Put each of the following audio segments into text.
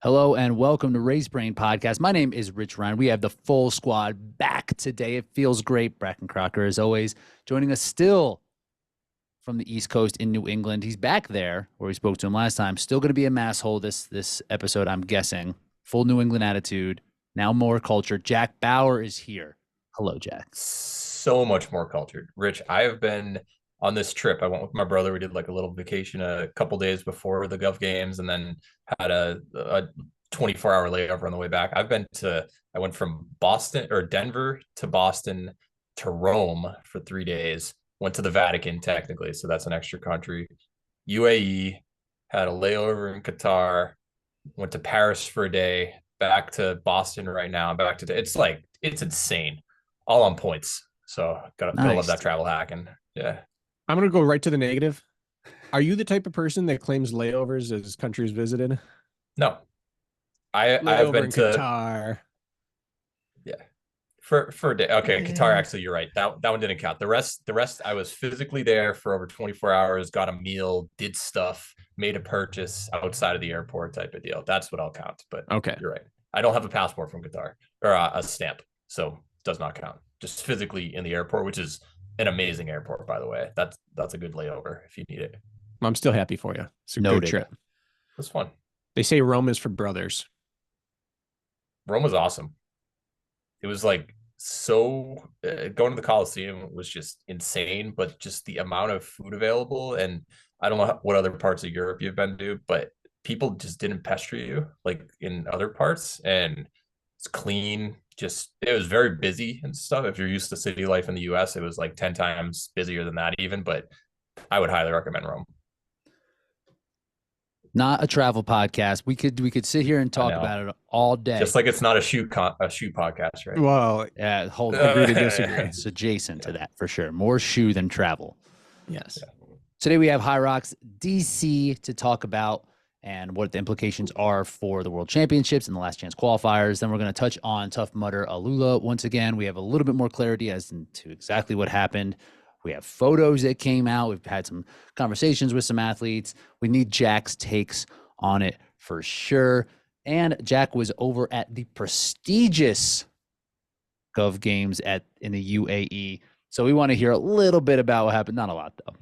Hello and welcome to Race Brain Podcast. My name is Rich Ryan. We have the full squad back today. It feels great. Bracken Crocker, as always, joining us still from the East Coast in New England. He's back there where we spoke to him last time. Still going to be a mass hole this episode, I'm guessing. Full New England attitude. Now more culture. Jack Bauer is here. Hello, Jack. So much more cultured. Rich, I have been on this trip. I went with my brother. We did like a little vacation a couple days before the Gov Games and then had a 24-hour layover on the way back. I went from Boston or Denver to Boston to Rome for 3 days. Went to the Vatican technically, so that's an extra country. UAE, had a layover in Qatar, went to Paris for a day, back to Boston right now. It's insane. All on points. So gotta love that travel hacking. Yeah. I'm going to go right to the negative. Are you the type of person that claims layovers as countries visited? No. I've been to Qatar. Yeah. For a day. Okay, yeah. Qatar, actually, you're right. That one didn't count. The rest I was physically there for over 24 hours, got a meal, did stuff, made a purchase outside of the airport type of deal. That's what I'll count. But okay, you're right. I don't have a passport from Qatar or a stamp, so does not count. Just physically in the airport, which is an amazing airport, by the way. That's a good layover if you need it. I'm still happy for you. It's a good trip. It was fun. They say Rome is for brothers. Rome was awesome. It was like going to the Coliseum was just insane, but just the amount of food available, and I don't know what other parts of Europe you've been to, but people just didn't pester you like in other parts, and it's clean. It was very busy and stuff. If you're used to city life in the US, it was like 10 times busier than that even, but I would highly recommend Rome. Not a travel podcast. We could sit here and talk about it all day. Just like it's not a shoe podcast, right? Well, yeah, agree to disagree. It's adjacent to that for sure. More shoe than travel. Yes. Yeah. Today we have Hyrox DC to talk about and what the implications are for the World Championships and the Last Chance qualifiers. Then we're going to touch on Tough Mudder ALUla once again. We have a little bit more clarity as to exactly what happened. We have photos that came out. We've had some conversations with some athletes. We need Jack's takes on it for sure. And Jack was over at the prestigious Gov Games in the UAE. So we want to hear a little bit about what happened. Not a lot, though.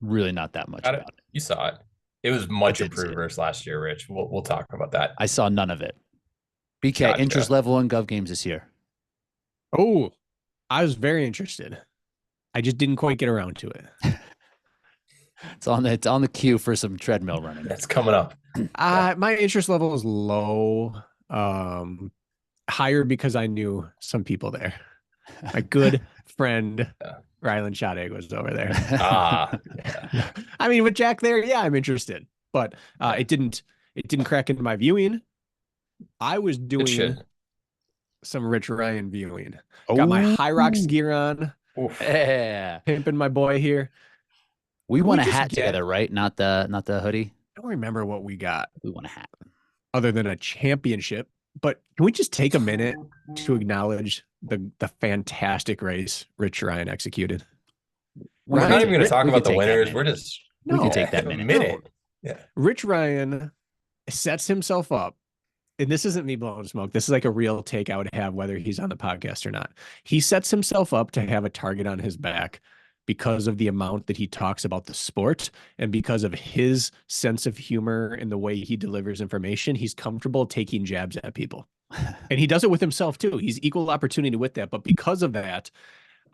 Really not that much about it. You saw it. It was much improved versus last year, Rich. We'll talk about that. I saw none of it. BK, gotcha. Interest level in Gov Games this year? Oh, I was very interested. I just didn't quite get around to it. It's on the queue for some treadmill running. That's coming up. My interest level is low. Higher because I knew some people there. My good friend Rylan Shadegg was over there. Yeah. I mean, with Jack there, yeah, I'm interested, but it didn't crack into my viewing. I was doing some Rich Ryan viewing. Got my Hyrox gear on. Yeah, pimping my boy here. We won a hat together, right? Not the hoodie. I don't remember what we got. We won a hat, other than a championship. But can we just take a minute to acknowledge the fantastic race Rich Ryan executed? We're not even going to talk about the winners. We can take that minute. Yeah. Rich Ryan sets himself up. And this isn't me blowing smoke. This is like a real take I would have whether he's on the podcast or not. He sets himself up to have a target on his back because of the amount that he talks about the sport and because of his sense of humor and the way he delivers information. He's comfortable taking jabs at people. And he does it with himself too. He's equal opportunity with that. But because of that,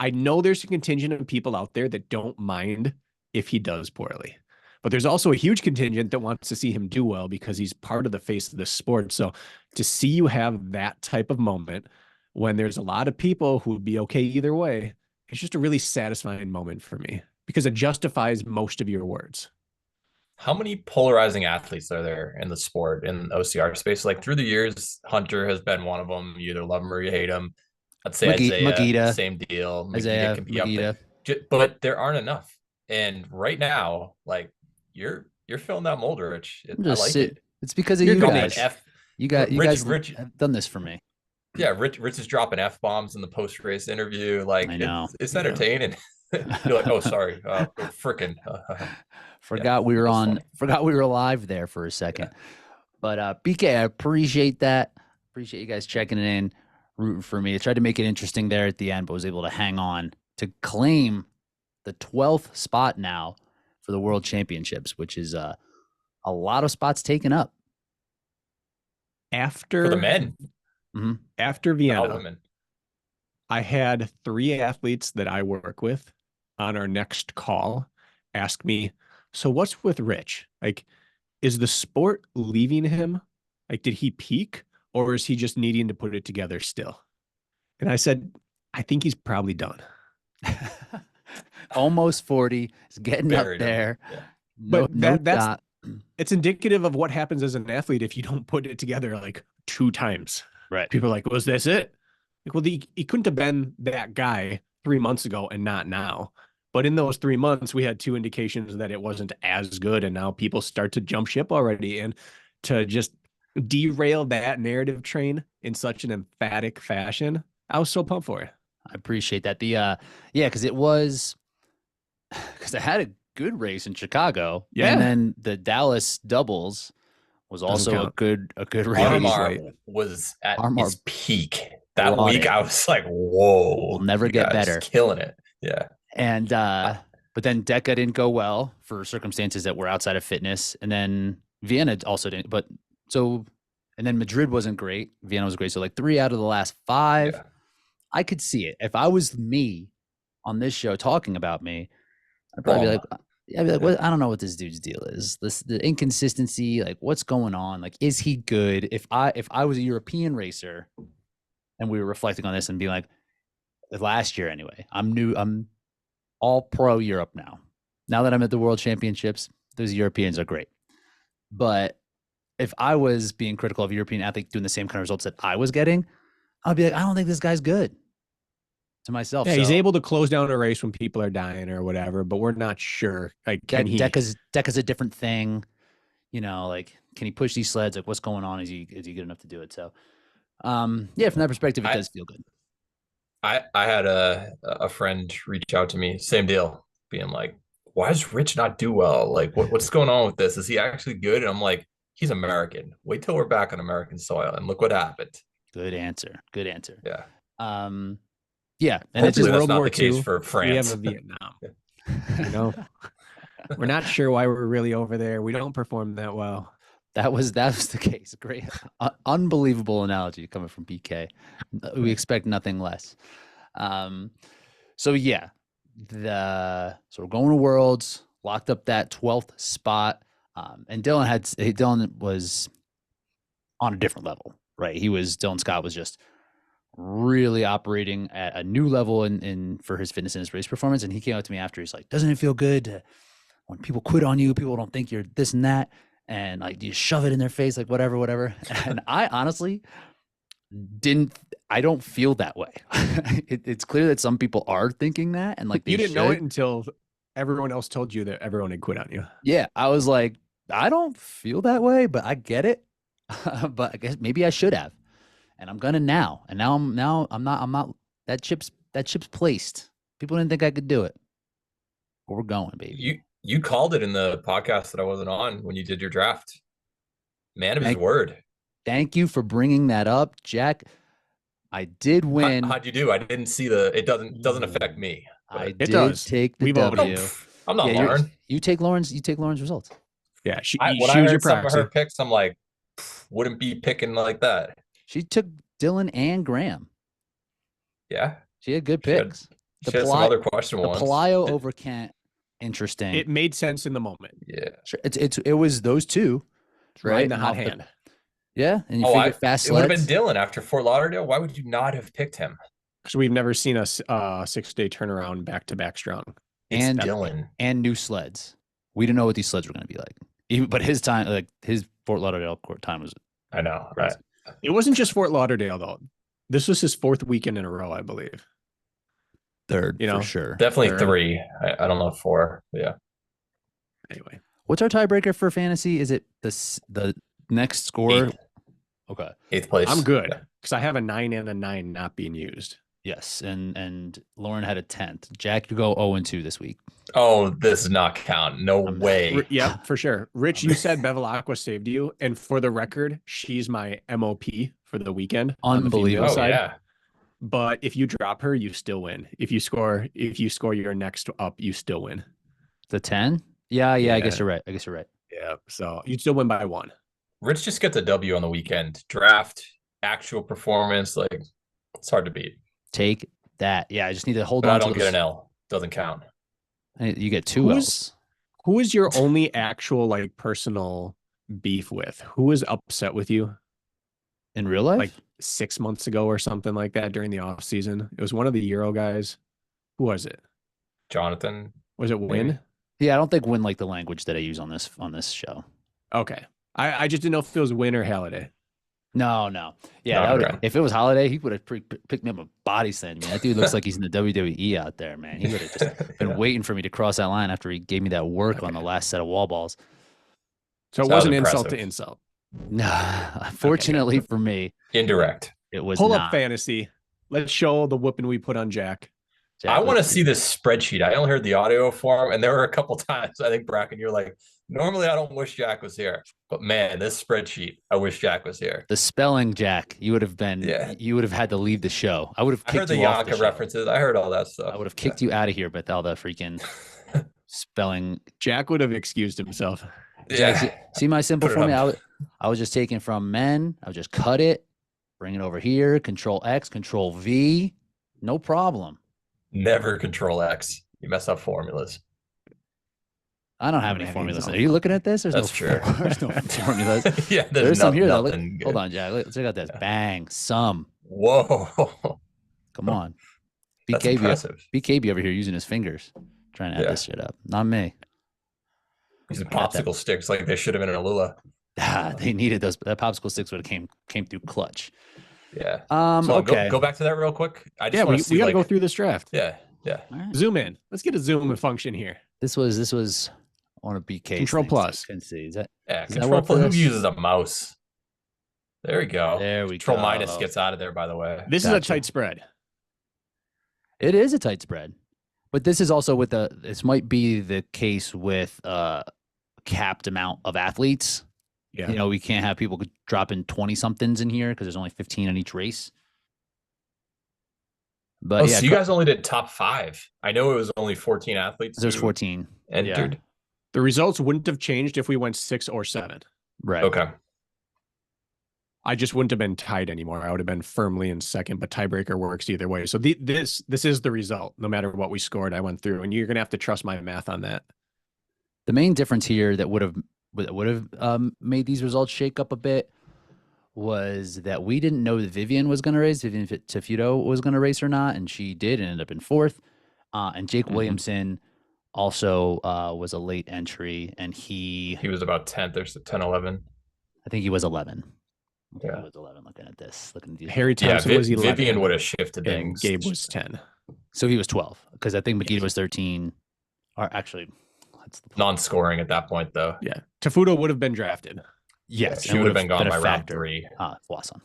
I know there's a contingent of people out there that don't mind if he does poorly. But there's also a huge contingent that wants to see him do well because he's part of the face of the sport. So to see you have that type of moment when there's a lot of people who would be okay either way, it's just a really satisfying moment for me because it justifies most of your words. How many polarizing athletes are there in the sport in OCR space? Like through the years, Hunter has been one of them. You either love him or you hate him. I'd say Isaiah, same deal. Isaiah, can be up there. But there aren't enough. And right now, like, you're filling that mold, Rich. I like it. It's because of you guys. You guys have done this for me. Yeah, Rich is dropping F-bombs in the post-race interview. Like, I know. It's entertaining. You're like, oh, sorry, freaking. Forgot we were live there for a second. But BK, I appreciate that. Appreciate you guys checking in, rooting for me. I tried to make it interesting there at the end, but was able to hang on to claim the 12th spot now for the World Championships, which is a lot of spots taken up. For the men. After Not Vienna, women. I had 3 athletes that I work with on our next call ask me, so what's with Rich? Like, is the sport leaving him? Like, did he peak, or is he just needing to put it together still? And I said, I think he's probably done. Almost 40. He's getting Buried up him. there. Yeah. No, But that's shot. it's indicative of what happens as an athlete if you don't put it together like 2 times. Right. People are like, was this it? Like, well, he couldn't have been that guy 3 months ago and not now. But in those 3 months, we had 2 indications that it wasn't as good. And now people start to jump ship already. And to just derail that narrative train in such an emphatic fashion, I was so pumped for it. I appreciate that. Because I had a good race in Chicago. Yeah. And then the Dallas doubles was also a count. good race. Armar was at Armar his peak. That brought week, it. I was like, whoa. Will never you get guys better. Killing it. Yeah. And but then Deca didn't go well for circumstances that were outside of fitness. And then Vienna also didn't. And then Madrid wasn't great. Vienna was great. So like 3 out of the last 5. Yeah. I could see it. If I was me on this show talking about me, I'd probably be like, what? I don't know what this dude's deal is. The inconsistency, like what's going on? Like, is he good? If I was a European racer and we were reflecting on this and being like, last year anyway, I'm all pro Europe now. Now that I'm at the World Championships, those Europeans are great. But if I was being critical of a European athlete doing the same kind of results that I was getting, I'd be like, I don't think this guy's good. To myself. Yeah, he's able to close down a race when people are dying or whatever, but we're not sure. Like, can he? Deca's a different thing. You know, like, can he push these sleds? Like, what's going on? Is he good enough to do it? So, from that perspective, it does feel good. I had a friend reach out to me, same deal, being like, why does Rich not do well? Like, what's going on with this? Is he actually good? And I'm like, he's American. Wait till we're back on American soil, and look what happened. Good answer. Yeah. Yeah, and it's just World not War the case II. for France. We have a Vietnam. You know, we're not sure why we're really over there. We don't perform that well. That was the case. Great, unbelievable analogy coming from BK. We expect nothing less. So yeah, so we're going to Worlds, locked up that 12th spot, and Dylan was on a different level, right? Dylan Scott was just really operating at a new level in for his fitness and his race performance. And he came up to me after, he's like, doesn't it feel good when people quit on you, people don't think you're this and that, and like you shove it in their face, like whatever. And I honestly I don't feel that way. It's clear that some people are thinking that, and like you didn't know it until everyone else told you that everyone had quit on you. Yeah, I was like, I don't feel that way, but I get it. But I guess maybe I should have. And I'm gonna now. And I'm not that chip's placed. People didn't think I could do it. But we're going, baby. You called it in the podcast that I wasn't on when you did your draft. Man of his word. Thank you for bringing that up, Jack. I did win. How'd you do? I didn't see it doesn't affect me. It does take the W. I'm not Lauren. You take Lauren's results. Yeah, when I heard some of her picks, I'm like, wouldn't be picking like that. She took Dylan and Graham. Yeah. She had good picks. She had some other questionable ones. Pelayo over Kent. Interesting. It made sense in the moment. Yeah. Sure. It was those two. Right in the hot hand. Yeah. And you figure fast sleds. It would have been Dylan after Fort Lauderdale. Why would you not have picked him? Because we've never seen a 6-day turnaround back-to-back strong. And Dylan. And new sleds. We didn't know what these sleds were going to be like. But his time, like his Fort Lauderdale court time was. I know. Right. It wasn't just Fort Lauderdale though. This was his 4th weekend in a row, I believe. 3rd, for sure. Definitely 3rd. 3. I don't know 4. Yeah. Anyway, what's our tiebreaker for fantasy? Is it the next score? 8th. Okay. 8th place. I'm good because I have a 9 and a 9 not being used. Yes, and Lauren had a 10th. Jack, you go 0-2 this week. Oh, this does not count. No way. Yep, for sure. Rich, you said Bevilacqua saved you, and for the record, she's my MOP for the weekend. Unbelievable. Oh, Side. yeah. But if you drop her, you still win. If you score your next up, you still win. The 10? Yeah, I guess you're right. Yeah. So you'd still win by 1. Rich just gets a W on the weekend. Draft, actual performance, like it's hard to beat. Take that. Yeah, I just need to hold But on I to don't those. get an L. Doesn't count. You get 2 L's. Who is your only actual like personal beef with? Who was upset with you In real life? like 6 months ago or something like that during the off season? It was one of the Euro guys. Who was it? Jonathan. Was it Win? Maybe. Yeah, I don't think Win like the language that I use on this show. Okay. I just didn't know if it was Win or Halliday. No. Yeah, Not that would, around. if it was Holiday, he would have picked me up a body slam. Man, that dude looks like he's in the WWE out there, man. He would have just been Yeah. waiting for me to cross that line after he gave me that work on the last set of wall balls. So it That was wasn't insult to impressive. insult. Nah, fortunately for me, Indirect. it was Pull not. up fantasy. Let's show the whooping we put on Jack. Jack, I want to let's see this spreadsheet. I only heard the audio form, and there were a couple times I think, Bracken, you're like, normally I don't wish Jack was here, but man, this spreadsheet, I wish Jack was here. the spelling, Jack. You would have been. Yeah. You would have had to leave the show. I would have I heard kicked the you off the Yaka show. references. I heard all that stuff. I would have kicked you out of here, but all the freaking spelling. Jack would have excused himself. Jack, Yeah. see my simple Put it formula? up. I was just taking from men. I would just cut it, bring it over here, Control X, Control V. No problem. Never Control X. You mess up formulas. I don't have any Man, formulas. he's Are you looking at this? There's That's no, true. There's no formulas. Yeah, There's some here though. Look, nothing hold good. on, Jack. Check out this. Bang. Some. Whoa. Come on. That's BKB, impressive. BKB over here using his fingers, trying to add Yeah. this shit up. Not me. Using I got that. popsicle sticks like they should have been in ALUla. They needed those. That popsicle sticks would have came through clutch. Yeah. So Okay. Go back to that real quick. I just Yeah, want we to see got to like, go through this draft. Yeah. All right. Zoom in. Let's get a zoom function here. This was on a BK. Control plus. Can see. Is that Yeah. Does that Control work for plus. Who this? uses a mouse? There we go. there? We Control go. minus gets out of there, by the way. This is a Gotcha. tight spread. It is a tight spread, but this is also with the. This might be the case with capped amount of athletes. Yeah. You know, we can't have people dropping 20 somethings in here because there's only 15 in each race. But Oh, yeah, so you guys only did top 5. I know it was only 14 athletes. there's who 14. entered. The results wouldn't have changed if we went 6 or 7. Right. Okay. I just wouldn't have been tied anymore. I would have been firmly in second, but tiebreaker works either way. So this is the result. No matter what we scored, I went through, and you're gonna have to trust my math on that. The main difference here that would have made these results shake up a bit was that we didn't know that Vivian was going to race, Vivian Tefudo was going to race or not, and she did and ended up in 4th. And Jake Williamson also was a late entry, and he was about 10th or 10, 11. I think he was 11. Yeah. He was 11 looking at this. Looking at these. Harry Yeah, Thompson was 11. Vivian would have shifted and things. Gabe was 10. So he was 12 because I think Makita was 13. Or actually, that's the Non-scoring at that point, though. Yeah. Tafuto would have been drafted, yes, She and would have been gone a by round factor. 3. Wasson.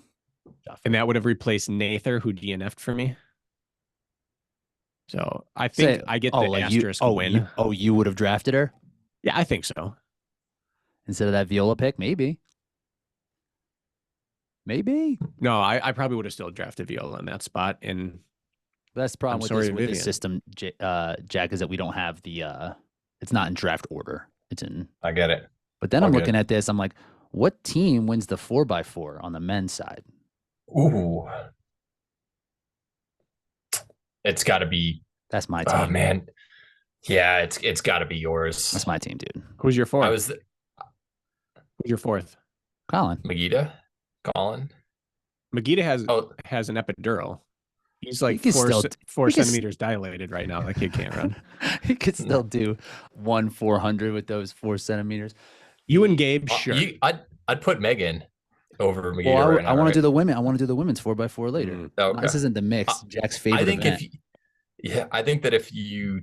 and that would have replaced Nather, who DNF'd for me. So I Say- think I get the like asterisk win. You would have drafted her Yeah, I think so. instead of that Viola pick? Maybe. No, I probably would have still drafted Viola in that spot. And That's the problem I'm with sorry, this Vivian. system, Jack, is that we don't have the it's not in draft order. It's in I get it. but then I'm Okay. looking at this, I'm like, what team wins the 4x4 on the men's side? Ooh. It's got to be. That's my team. Oh man. Yeah, it's got to be yours. That's my team, dude. who's your fourth? I was Who's your fourth? Colin. Magida, Colin. Magida Oh, has an epidural. He's like can still- 4 he can s- centimeters dilated right now. That kid can't run. He could still do 1/400 with those 4 centimeters. You and Gabe, sure. I'd put Megan over Magida. Well, right now, I want right? to do the women. I want to do the women's 4x4 later. Mm. Okay. This isn't the mix. Jack's favorite I think event. I think that if you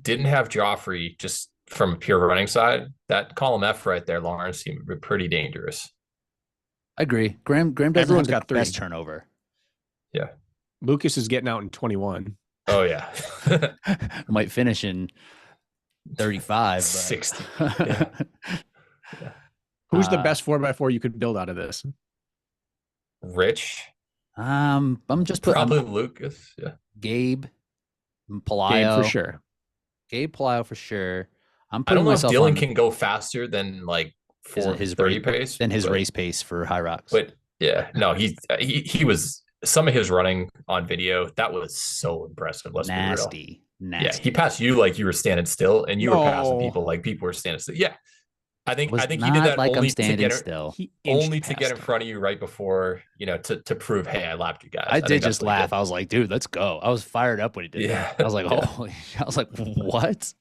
didn't have Joffrey just from a pure running side, that column F right there, Lawrence seemed to be pretty dangerous. I agree. Graham doesn't Everyone's have got the 3. best turnover. Yeah. Lucas is getting out in 21. Oh yeah. Might finish in 35, but 60. Yeah. Yeah. Who's the best 4x4 you could build out of this? Rich. I'm just putting probably Lucas. Yeah. Gabe, Palaio. Gabe for sure. Gabe Palaio for sure. I don't know if Dylan can go faster than like his 30 pace than his race pace for Hyrox. But yeah, no, he was, some of his running on video, that was so impressive. Let's nasty. be real. Yeah, he passed you like you were standing still, and you were passing people like people were standing still. Yeah, I think he did that like only I'm standing to get still. Only to get in front of you right before, to prove, hey, I lapped you guys. I did just laugh. I was like, dude, let's go. I was fired up when he did that. I was like, holy, I was like, what?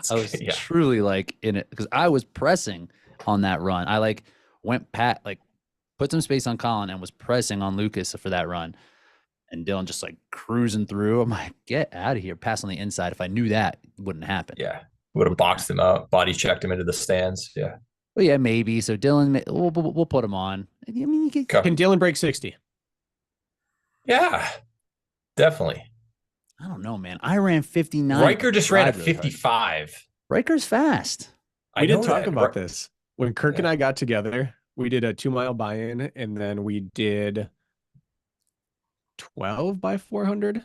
I was truly like in it because I was pressing on that run. I like went put some space on Colin and was pressing on Lucas for that run. And Dylan just like cruising through. I'm like, get out of here. Pass on the inside. If I knew that, it wouldn't happen. Yeah. Would have boxed him out, body checked him into the stands. Yeah. Well, yeah, maybe. So Dylan, we'll put him on. I mean, can Dylan break 60? Yeah, definitely. I don't know, man. I ran 59. Riker just ran at 55. Riker's fast. We didn't talk about this. When Kirk and I got together, we did a 2-mile buy-in, and then we did 12 by 400.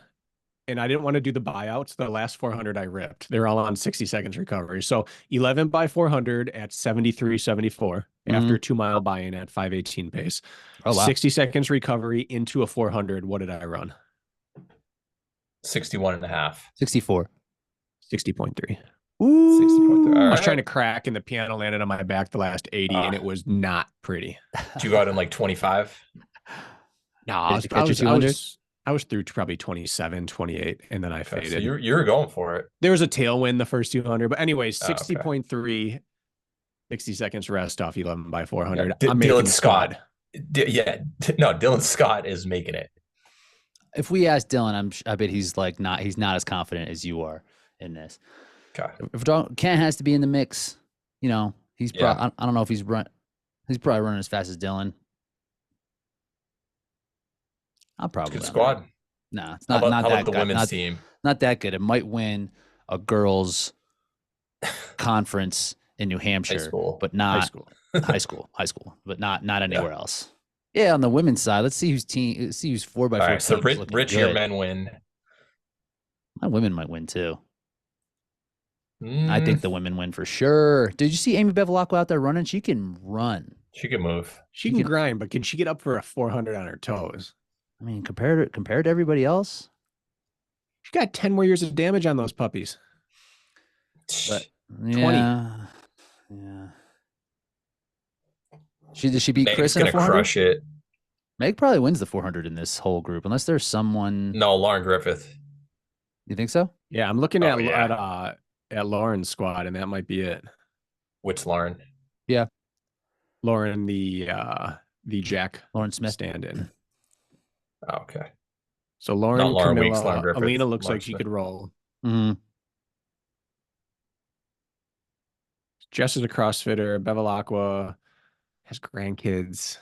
And I didn't want to do the buyouts. The last 400 I ripped. They're all on 60 seconds recovery. So 11 by 400 at 73.74 after 2-mile buy-in at 5:18 pace. Oh, wow. 60 seconds recovery into a 400. What did I run? 61.5. 64. 60.3. Ooh. 60.3. I was trying to crack and the piano landed on my back the last 80 and it was not pretty. Did you go out in like 25? No, I was through probably 27, 28, and then I faded. So you were going for it. There was a tailwind the first 200, but anyways, 60.3, 60 seconds rest off 11 by 400. Yeah, Dylan Scott. Dylan Scott is making it. If we ask Dylan, I bet he's not as confident as you are in this. Okay. If Kent has to be in the mix, he's probably, I don't know if he's probably running as fast as Dylan. I'll probably good squad. Nah, it's not that good. The women's women's team. Not that good. It might win a girls' conference in New Hampshire, but not high school, but not anywhere else. Yeah, on the women's side, let's see who's 4x4. All right, so Rich, your men win. My women might win too. I think the women win for sure. Did you see Amy Bevilacqua out there running? She can run. She can move. She can grind, but can she get up for a 400 on her toes? I mean, compared to everybody else, she got 10 more years of damage on those puppies. But 20. Yeah. Did she beat Meg's Chris in a 400? Crush it. Meg probably wins the 400 in this whole group, unless there's someone. No, Lauren Griffith. You think so? Yeah, I'm looking at Lauren's squad, and that might be it. Which Lauren? Yeah, Lauren, the Jack Lauren Smith stand-in. Oh, okay. So Lauren, Weeks, Lauren Griffith. ALUla looks Lauren like she Smith. could roll. Mm-hmm. Jess is a CrossFitter. Bevilacqua has grandkids.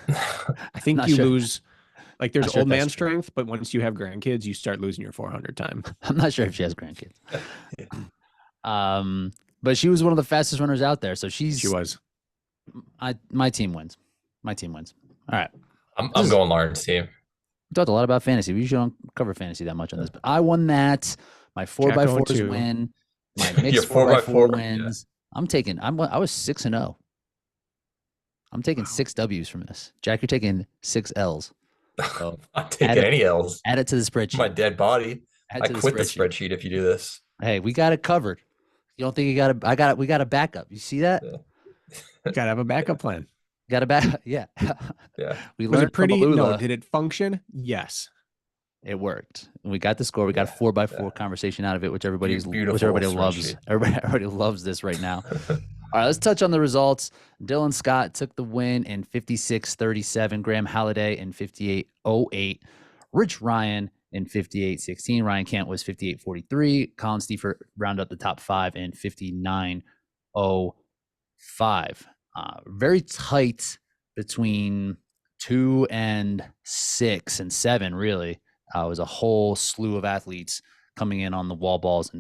I think you lose. Like there's old man strength, but once you have grandkids, you start losing your 400 time. I'm not sure if she has grandkids. But she was one of the fastest runners out there. So she was. My team wins. All right. I'm going Lauren's team. We talked a lot about fantasy. We usually don't cover fantasy that much on this, but I won that. My 4x4s win. My mixed 4x4 wins. Yeah. I was 6-0. I'm taking 6 W's from this. Jack, you're taking 6 L's. So I'm taking any L's. Add it to the spreadsheet. My dead body. I quit the spreadsheet if you do this. Hey, we got it covered. You don't think we got a backup. You see that? Yeah. Gotta have a backup plan. Got a back. Yeah. Yeah. Was it pretty? No. Did it function? Yes. It worked. We got the score. We got a 4x4 conversation out of it, which everybody loves. Everybody loves this right now. All right, let's touch on the results. Dylan Scott took the win in 56.37. Graham Halliday in 58.08. Rich Ryan in 58.16. Ryan Kent was 58.43. Colin Stiefer rounded up the top 5 in 59.05. Very tight between 2 and 6 and 7, really. It was a whole slew of athletes coming in on the wall balls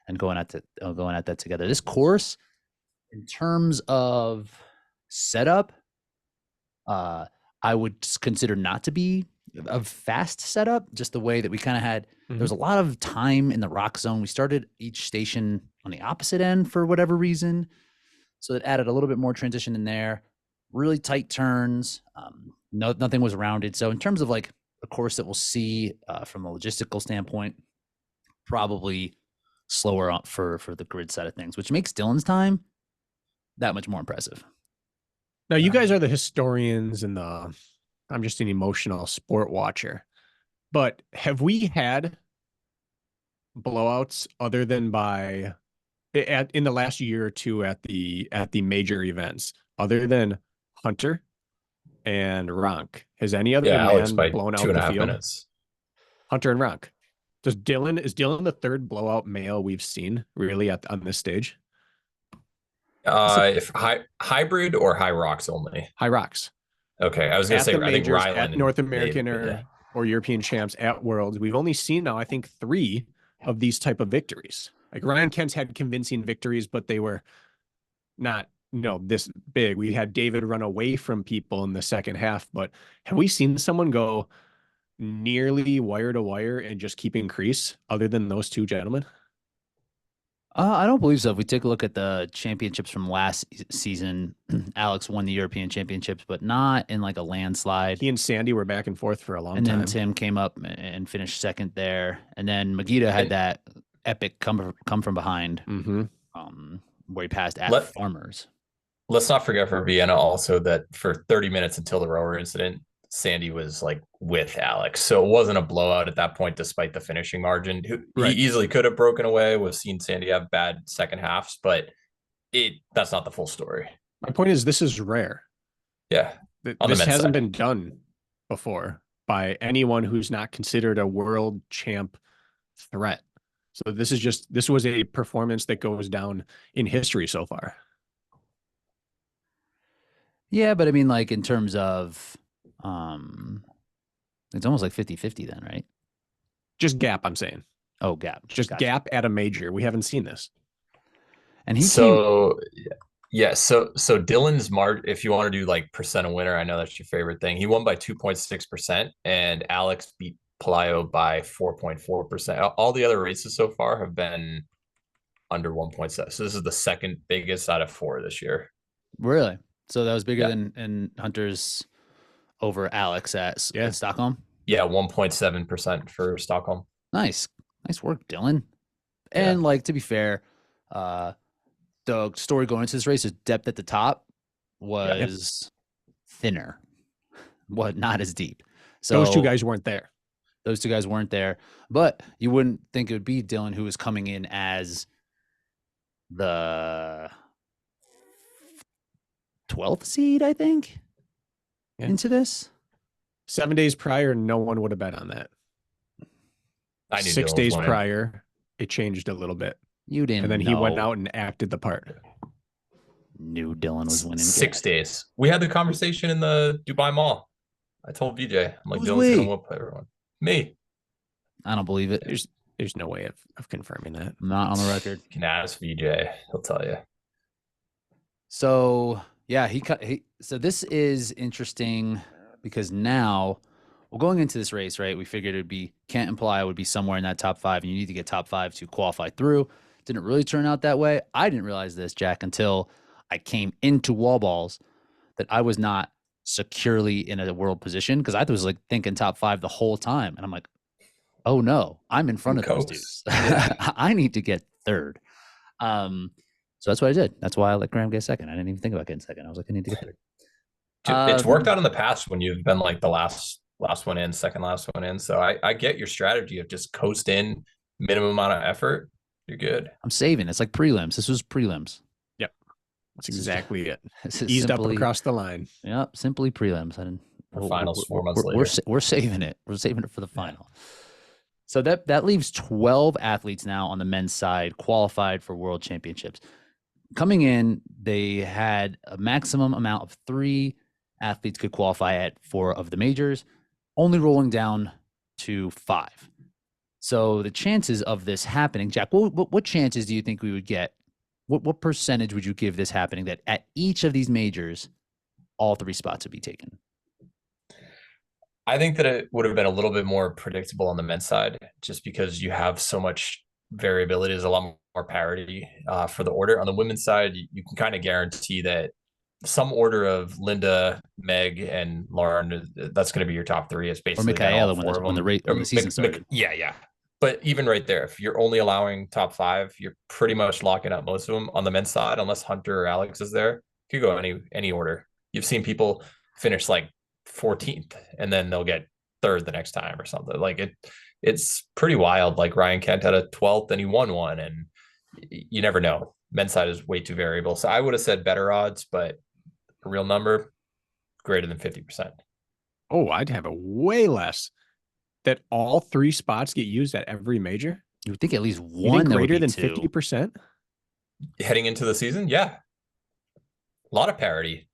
and going at that together. This course, in terms of setup, I would consider not to be a fast setup, just the way that we kind of had. There was a lot of time in the rock zone. We started each station on the opposite end for whatever reason. So it added a little bit more transition in there. Really tight turns. Nothing was rounded. So in terms of like a course that we'll see from a logistical standpoint, probably slower for the grid side of things, which makes Dylan's time that much more impressive. Now, you guys are the historians and I'm just an emotional sport watcher. But have we had blowouts other than in the last year or two at the major events, other than Hunter and Ronk? Has any other Alex man by blown out 2.5 the field? minutes. Hunter and Ronk. Is Dylan the third blowout male we've seen really on this stage? If hybrid or Hyrox only? Hyrox. Okay, I was gonna say, the majors, I think Rylan at North American yeah. or European champs, at Worlds, we've only seen now, I think, 3 of these type of victories. Like Ryan Kent's had convincing victories, but they were not, this big. We had David run away from people in the second half, but have we seen someone go nearly wire to wire and just keep increase other than those 2 gentlemen? I don't believe so. If we take a look at the championships from last season, Alex won the European championships, but not in like a landslide. He and Sandy were back and forth for a long time. And then Tim came up and finished second there. And then Magida had that epic come from behind, where he passed at Farmers. Let's not forget for Vienna also that for 30 minutes until the rower incident, Sandy was like with Alex. So it wasn't a blowout at that point, despite the finishing margin. He easily could have broken away. We've seen Sandy have bad second halves, but that's not the full story. My point is, this is rare. Yeah. This hasn't been done before by anyone who's not considered a world champ threat. So this was a performance that goes down in history so far. Yeah, but I mean, like in terms of, it's almost like 50-50 then, right? Just gap, I'm saying. Oh, gap. Just gotcha. Gap at a major. We haven't seen this. And So Dylan's if you want to do like percent of winner, I know that's your favorite thing. He won by 2.6%, and Alex beat Pelayo by 4.4%. All the other races so far have been under 1.7. So this is the second biggest out of 4 this year. Really? So that was bigger than Hunter's over Alex at Stockholm? Yeah, 1.7% for Stockholm. Nice work, Dylan. And like, to be fair, the story going into this race is depth at the top was thinner, not as deep. So those 2 guys weren't there. But you wouldn't think it would be Dylan who was coming in as the 12th seed, I think, into this. 7 days prior, no one would have bet on that. I knew 6 days prior, it changed a little bit. You didn't, and then he went out and acted the part. Knew Dylan was winning. 6 days. We had the conversation in the Dubai Mall. I told VJ, I'm like, Dylan's gonna whoop everyone. Me. I don't believe it. There's no way of confirming that. Not on the record. You can ask VJ. He'll tell you. So yeah, so this is interesting because now, going into this race, right, we figured it'd be Kent and Pelayo would be somewhere in that top 5, and you need to get top 5 to qualify through. Didn't really turn out that way. I didn't realize this, Jack, until I came into wall balls, that I was not securely in a world position, because I was like thinking top 5 the whole time, and I'm like, oh no, I'm in front of those dudes. I need to get third. So that's what I did. That's why I let Graham get second. I didn't even think about getting second. I was like, I need to get third. It's worked out in the past when you've been like the last one in, second last one in. So I get your strategy of just coast in, minimum amount of effort. You're good. I'm saving. It's like prelims. This was prelims. Yep. That's exactly it. Eased up across the line. Yep. Simply prelims. Finals 4 months later. We're saving it. We're saving it for the final. So that leaves 12 athletes now on the men's side qualified for world championships. Coming in, they had a maximum amount of 3 athletes could qualify at 4 of the majors, only rolling down to 5. So the chances of this happening, Jack, what chances do you think we would get? What percentage would you give this happening, that at each of these majors, all 3 spots would be taken? I think that it would have been a little bit more predictable on the men's side, just because you have so much variability. There's a lot more parity for the order. On the women's side, you can kind of guarantee that some order of Linda, Meg, and Lauren, that's going to be your top 3. It's basically or Michaela when the season started. Yeah. But even right there, if you're only allowing top 5, you're pretty much locking up most of them. On the men's side, unless Hunter or Alex is there, you could go any order. You've seen people finish like 14th and then they'll get 3rd the next time or something. Like it's pretty wild. Like Ryan Kent had a 12th and he won one, and you never know. Men's side is way too variable. So I would have said better odds, but a real number greater than 50%. Oh, I'd have a way less. That all 3 spots get used at every major? You would think at least one greater than 50%? Heading into the season, yeah. A lot of parity.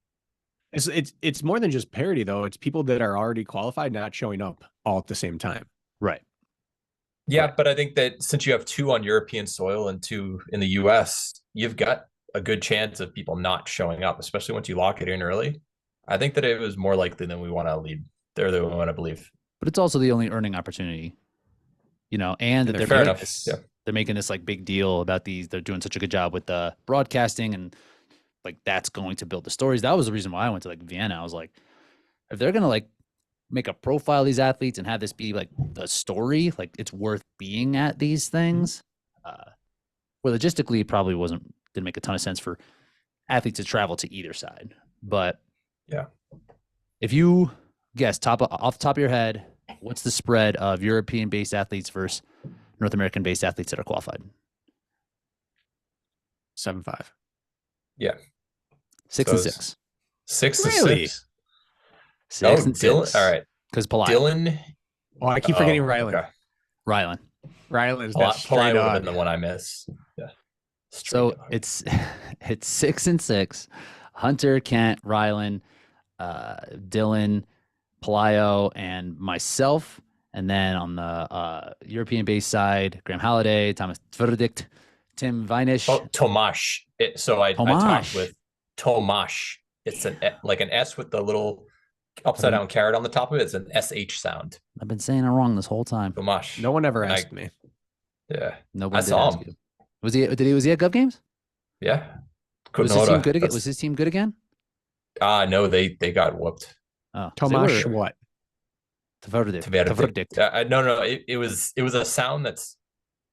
It's more than just parity, though. It's people that are already qualified not showing up all at the same time. Right. Yeah, Right. but I think that since you have 2 on European soil and 2 in the US, you've got a good chance of people not showing up, especially once you lock it in early. I think that it was more likely than we want to lead there than we want to believe. But it's also the only earning opportunity, and that they're making this like big deal about these. They're doing such a good job with the broadcasting, and like that's going to build the stories. That was the reason why I went to like Vienna. I was like, if they're gonna like make a profile of these athletes and have this be like the story, like it's worth being at these things. Where logistically it probably didn't make a ton of sense for athletes to travel to either side. But yeah, if you guess off the top of your head, what's the spread of European-based athletes versus North American-based athletes that are qualified? 7-5. Yeah. 6 and 6. 6 Really? to 6. 6 and 6. Dylan. All right. Because Palaio. Dylan. Oh, I keep forgetting Ryland. Okay. Ryland's that stray Palaio would have dog. been the one I miss. Yeah. So it's 6 and 6. Hunter, Kent, Ryland, Dylan, Palaio, and myself. And then on the European-based side, Graham Halliday, Thomas Tvrdikt, Tim Vinish. Oh, Tomasz. I talked with Tomasz. It's like an S with the little upside down carrot on the top of it. It's an SH sound. I've been saying it wrong this whole time. Tomasz. No one ever asked me. Yeah. Nobody I saw him. you. Was he at Gov Games? Yeah. Was his team good again? Was his team good again? No, they got whooped. Oh, Tomasz what? Tvrdikt. No. It was a sound that's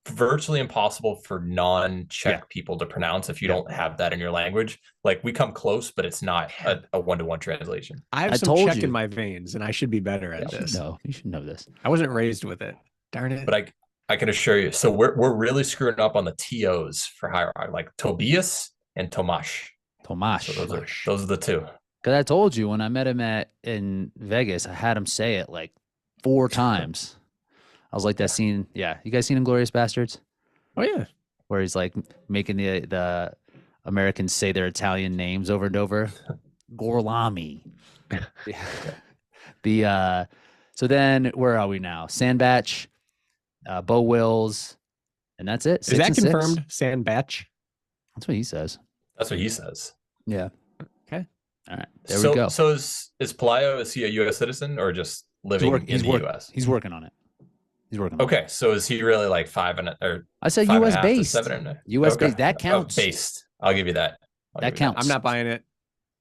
virtually impossible for non-Czech people to pronounce if you don't have that in your language. Like we come close, but it's not a one-to-one translation. I have some Czech in my veins, and I should be better at this. No, you should know this. I wasn't raised with it. Darn it. But I can assure you. So we're really screwing up on the TOs for Hyrox, like Tobias and Tomasz. Tomasz. So those are the 2. Because I told you when I met him in Vegas, I had him say it like 4 times. I was like that scene. Yeah. You guys seen Inglourious Bastards? Oh, yeah. Where he's like making the Americans say their Italian names over and over. Gorlami. So then where are we now? Sandbach, Bo Wills, and that's it. Is that confirmed? Sandbach? That's what he says. That's what he says. Yeah. Okay. All right. There we go. So is Palaio, is he a U.S. citizen or just living in the U.S.? He's working on it. Okay, so is he really like 5 and or I said U.S. based. 7 U.S. based. That counts. Based. I'll give you that. That counts. I'm not buying it.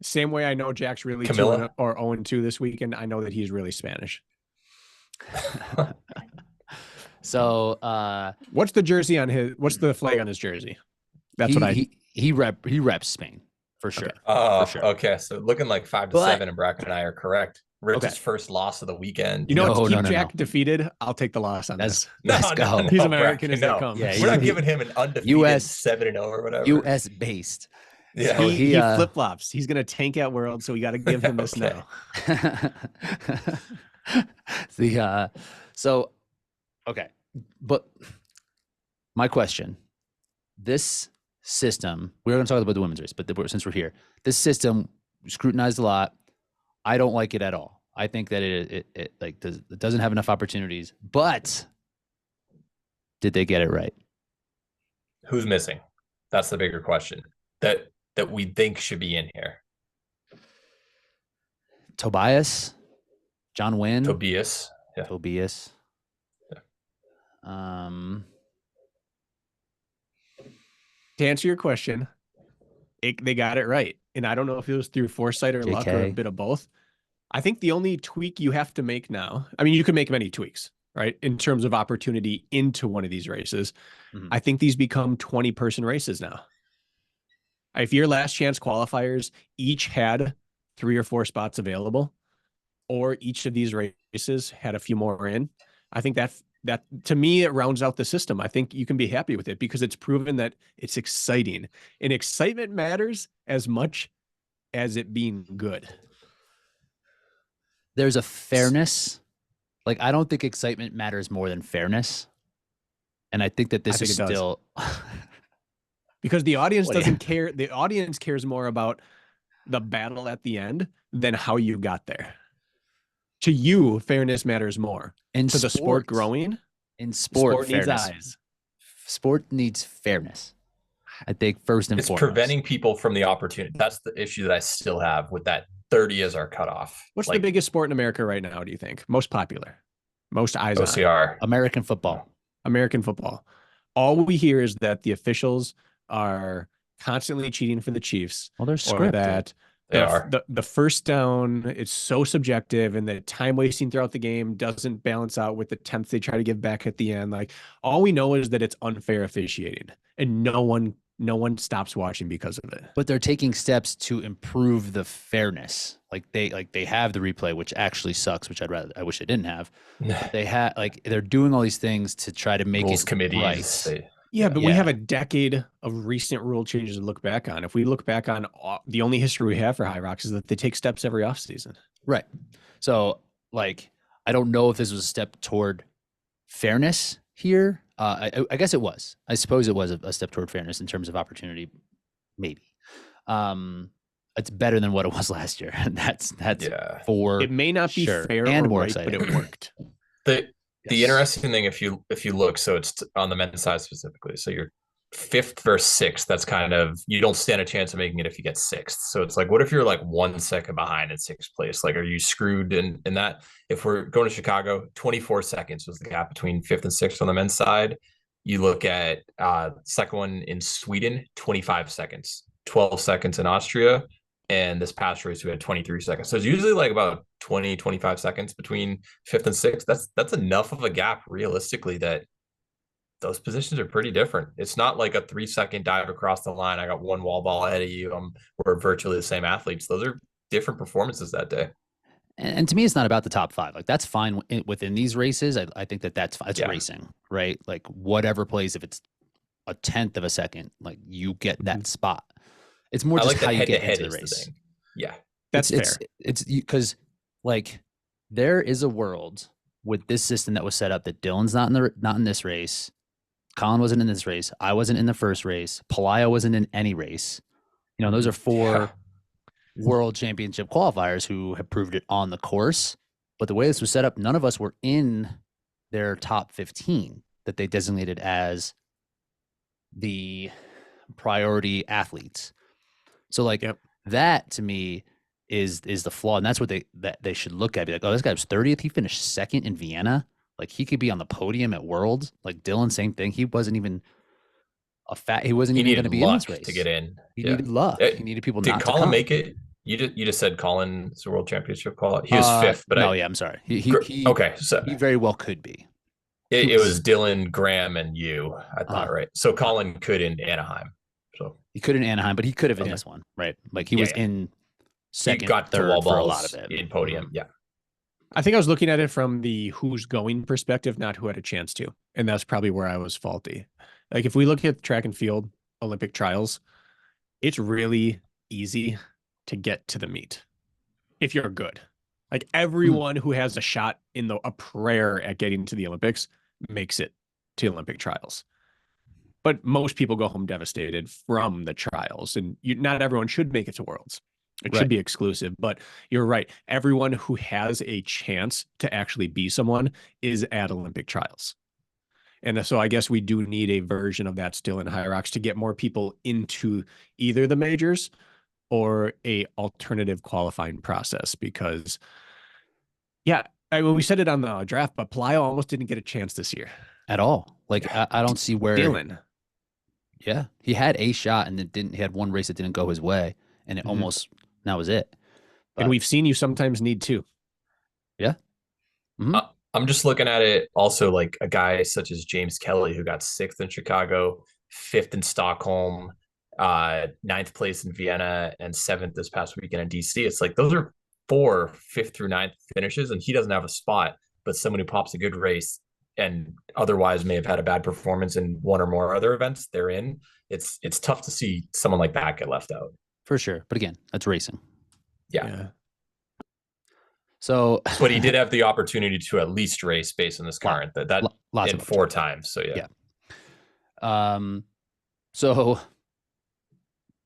Same way I know Jack's really 2 or 0-2 this weekend. I know that he's really Spanish. So what's the jersey on his? What's the flag on his jersey? That's he reps Spain for sure. Okay. Oh, for sure. Okay. So looking like 5 to 7, and Bracken and I are correct. Rich's first loss of the weekend. You know, to keep Jack defeated, I'll take the loss on this. Let's go. He's American as they come. Yeah, we're not giving him an undefeated US 7-0 or whatever. U.S. based. Yeah, so he flip flops. He's gonna tank out World, so we got to give him this now. Okay, but my question: this system, we're going to talk about the women's race, but since we're here, this system scrutinized a lot. I don't like it at all. I think that it doesn't have enough opportunities. But did they get it right? Who's missing? That's the bigger question that we think should be in here. Tobias, John Wynn, Tobias. Yeah. Tobias. Yeah. To answer your question, they got it right. And I don't know if it was through foresight or luck or a bit of both. I think the only tweak you have to make now, I mean, you can make many tweaks, right? In terms of opportunity into one of these races. Mm-hmm. I think these become 20-person races now. If your last chance qualifiers each had 3 or 4 spots available, or each of these races had a few more in, I think that to me, it rounds out the system. I think you can be happy with it because it's proven that it's exciting, and excitement matters as much as it being good. There's a fairness. Like, I don't think excitement matters more than fairness. And I think that this is still because the audience doesn't care. The audience cares more about the battle at the end than how you got there. To you, fairness matters more. And to the sport growing, in sport needs eyes. Sport needs fairness. I think first and foremost. It's preventing people from the opportunity. That's the issue that I still have with that 30 as our cutoff. What's the biggest sport in America right now, do you think? Most popular? Most eyes OCR. on? American football. American football. All we hear is that the officials are constantly cheating for the Chiefs. Well, they're scripted. Or that the first down is so subjective, and the time wasting throughout the game doesn't balance out with the tenth they try to give back at the end. Like, all we know is that it's unfair officiating, and no one stops watching because of it. But they're taking steps to improve the fairness. They have the replay, which actually sucks, which I wish they didn't have. They're doing all these things to try to make rules it committees. Right. We have a decade of recent rule changes to look back on. If we look back on the only history we have for Hyrox is that they take steps every offseason. Right. So, I don't know if this was a step toward fairness here. I guess it was. I suppose it was a step toward fairness in terms of opportunity, maybe. It's better than what it was last year. That's for it may not be fair and or more right, exciting. but it worked. The interesting thing, if you look, so it's on the men's side specifically. So you're 5th versus 6th. That's kind of, you don't stand a chance of making it if you get 6th. So it's like, what if you're like 1 second behind in 6th place? Like, are you screwed in that? If we're going to Chicago, 24 seconds was the gap between 5th and 6th on the men's side. You look at second one in Sweden, 25 seconds, 12 seconds in Austria. And this past race, we had 23 seconds. So it's usually like about 20, 25 seconds between 5th and 6th. That's enough of a gap realistically that those positions are pretty different. It's not like a 3-second dive across the line. I got 1 wall ball ahead of you. We're virtually the same athletes. Those are different performances that day. And to me, it's not about the top 5. Like, that's fine within these races. I think that's fine. It's racing, right? Like, whatever plays, if it's a 1/10 of a second, like, you get that spot. It's more just how you get into the race. Yeah, that's fair. It's because, like, there is a world with this system that was set up that Dylan's not in this race. Colin wasn't in this race. I wasn't in the first race. Pelayo wasn't in any race. Those are 4 world championship qualifiers who have proved it on the course. But the way this was set up, none of us were in their top 15 that they designated as the priority athletes. So that to me is the flaw, and that's what they should look at. Be like, oh, this guy was 30th. He finished 2nd in Vienna. Like, he could be on the podium at Worlds. Like, Dylan, same thing. He wasn't even he wasn't even going to be in this race to get in. He needed luck. He needed people. Did not Colin to come. make it? You just said Colin's a world championship call. He was 5th, but I'm sorry. He okay. So he very well could be. It was Dylan, Graham, and you. I thought right. So Colin could in Anaheim. So he could in Anaheim, but he could have in this one, right? Like, he was in 2nd, 3rd for a lot of it in podium. Yeah. I think I was looking at it from the who's going perspective, not who had a chance to. And that's probably where I was faulty. Like, if we look at track and field Olympic trials, it's really easy to get to the meet if you're good. Like, everyone who has a shot in a prayer at getting to the Olympics makes it to Olympic trials. But most people go home devastated from the trials, and not everyone should make it to Worlds. It Right. should be exclusive, but you're right. Everyone who has a chance to actually be someone is at Olympic trials. And so I guess we do need a version of that still in Hyrox to get more people into either the majors or a alternative qualifying process. Because, yeah, we said it on the draft, but Pelayo almost didn't get a chance this year. At all. Like, I don't see where. Dylan. Yeah. He had a shot and he had one race that didn't go his way. And it almost, that was it. But, and we've seen you sometimes need two. Yeah. I'm just looking at it also like a guy such as James Kelly, who got 6th in Chicago, 5th in Stockholm, 9th place in Vienna, and 7th this past weekend in DC. It's like those are 4 5th through 9th finishes, and he doesn't have a spot, but someone who pops a good race and otherwise may have had a bad performance in one or more other events they're in. It's tough to see someone like that get left out. For sure. But again, that's racing. Yeah. So, but he did have the opportunity to at least race based on this current that lots in of 4 times. So yeah. So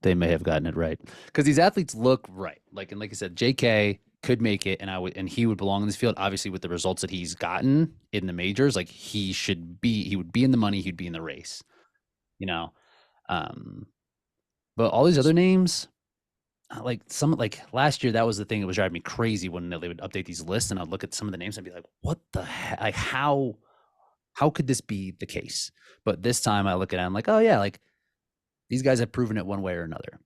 they may have gotten it right because these athletes look right. Like I said, JK could make it, and he would belong in this field. Obviously, with the results that he's gotten in the majors, like he would be in the money. He'd be in the race, But all these other names. Like last year, that was the thing that was driving me crazy when they would update these lists, and I'd look at some of the names and be like, "What the heck? Like, how could this be the case?" But this time, I look at it, I'm like, "Oh yeah, like these guys have proven it one way or another,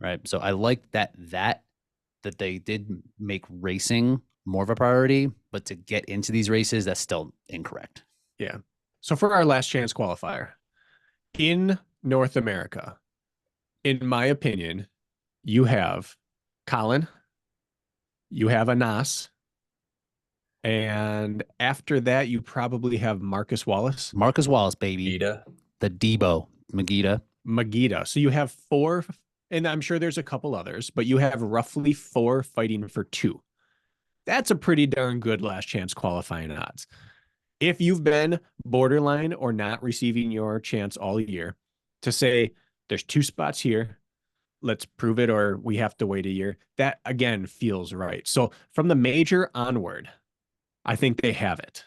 right?" So I like that they did make racing more of a priority, but to get into these races, that's still incorrect. Yeah. So for our last chance qualifier in North America, in my opinion, you have Colin, you have Anas, and after that, you probably have Marcus Wallace. Marcus Wallace, baby. Magida. The Debo. Magida. So you have 4, and I'm sure there's a couple others, but you have roughly 4 fighting for 2. That's a pretty darn good last chance qualifying odds. If you've been borderline or not receiving your chance all year, to say there's 2 spots here, let's prove it, or we have to wait a year. That again feels right. So from the major onward, I think they have it.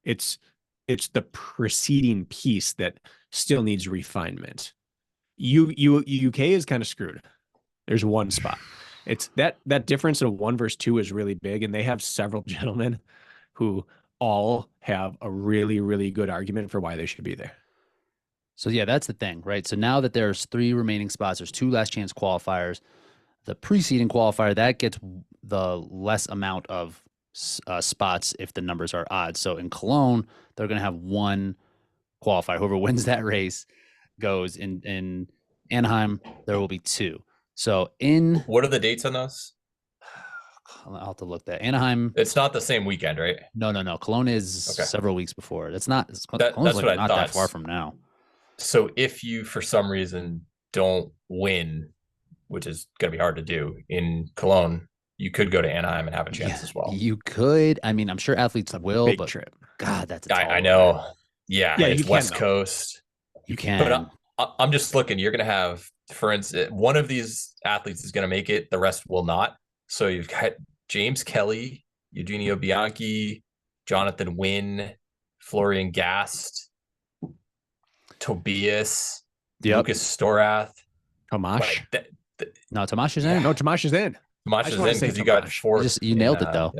It's the preceding piece that still needs refinement. UK is kind of screwed. There's 1 spot. It's that difference of 1 versus 2 is really big, and they have several gentlemen who all have a really, really good argument for why they should be there. So yeah, that's the thing, right? So now that there's 3 remaining spots, there's 2 last chance qualifiers. The preceding qualifier, that gets the less amount of spots if the numbers are odd. So in Cologne, they're going to have 1 qualifier. Whoever wins that race goes. In Anaheim, there will be 2. So what are the dates on those? I'll have to look that. Anaheim. It's not the same weekend, right? No. Cologne is several weeks before. That's what I thought. That far from now. So if you, for some reason, don't win, which is going to be hard to do in Cologne, you could go to Anaheim and have a chance as well. You could. I mean, I'm sure athletes will, big but trip. God, that's I know. Yeah, it's West Coast. You can. But I'm just looking. You're going to have, for instance, one of these athletes is going to make it. The rest will not. So you've got James Kelly, Eugenio Bianchi, Jonathan Wynn, Florian Gast, Tobias, Lucas Storath, Tomash. No, Tomash is in. No, Tomash is in. Tomash is in because you got 4. You nailed it though.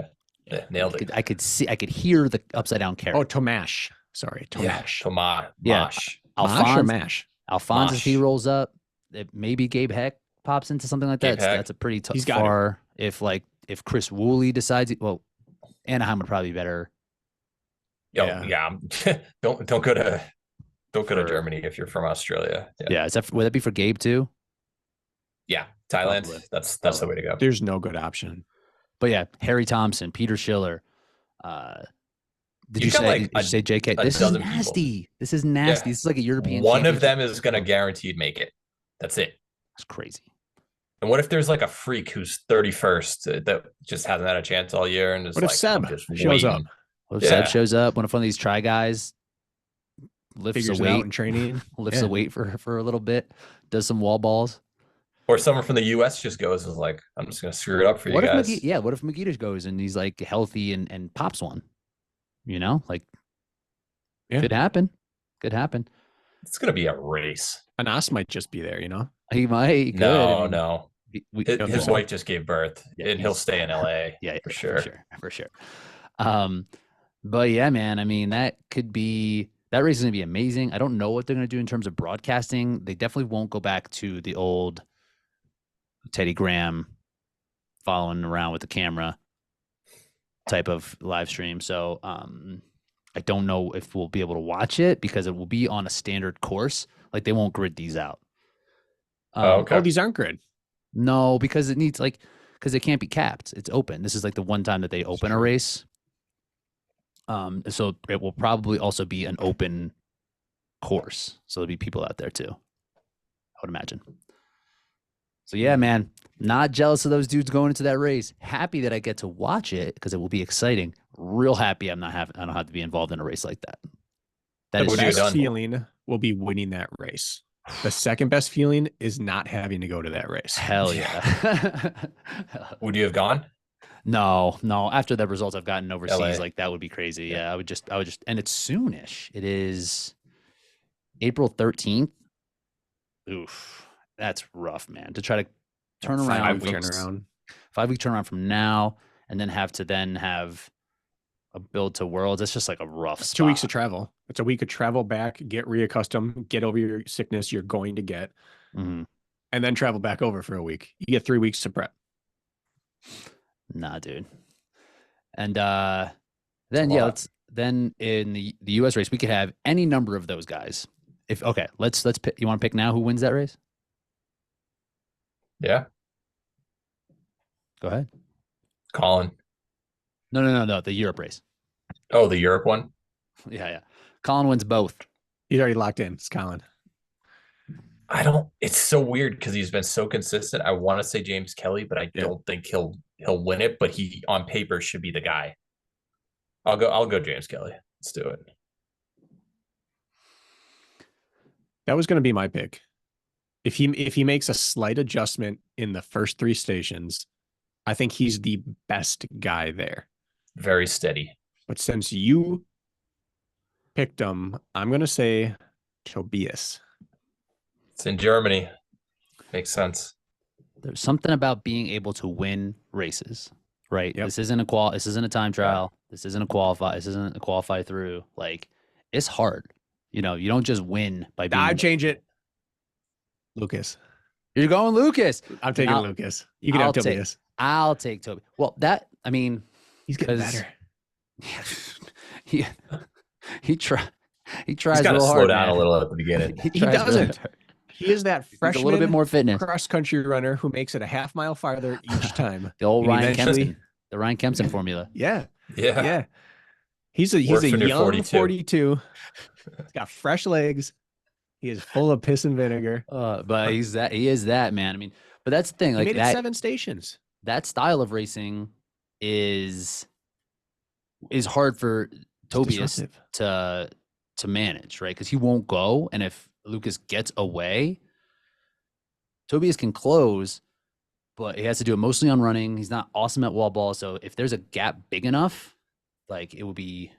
Yeah, nailed it. I could hear the upside down carrot. Oh, Tomash. Sorry, Tomash. Yeah, Tomash. Yeah. Alphonse or Mash? Alphonse, if he rolls up, maybe Gabe Heck pops into something like that. That's a pretty tough far. If Chris Woolley decides, well, Anaheim would probably be better. Yeah. Don't go to Germany if you're from Australia. Yeah. Would that be for Gabe too? Yeah, Thailand. Probably. That's the way to go. There's no good option. But yeah, Harry Thompson, Peter Schiller. Did you say JK? This is nasty. People. This is nasty. Yeah. This is like a European. One of them is going to guaranteed make it. That's it. That's crazy. And what if there's like a freak who's 31st that just hasn't had a chance all year and is what if Seb shows up? What if Seb shows up? What if one of these try guys lifts figures a weight in training, lifts a weight for a little bit, does some wall balls? Or someone from the US just goes and is like, I'm just gonna screw it up for you What if guys. What if Magita goes and he's like healthy and pops one? You know, like could happen. Could happen. It's gonna be a race. Anas might just be there, you know? He might. He could. No, I mean, no. we His wife just gave birth, Yeah, and he'll stay in LA. Yeah, for sure. For sure. But yeah, man, I mean, that race is gonna be amazing. I don't know what they're gonna do in terms of broadcasting. They definitely won't go back to the old Teddy Graham following around with the camera type of live stream. So I don't know if we'll be able to watch it because it will be on a standard course. Like they won't grid these out. Okay. Oh, these aren't grid. No, because it needs because it can't be capped. It's open. This is like the one time that they open a race. So it will probably also be an open course. So there'll be people out there too, I would imagine. So yeah, man, not jealous of those dudes going into that race. Happy that I get to watch it because it will be exciting. Real happy I don't have to be involved in a race like that. The best feeling will be winning that race. The second best feeling is not having to go to that race. Hell yeah. Would you have gone? No. After the results I've gotten overseas, LA. like that would be crazy. Yeah, I would just, and it's soonish. It is April 13th. Oof, that's rough, man. To try to turn around 5-week turnaround from now, and then have a build to Worlds. It's just like a rough spot. 2 weeks of travel. It's a week of travel back, get reaccustomed, get over your sickness you're going to get, and then travel back over for a week. You get 3 weeks to prep. Nah, dude. And then then in the US race, we could have any number of those guys. Let's pick. You want to pick now who wins that race? Yeah. Go ahead. Colin. No. The Europe race. Oh, the Europe one? Yeah. Colin wins both. He's already locked in. It's Colin. It's so weird because he's been so consistent. I want to say James Kelly, but I don't think he'll win it, but he on paper should be the guy. I'll go James Kelly. Let's do it. That was going to be my pick. If he makes a slight adjustment in the first 3 stations, I think he's the best guy there. Very steady. But since you picked him, I'm going to say Tobias. It's in Germany. Makes sense. There's something about being able to win races, right? Yep. This isn't a time trial. This isn't a qualify. This isn't a qualify through. Like, it's hard. You know, you don't just win by being. I change it. Lucas. You're going Lucas. I'm taking Lucas. You can have Tobias. I'll take Toby. Well, he's getting better. He tries He's real hard. Slow down a little at the beginning. He doesn't. He is that freshman, a little bit more fitness cross-country runner who makes it a half mile farther each time. The old Ryan Kempson, the Ryan Kempson formula. Yeah. He's a young 42. He's got fresh legs. He is full of piss and vinegar. But he is that, man. I mean, but that's the thing. Like, he made it 7 stations. That style of racing is hard for Tobias to manage, right? Because he won't go, and if Lucas gets away, Tobias can close, but he has to do it mostly on running. He's not awesome at wall ball, so if there's a gap big enough, like, it would be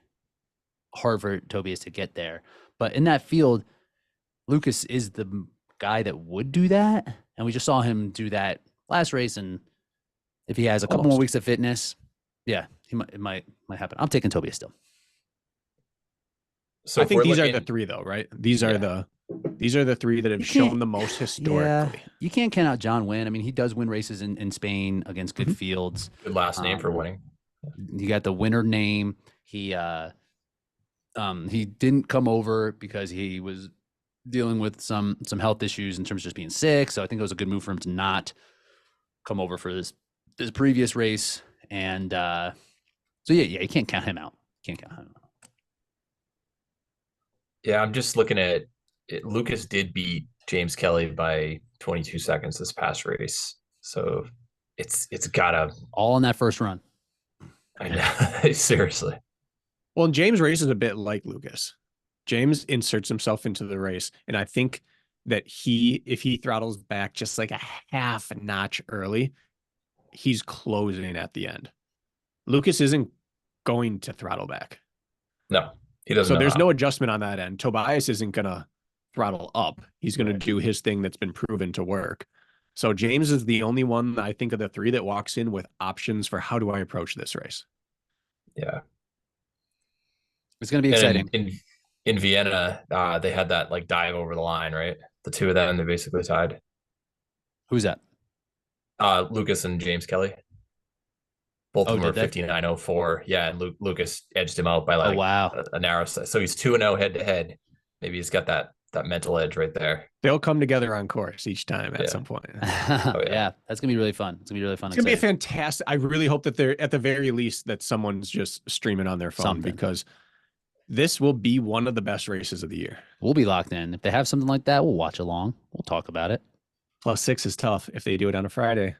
hard for Tobias to get there. But in that field, Lucas is the guy that would do that, and we just saw him do that last race. And if he has a couple more weeks of fitness, it might happen. I'm taking Tobias still. So I think these are the 3, though, right? These are the 3 that have shown the most historically. Yeah, you can't count out John Wynn. I mean, he does win races in Spain against good fields. Good last name for winning. You got the winner name. He didn't come over because he was dealing with some health issues in terms of just being sick. So I think it was a good move for him to not come over for this previous race. And so you can't count him out. Yeah, I'm just looking at it. Lucas did beat James Kelly by 22 seconds this past race. So it's gotta all in that first run. I know. Seriously. Well, James races a bit like Lucas. James inserts himself into the race, and I think that if he throttles back just like a half notch early, he's closing at the end. Lucas isn't going to throttle back. No, he doesn't. So know there's how. no adjustment on that end. Tobias isn't going to throttle up. He's going to do his thing that's been proven to work. So James is the only one I think of the three that walks in with options for how do I approach this race. Yeah. It's going to be exciting. In Vienna, they had that like dive over the line, right? The two of them, they basically tied. Who's that? Lucas and James Kelly. Both of them were 59.04. Yeah, and Lucas edged him out by like a narrow set. So he's 2-0 head to head. Maybe he's got that mental edge right there. They'll come together on course each time at some point. Yeah, that's gonna be really fun. It's gonna be really fun. It's gonna be a fantastic. I really hope that they're at the very least that someone's just streaming on their phone because this will be one of the best races of the year. We'll be locked in. If they have something like that, we'll watch along. We'll talk about it. +6 is tough if they do it on a Friday.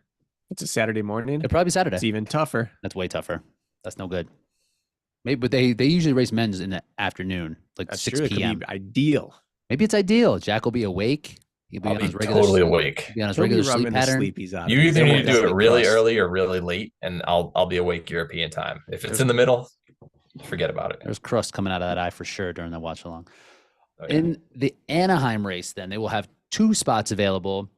It's a Saturday morning. It'll probably be Saturday. It's even tougher. That's way tougher. That's no good. Maybe, but they usually race men's in the afternoon, like That's 6 true. p.m. It could be ideal. Maybe it's ideal. Jack will be awake. He'll be on his regular totally awake. Be on his regular sleep pattern. You either need to do it really early or really late, and I'll be awake European time. If it's in the middle, forget about it. There's crust coming out of that eye for sure during the watch along. Oh, yeah. In the Anaheim race, then they will have 2 spots available.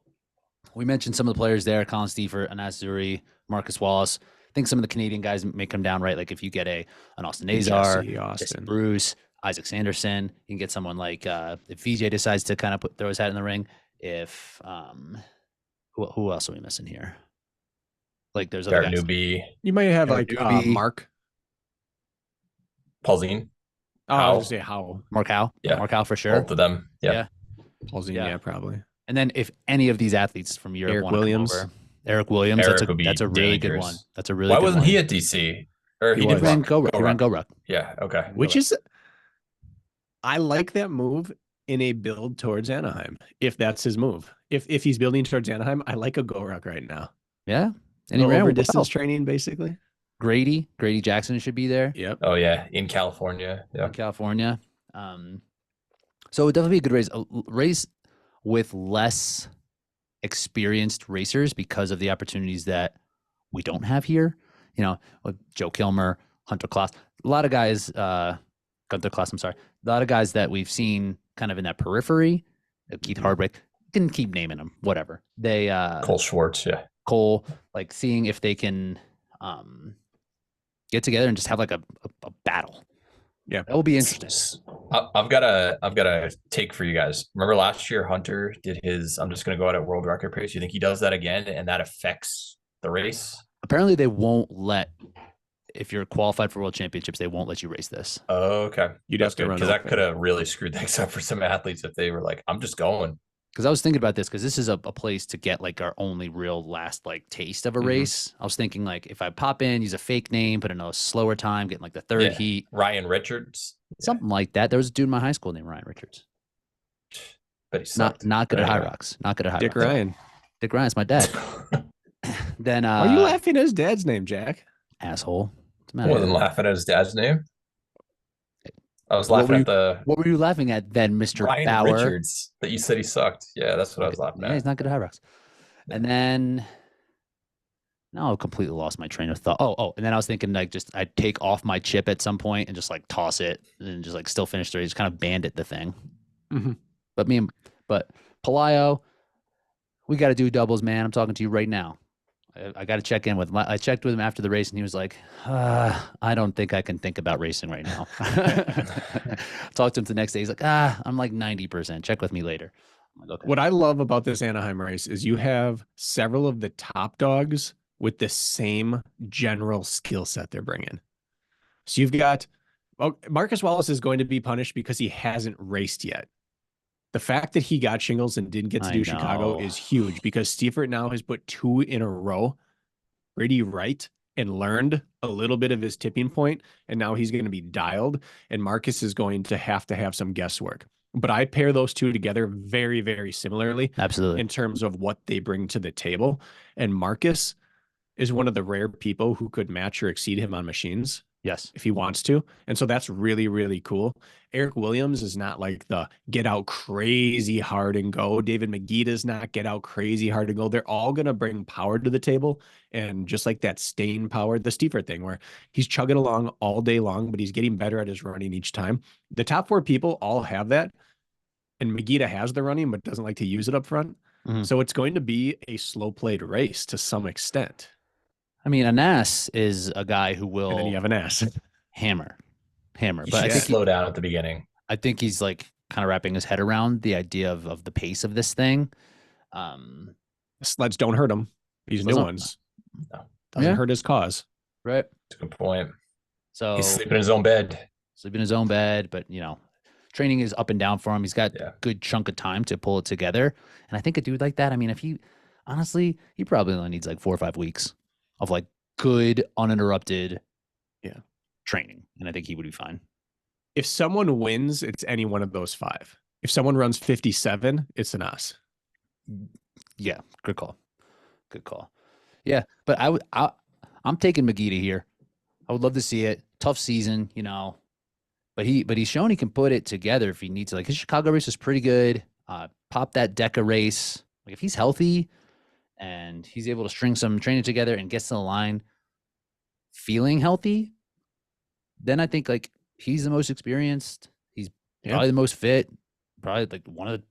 We mentioned some of the players there: Colin Stiefert, Anas Zuri, Marcus Wallace. I think some of the Canadian guys may come down right. Like if you get an Austin Nazar, Jesse Bruce, Isaac Sanderson, you can get someone like if VJ decides to kind of throw his hat in the ring. If who else are we missing here? Like there's other guys. Newbie. You might have like Mark Paulzine. Oh, I was gonna say Howe. Mark Howe. Yeah, Mark Howe for sure. Both of them. Yeah. Paulzine, yeah, probably. And then if any of these athletes from Europe Eric Williams. Eric Williams, that's a really good one. That's a really Why good wasn't one. he at DC? Or he ran GoRuck. Yeah, okay. Which is I like that move in a build towards Anaheim. If that's his move. If he's building towards Anaheim, I like a GoRuck right now. Yeah. And he ran over distance training basically. Grady Jackson should be there. Yep. Oh yeah, in California. Yeah. In California. So it would definitely be a good race. A race with less experienced racers because of the opportunities that we don't have here. You know, with Joe Kilmer, Hunter Kloss, a lot of guys, Gunther Kloss, I'm sorry. A lot of guys that we've seen kind of in that periphery. Keith Hardwick, can keep naming them, whatever. They Cole Schwartz, yeah. Cole, like seeing if they can get together and just have like a battle. Yeah, that will be interesting. I've got a take for you guys. Remember last year Hunter did his I'm just going to go out at world record pace. You think he does that again and that affects the race? Apparently they won't let, if you're qualified for world championships, they won't let you race this. Oh, okay. You'd have to run because that could have really screwed things up for some athletes if they were like, I'm just going. Because I was thinking about this because this is a place to get like our only real last like taste of a race. I was thinking like if I pop in, use a fake name, put in a slower time, getting like the third heat. Ryan Richards. Something like that. There was a dude in my high school named Ryan Richards. But he's not good at Hyrox. Not good at Hyrox. Dick Ryan. Dick Ryan's my dad. Then why are you laughing at his dad's name, Jack? Asshole. More than laughing at his dad's name. I was laughing at What were you laughing at then, Mr. Ryan Bauer? Richards, that you said he sucked. Yeah, that's what I was laughing at. Yeah, he's not good at Hyrox. And then now I completely lost my train of thought. Oh, and then I was thinking like just I'd take off my chip at some point and just like toss it and just like still finish the race, just kind of bandit the thing. Mm-hmm. But Pelayo, we got to do doubles, man. I'm talking to you right now. I got to check in with him. I checked with him after the race, and he was like, I don't think I can think about racing right now. Talked to him the next day. He's like, I'm like 90%. Check with me later. I'm like, okay. What I love about this Anaheim race is you have several of the top dogs with the same general skill set they're bringing. So you've got Marcus Wallace is going to be punished because he hasn't raced yet. The fact that he got shingles and didn't get to do Chicago is huge because Stiefert now has put 2 in a row pretty right and learned a little bit of his tipping point, and now he's going to be dialed, and Marcus is going to have some guesswork. But I pair those two together very, very similarly. Absolutely. In terms of what they bring to the table. And Marcus is one of the rare people who could match or exceed him on machines. Yes. if he wants to. And so that's really, really cool. Eric Williams is not like the get out crazy hard and go. David McGee does not get out crazy hard and go. They're all going to bring power to the table. And just like that staying power, the Stever thing where he's chugging along all day long, but he's getting better at his running each time. The top 4 people all have that. And Megita has the running, but doesn't like to use it up front. Mhm. So it's going to be a slow played race to some extent. I mean, Anas is a guy who will And then you have an ass. hammer. You But I should think slow down at the beginning. I think he's like kind of wrapping his head around the idea of the pace of this thing. Sleds don't hurt him. These new Doesn't- ones. No. Doesn't Yeah. hurt his cause. Right. That's a good point. So He's sleeping in his own bed. sleep in his own bed, but training is up and down for him. He's got Yeah. a good chunk of time to pull it together. And I think a dude like that, I mean, if he honestly, he probably only needs like 4 or 5 weeks of like good, uninterrupted training. And I think he would be fine. If someone wins, it's any one of those 5. If someone runs 57, it's an us. Yeah, good call. Good call. Yeah, but I'm taking Megita here. I would love to see it. Tough season, but he's shown he can put it together if he needs to. Like his Chicago race was pretty good. Pop that Deca race. Like if he's healthy and he's able to string some training together and gets to the line feeling healthy, then I think like he's the most experienced. He's probably the most fit. Probably like one of the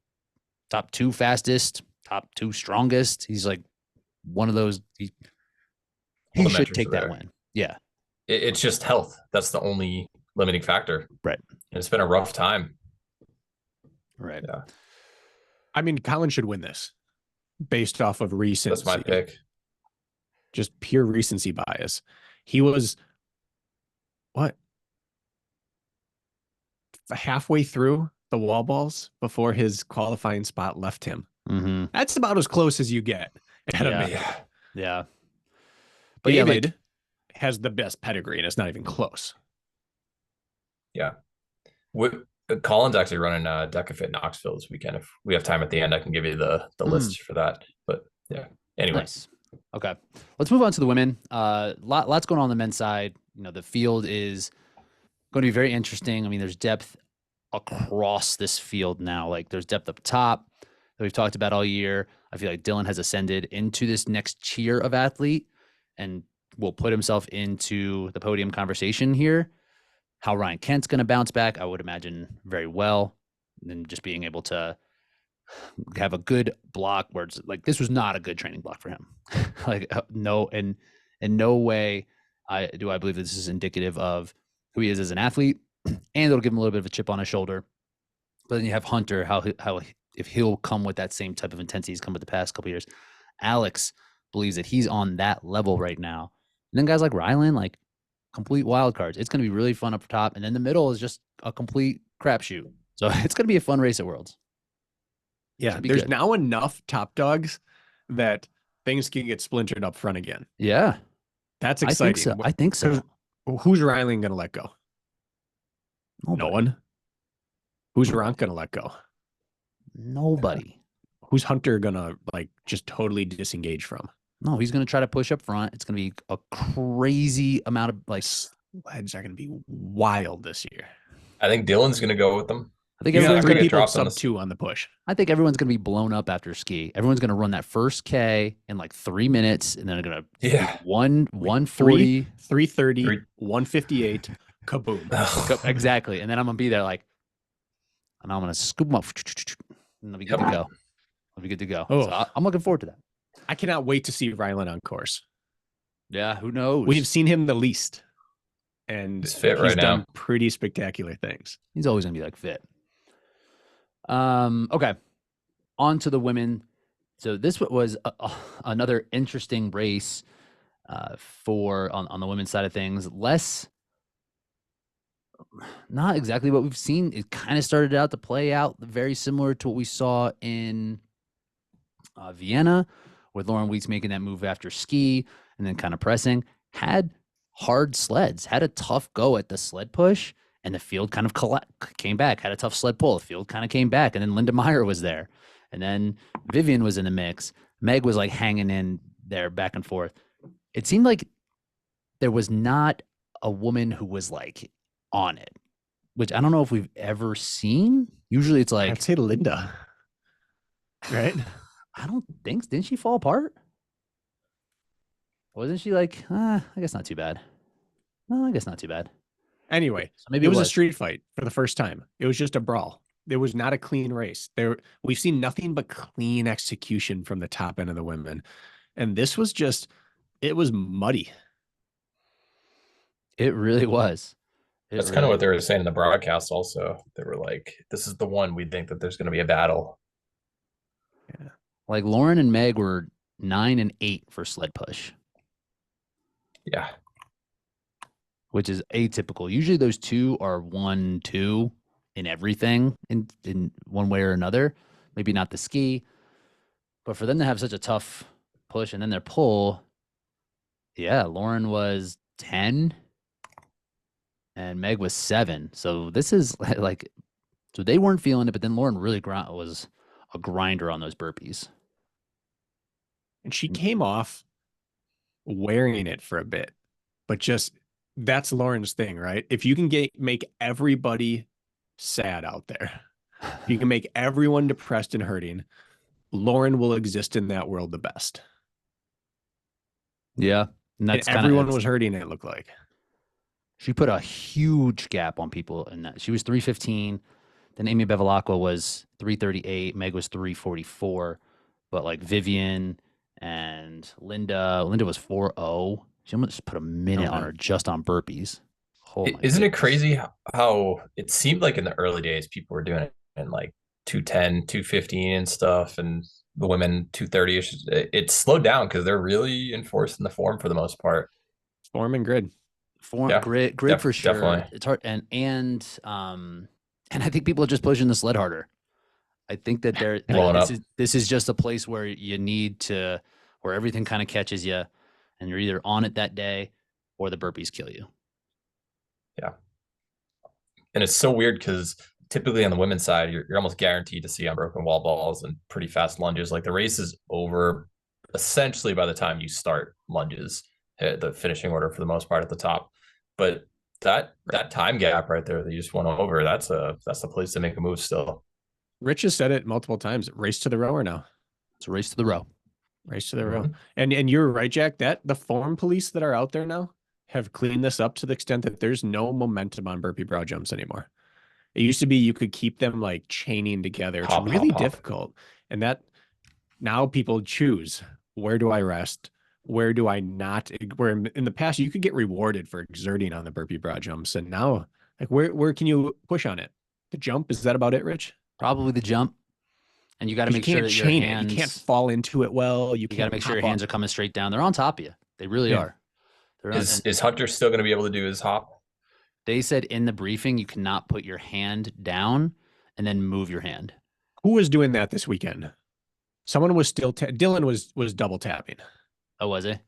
top 2 fastest, top 2 strongest. He's like one of those. He All the should metrics take are that there. win. Yeah. It's just health. That's the only limiting factor. Right. And it's been a rough time. Right. Yeah. I mean, Colin should win this based off of recency. That's my pick. Just pure recency bias. He was what? Halfway through the wall balls before his qualifying spot left him. Mm-hmm. That's about as close as you get at a Yeah. maiden. Yeah. Yeah. But yeah, David like, has the best pedigree, and it's not even close. Yeah. Colin's actually running DecaFit Knoxville this weekend. If we have time at the end, I can give you the list for that. But yeah. Anyway. nice. Okay. Let's move on to the women. Lots going on the men's side. The field is going to be very interesting. I mean, there's depth across this field now. Like there's depth up top that we've talked about all year. I feel like Dylan has ascended into this next tier of athlete and will put himself into the podium conversation here. How Ryan Kent's going to bounce back, I would imagine very well. And then just being able to have a good block where it's like, this was not a good training block for him. No, and in no way I believe this is indicative of who he is as an athlete, and it'll give him a little bit of a chip on his shoulder. But then you have Hunter, how if he'll come with that same type of intensity he's come with the past couple of years. Alex believes that he's on that level right now. And then guys like Rylan, like complete wild cards. It's going to be really fun up top. And then the middle is just a complete crapshoot. So it's going to be a fun race at Worlds. Yeah, Should be there's good. now enough top dogs that things can get splintered up front again. Yeah, That's I think exciting. so. I think so. Who's Rylan going to let go? No Nobody. one. Who's Ronk going to let go? Nobody. Who's Hunter going to like just totally disengage from? No, he's going to try to push up front. It's going to be a crazy amount of like. Sleds are going to be wild this year. I think Dylan's going to go with them. I think You got everyone's three going to. people dropped on sub the- 2 on the push. I think everyone's going to be blown up after ski. Everyone's going to run that first K in like 3 minutes, and then they're going to Yeah. 140. 330, Three- 158, kaboom. Exactly, and then I'm going to be there like, and I'm going to scoop them up, and they'll be good to Yep. go. I'll be good to go. Oh. So I'm looking forward to that. I cannot wait to see Rylan on course. Yeah, who knows? We've seen him the least. And He's fit he's right done now. pretty spectacular things. He's always gonna be like fit. Okay. On to the women. So this was another interesting race for on the women's side of things. Not exactly what we've seen. It kind of started out to play out very similar to what we saw in Vienna, with Lauren Weeks making that move after ski and then kind of pressing. Had hard sleds, had a tough go at the sled push, and the field kind of came back. Had a tough sled pull, the field kind of came back, and then Linda Meyer was there, and then Vivian was in the mix. Meg was like hanging in there back and forth. It seemed like there was not a woman who was like on it, which I don't know if we've ever seen. Usually it's like, I'd say Linda, right? I don't think, didn't she fall apart? Wasn't she like, I guess not too bad. No, I guess not too bad. Anyway, So maybe it was a street fight for the first time. It was just a brawl. It was not a clean race. We've seen nothing but clean execution from the top end of the women. And this was just, it was muddy. It really was. That's kind of what they were saying in the broadcast also. They were like, this is the one we think that there's going to be a battle. Yeah. Like Lauren and Meg were 9 and 8 for sled push. Yeah. Which is atypical. Usually those two are 1-2 in everything in one way or another. Maybe not the ski, but for them to have such a tough push and then their pull, yeah, Lauren was 10 and Meg was 7. So this is like, so they weren't feeling it, but then Lauren really was a grinder on those burpees. And she came off wearing it for a bit, but just that's Lauren's thing, right? If you can make everybody sad out there, you can make everyone depressed and hurting, Lauren will exist in that world the best. Yeah. And that's everyone was hurting, it looked like. She put a huge gap on people in that. She was 3:15. Then Amy Bevilacqua was 3:38. Meg was 3:44. But like Vivian and Linda was 4:0. She almost put a minute on her just on burpees. Isn't it crazy how it seemed like in the early days people were doing it in like 2:10, 2:15 and stuff, and the women 2:30ish. It slowed down because they're really enforcing the form for the most part. Form and grid. Grid for sure. Definitely. It's hard, and I think people are just pushing the sled harder. I think that this is just a place where you need to, where everything kind of catches you, and you're either on it that day or the burpees kill you. Yeah. And it's so weird because typically on the women's side, you're almost guaranteed to see unbroken wall balls and pretty fast lunges. Like the race is over essentially by the time you start lunges, the finishing order for the most part at the top. But that time gap right there that you just went over, that's the place to make a move still. Rich has said it multiple times. Race to the rower now. It's a race to the row. Race to the row. And you're right, Jack, that the form police that are out there now have cleaned this up to the extent that there's no momentum on burpee brow jumps anymore. It used to be you could keep them like chaining together. It's really difficult. And that now people choose, where do I rest? Where do I not? Where in the past you could get rewarded for exerting on the burpee brow jumps. And now, like, where can you push on it? The jump? Is that about it, Rich? Probably the jump. And you got to make sure that your hands, you can't fall into it well. You got to make sure your hands are coming straight down. They're on top of you. They really are. Is Hunter still going to be able to do his hop? They said in the briefing you cannot put your hand down and then move your hand. Who was doing that this weekend? Someone was still Dylan was double tapping. Oh, was he?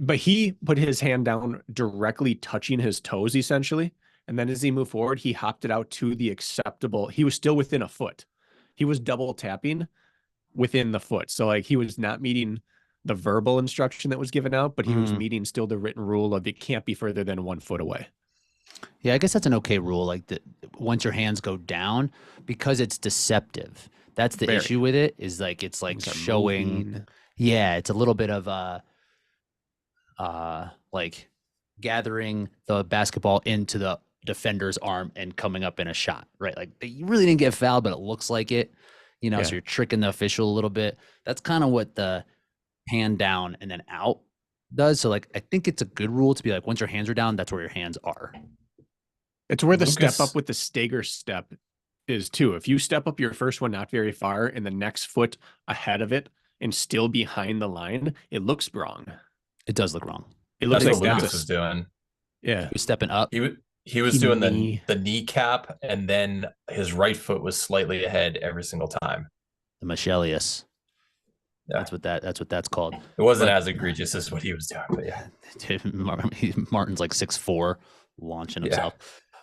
But he put his hand down directly touching his toes essentially, and then as he moved forward, he hopped it out to the acceptable. He was still within a foot. He was double tapping within the foot. So like he was not meeting the verbal instruction that was given out, but he was meeting still the written rule of it can't be further than 1 foot away. Yeah, I guess that's an okay rule. Like once your hands go down, because it's deceptive. That's the issue with it. Is like it's like showing. Moving. Yeah, it's a little bit of like gathering the basketball into the defender's arm and coming up in a shot, right? Like you really didn't get fouled, but it looks like it. You know, so you're tricking the official a little bit. That's kind of what the hand down and then out does. So like I think it's a good rule to be like once your hands are down, that's where your hands are. It's where the step up with the stagger step is too. If you step up your first one not very far and the next foot ahead of it and still behind the line, it looks wrong. It does look wrong. It looks like what Lucas was doing. Yeah. He was stepping up. He was doing the kneecap, and then his right foot was slightly ahead every single time. The Michelius. Yeah. That's what that's called. It wasn't as egregious as what he was doing, but yeah. Martin's like 6'4", launching himself.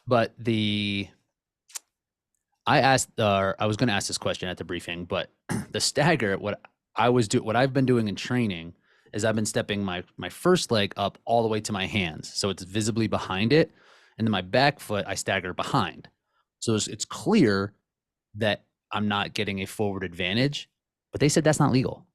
But I was going to ask this question at the briefing, but the stagger, what I've been doing in training is I've been stepping my first leg up all the way to my hands, so it's visibly behind it, and then my back foot I stagger behind, so it's clear that I'm not getting a forward advantage. But they said that's not legal,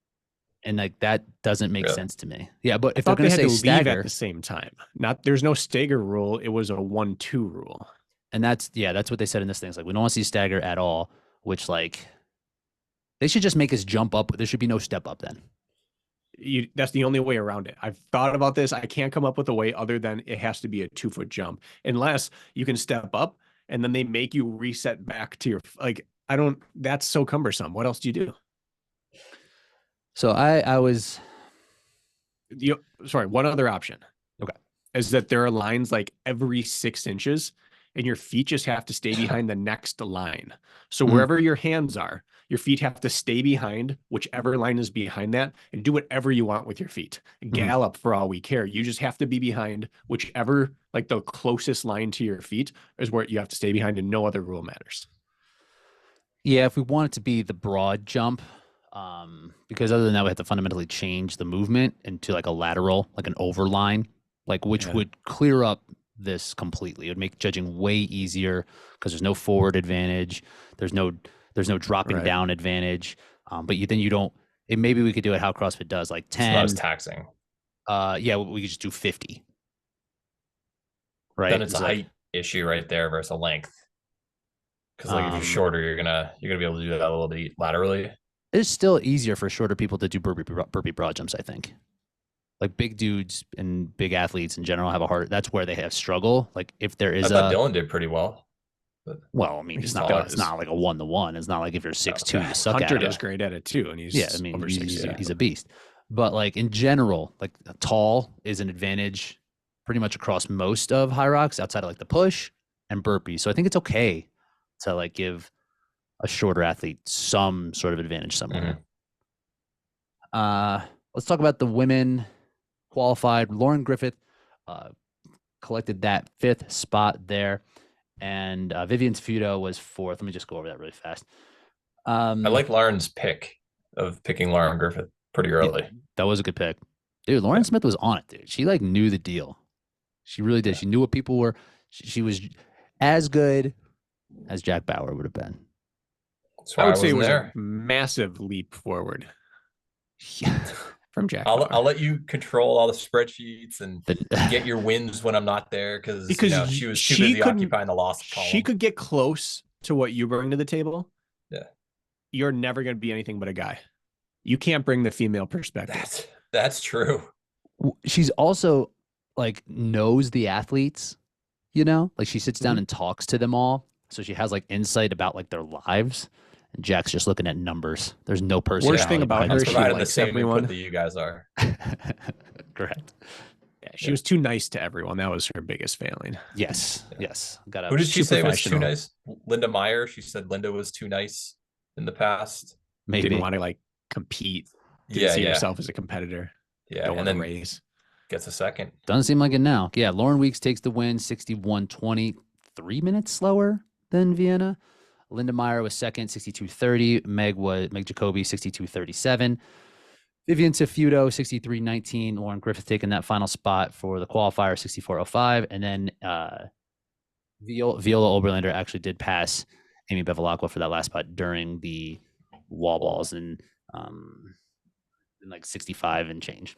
and like that doesn't make sense to me. Yeah, but if they're going to say stagger at the same time, there's no stagger rule. It was a 1-2 rule, and that's what they said in this thing. It's like we don't want to see stagger at all, which like they should just make us jump up. There should be no step up then. That's the only way around it. I've thought about this. I can't come up with a way other than it has to be a 2-foot jump, unless you can step up and then they make you reset back to your, like, that's so cumbersome. What else do you do? So one other option. Okay. Is that there are lines like every 6 inches and your feet just have to stay behind the next line. So wherever your hands are, your feet have to stay behind whichever line is behind that, and do whatever you want with your feet. Gallop for all we care. You just have to be behind whichever, like the closest line to your feet is where you have to stay behind, and no other rule matters. Yeah, if we want it to be the broad jump, because other than that, we have to fundamentally change the movement into like a lateral, like an overline, like which would clear up this completely. It would make judging way easier because there's no forward advantage. There's no dropping down advantage. But you don't. Maybe we could do it how CrossFit does, like 10. It's not as taxing. Yeah, we could just do 50. Right. Then it's a height issue right there versus a length. Because like if you're shorter, you're gonna be able to do that a little bit laterally. It's still easier for shorter people to do burpee broad jumps, I think. Like big dudes and big athletes in general have a hard. That's where they have struggle. Like if there is, I thought Dylan did pretty well. Well, I mean, it's not like a 1-to-1. It's not like if you're 6'2", you suck Hunter at it. Hunter does great at it too, and he's over 6'2". He's a beast. But like in general, like tall is an advantage pretty much across most of Hyrox outside of like the push and burpee. So I think it's okay to like give a shorter athlete some sort of advantage somewhere. Let's talk about the women qualified. Lauren Griffith collected that 5th spot there, and Vivian Sfudo was 4th. Let me just go over that really fast. I like Lauren's pick of picking Lauren Griffith pretty early. Yeah, that was a good pick. Dude, Lauren Smith was on it, dude. She like knew the deal. She really did. She knew what people were. She was as good as Jack Bauer would have been. I would say it was a massive leap forward from Jack Bauer. I'll let you control all the spreadsheets and get your wins when I'm not there because she was too busy occupying the lost column. She could get close to what you bring to the table. Yeah. You're never going to be anything but a guy. You can't bring the female perspective. That's true. She's also like knows the athletes, like she sits down and talks to them all. So she has like insight about like their lives. And Jack's just looking at numbers. There's no person. Worst thing about her, she provided the likes same everyone input that you guys are. Correct. Yeah, she was too nice to everyone. That was her biggest failing. Yes. Who did she say was too nice? Linda Meyer. She said Linda was too nice in the past. Maybe didn't want to like compete. Didn't see herself as a competitor. Yeah, don't want to raise. Gets a second. Doesn't seem like it now. Yeah, Lauren Weeks takes the win, 61:20, 3 minutes slower than Vienna. Linda Meyer was second, 62:30. Meg Jacoby, 62:37. Vivian Sfudo, 63:19. Lauren Griffith taking that final spot for the qualifier, 64:05. And then Viola Oberlander actually did pass Amy Bevilacqua for that last spot during the wall balls and like 65 and change.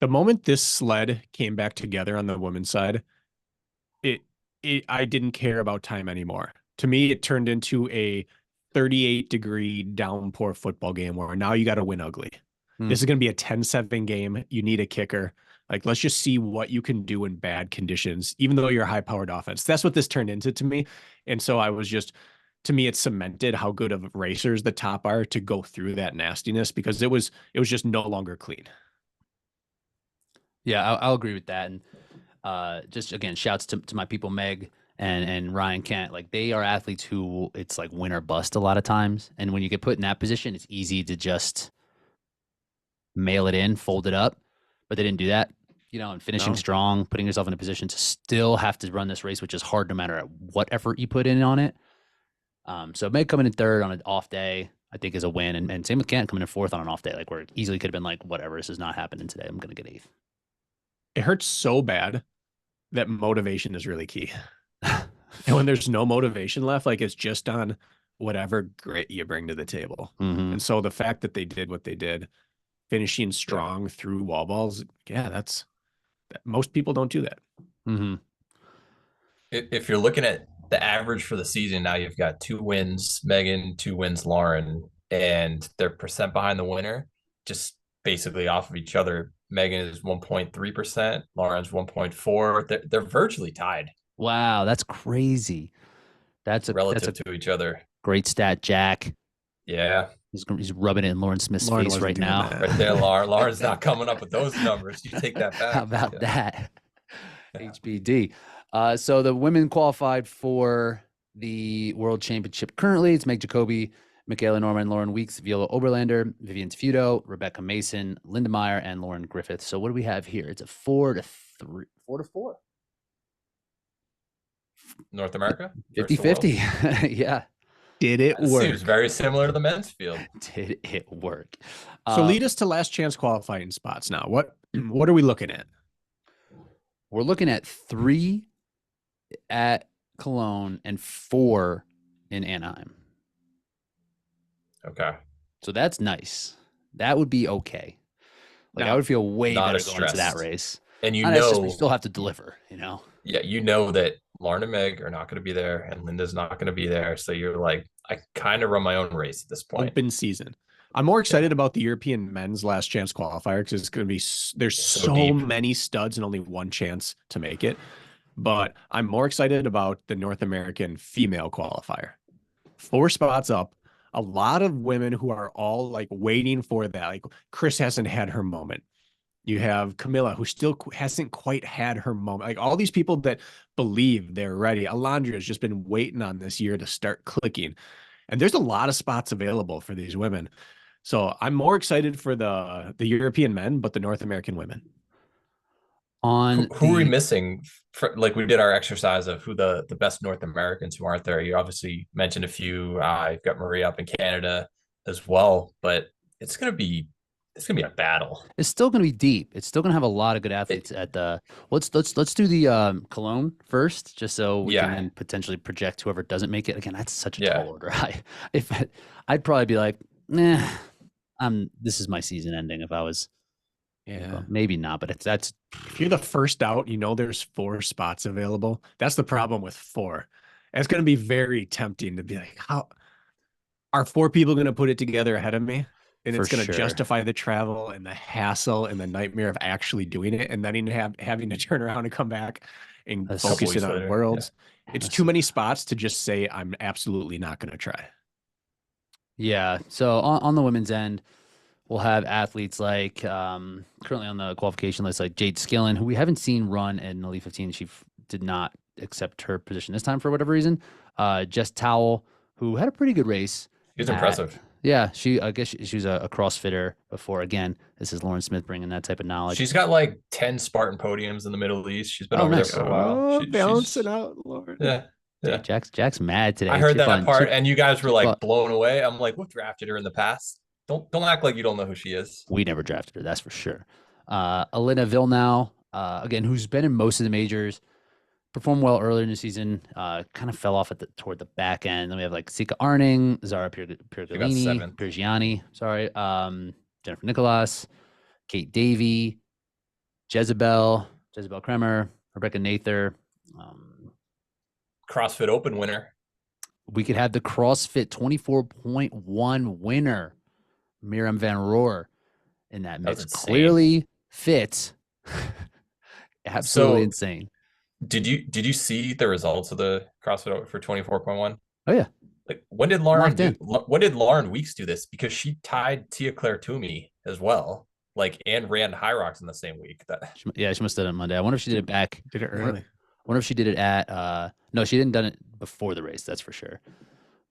The moment this sled came back together on the women's side, I didn't care about time anymore. To me, it turned into a 38-degree downpour football game where now you got to win ugly. This is going to be a 10-7 game. You need a kicker. Like, let's just see what you can do in bad conditions, even though you're a high-powered offense. That's what this turned into to me. And so to me, it cemented how good of racers the top are to go through that nastiness because it was just no longer clean. Yeah, I'll agree with that. And just again, shouts to my people, Meg and Ryan Kent. Like they are athletes who it's like win or bust a lot of times. And when you get put in that position, it's easy to just mail it in, fold it up. But they didn't do that, and finishing strong, putting yourself in a position to still have to run this race, which is hard no matter what effort you put in on it. So Meg coming in third on an off day, I think is a win. And same with Kent coming in fourth on an off day, like where it easily could have been like, whatever, this is not happening today. I'm going to get eighth. It hurts so bad that motivation is really key. And when there's no motivation left, like it's just on whatever grit you bring to the table. Mm-hmm. And so the fact that they did what they did, finishing strong through wall balls, most people don't do that. Mm-hmm. If you're looking at the average for the season, now you've got 2 wins, Megan, 2 wins, Lauren, and their percent behind the winner, just basically off of each other. Megan is 1.3%, Lauren's 1.4%. They're virtually tied. Wow, that's crazy. That's relative to each other. Great stat, Jack. Yeah. He's rubbing it in Lauren Smith's face right now. Right there, Lauren. Lauren's not coming up with those numbers. You take that back. How about that? HBD. So the women qualified for the World Championship currently. It's Meg Jacoby, Michaela Norman, Lauren Weeks, Viola Oberlander, Vivian Sfudo, Rebecca Mason, Linda Meyer, and Lauren Griffith. So what do we have here? It's a 4-4. North America? 50-50. Yeah. Did it work? Seems very similar to the men's field. Did it work? So lead us to last chance qualifying spots now. What are we looking at? We're looking at 3 at Cologne and 4 in Anaheim. Okay. So that's nice. That would be okay. Like No, I would feel way better going stressed. into that race. And we still have to deliver, Yeah, you know that Lauren and Meg are not going to be there and Linda's not going to be there. So you're like, I kind of run my own race at this point. Open season. I'm more excited about the European men's last chance qualifier because it's going to be, there's so many studs and only one chance to make it. But I'm more excited about the North American female qualifier. 4 spots up. A lot of women who are all like waiting for that. Like Chris hasn't had her moment. You have Camilla, who still hasn't quite had her moment. Like all these people that believe they're ready. Alondra has just been waiting on this year to start clicking. And there's a lot of spots available for these women. So I'm more excited for the European men, but the North American women. Who are we missing? Like we did our exercise of who the best North Americans who aren't there. You obviously mentioned a few. You've got Maria up in Canada as well, but it's gonna be a battle. It's still gonna be deep. It's still gonna have a lot of good athletes at the. Let's do the Cologne first, just so we can then potentially project whoever doesn't make it. Again, that's such a tall order. I'd probably be like, nah, this is my season ending if I was. Yeah, well, maybe not, but that's if you're the first out, there's 4 spots available. That's the problem with 4. And it's going to be very tempting to be like, how are 4 people going to put it together ahead of me? And it's going to justify the travel and the hassle and the nightmare of actually doing it, and then having to turn around and come back and focus it on Worlds. Yeah. It's too many spots to just say I'm absolutely not going to try. Yeah. So on the women's end, we'll have athletes like currently on the qualification list, like Jade Skillen, who we haven't seen run in Elite 15. She did not accept her position this time for whatever reason. Jess Towell, who had a pretty good race. She's impressive. Yeah, I guess she was a CrossFitter before. Again, this is Lauren Smith bringing that type of knowledge. She's got like 10 Spartan podiums in the Middle East. She's been over there for a while. Balancing out, Lauren. Yeah. Yeah. Jack's mad today. I heard that part, and you guys were like blown away. I'm like, we've drafted her in the past. Don't act like you don't know who she is. We never drafted her, that's for sure. Alina Villeneuve, again, who's been in most of the majors, performed well earlier in the season, kind of fell off toward the back end. Then we have like Sika Arning, Zara Piergiani, Jennifer Nicholas, Kate Davey, Jezebel Kremer, Rebecca Nather. CrossFit Open winner. We could have the CrossFit 24.1 winner, Miriam Van Roer, in that mix. Clearly fit. Absolutely insane. Did you see the results of the CrossFit for 24.1? Oh yeah. Like when did Lauren Weeks do this? Because she tied Tia Claire Toomey as well. Like and ran Hyrox in the same week. She must have done it on Monday. I wonder if she did it back. Did it early. I wonder if she did it at no, she didn't done it before the race, that's for sure.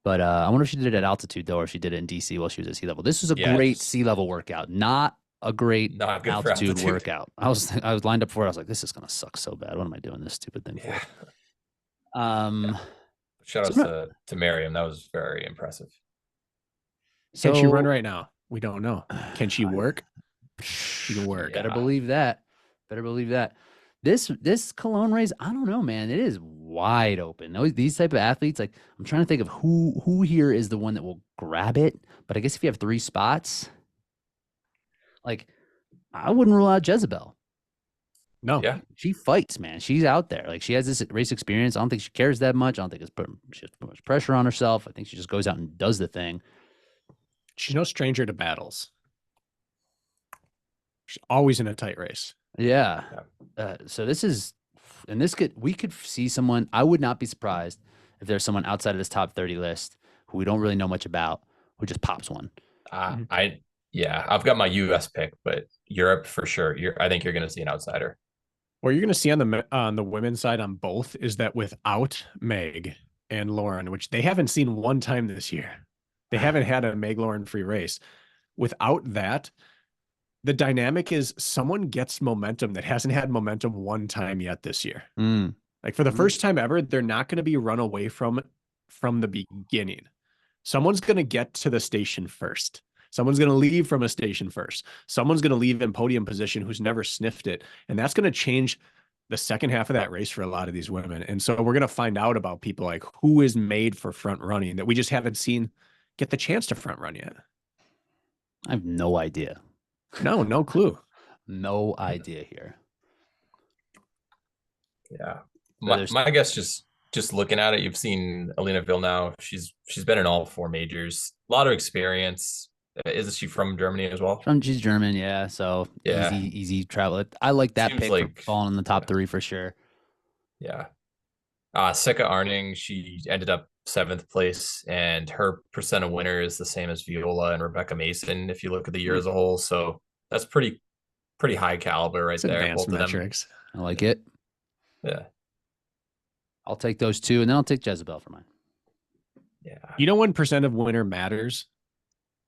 But I wonder if she did it at altitude though, or if she did it in DC while she was at sea level. This was a great sea level workout, not a great altitude workout. I was lined up for it. I was like, this is gonna suck so bad. What am I doing this stupid thing for? Shout out to Miriam. That was very impressive. Can she run So right now? We don't know. Can she work? She can work. better Yeah. believe that. Better believe that. This Cologne race, I don't know, man. It is wide open. These type of athletes, like I'm trying to think of who here is the one that will grab it. But I guess if you have 3 spots, like I wouldn't rule out Jezebel. No. Yeah. She fights, man. She's out there. Like she has this race experience. I don't think she cares that much. I don't think she has too much pressure on herself. I think she just goes out and does the thing. She's no stranger to battles. She's always in a tight race. Yeah. So this is, and we could see someone. I would not be surprised if there's someone outside of this top 30 list who we don't really know much about who just pops one. I've got my US pick, but Europe for sure. I think you're going to see an outsider. What you're going to see on the women's side on both is that without Meg and Lauren, which they haven't seen one time this year, they haven't had a Meg Lauren free race. Without that, the dynamic is someone gets momentum that hasn't had momentum one time yet this year. Like for the first time ever, they're not going to be run away from the beginning. Someone's going to get to the station first. Someone's going to leave from a station first. Someone's going to leave in podium position who's never sniffed it. And that's going to change the second half of that race for a lot of these women. And so we're going to find out about people like who is made for front running that we just haven't seen get the chance to front run yet. I have no idea. No clue. No idea here. Yeah. My guess, just looking at it, you've seen Alina Villeneuve. She's been in all 4 majors. A lot of experience. Isn't she from Germany as well? She's German, yeah. So Yeah. easy travel. I like that Seems pick like- for falling in the top 3 for sure. Yeah. Sika Arning, she ended up 7th place, and her percent of winner is the same as Viola and Rebecca Mason if you look at the year as a whole. So that's pretty high caliber right It's there. advanced Both of them. metrics. I like it. Yeah. I'll take those 2, and then I'll take Jezebel for mine. Yeah. You know when percent of winner matters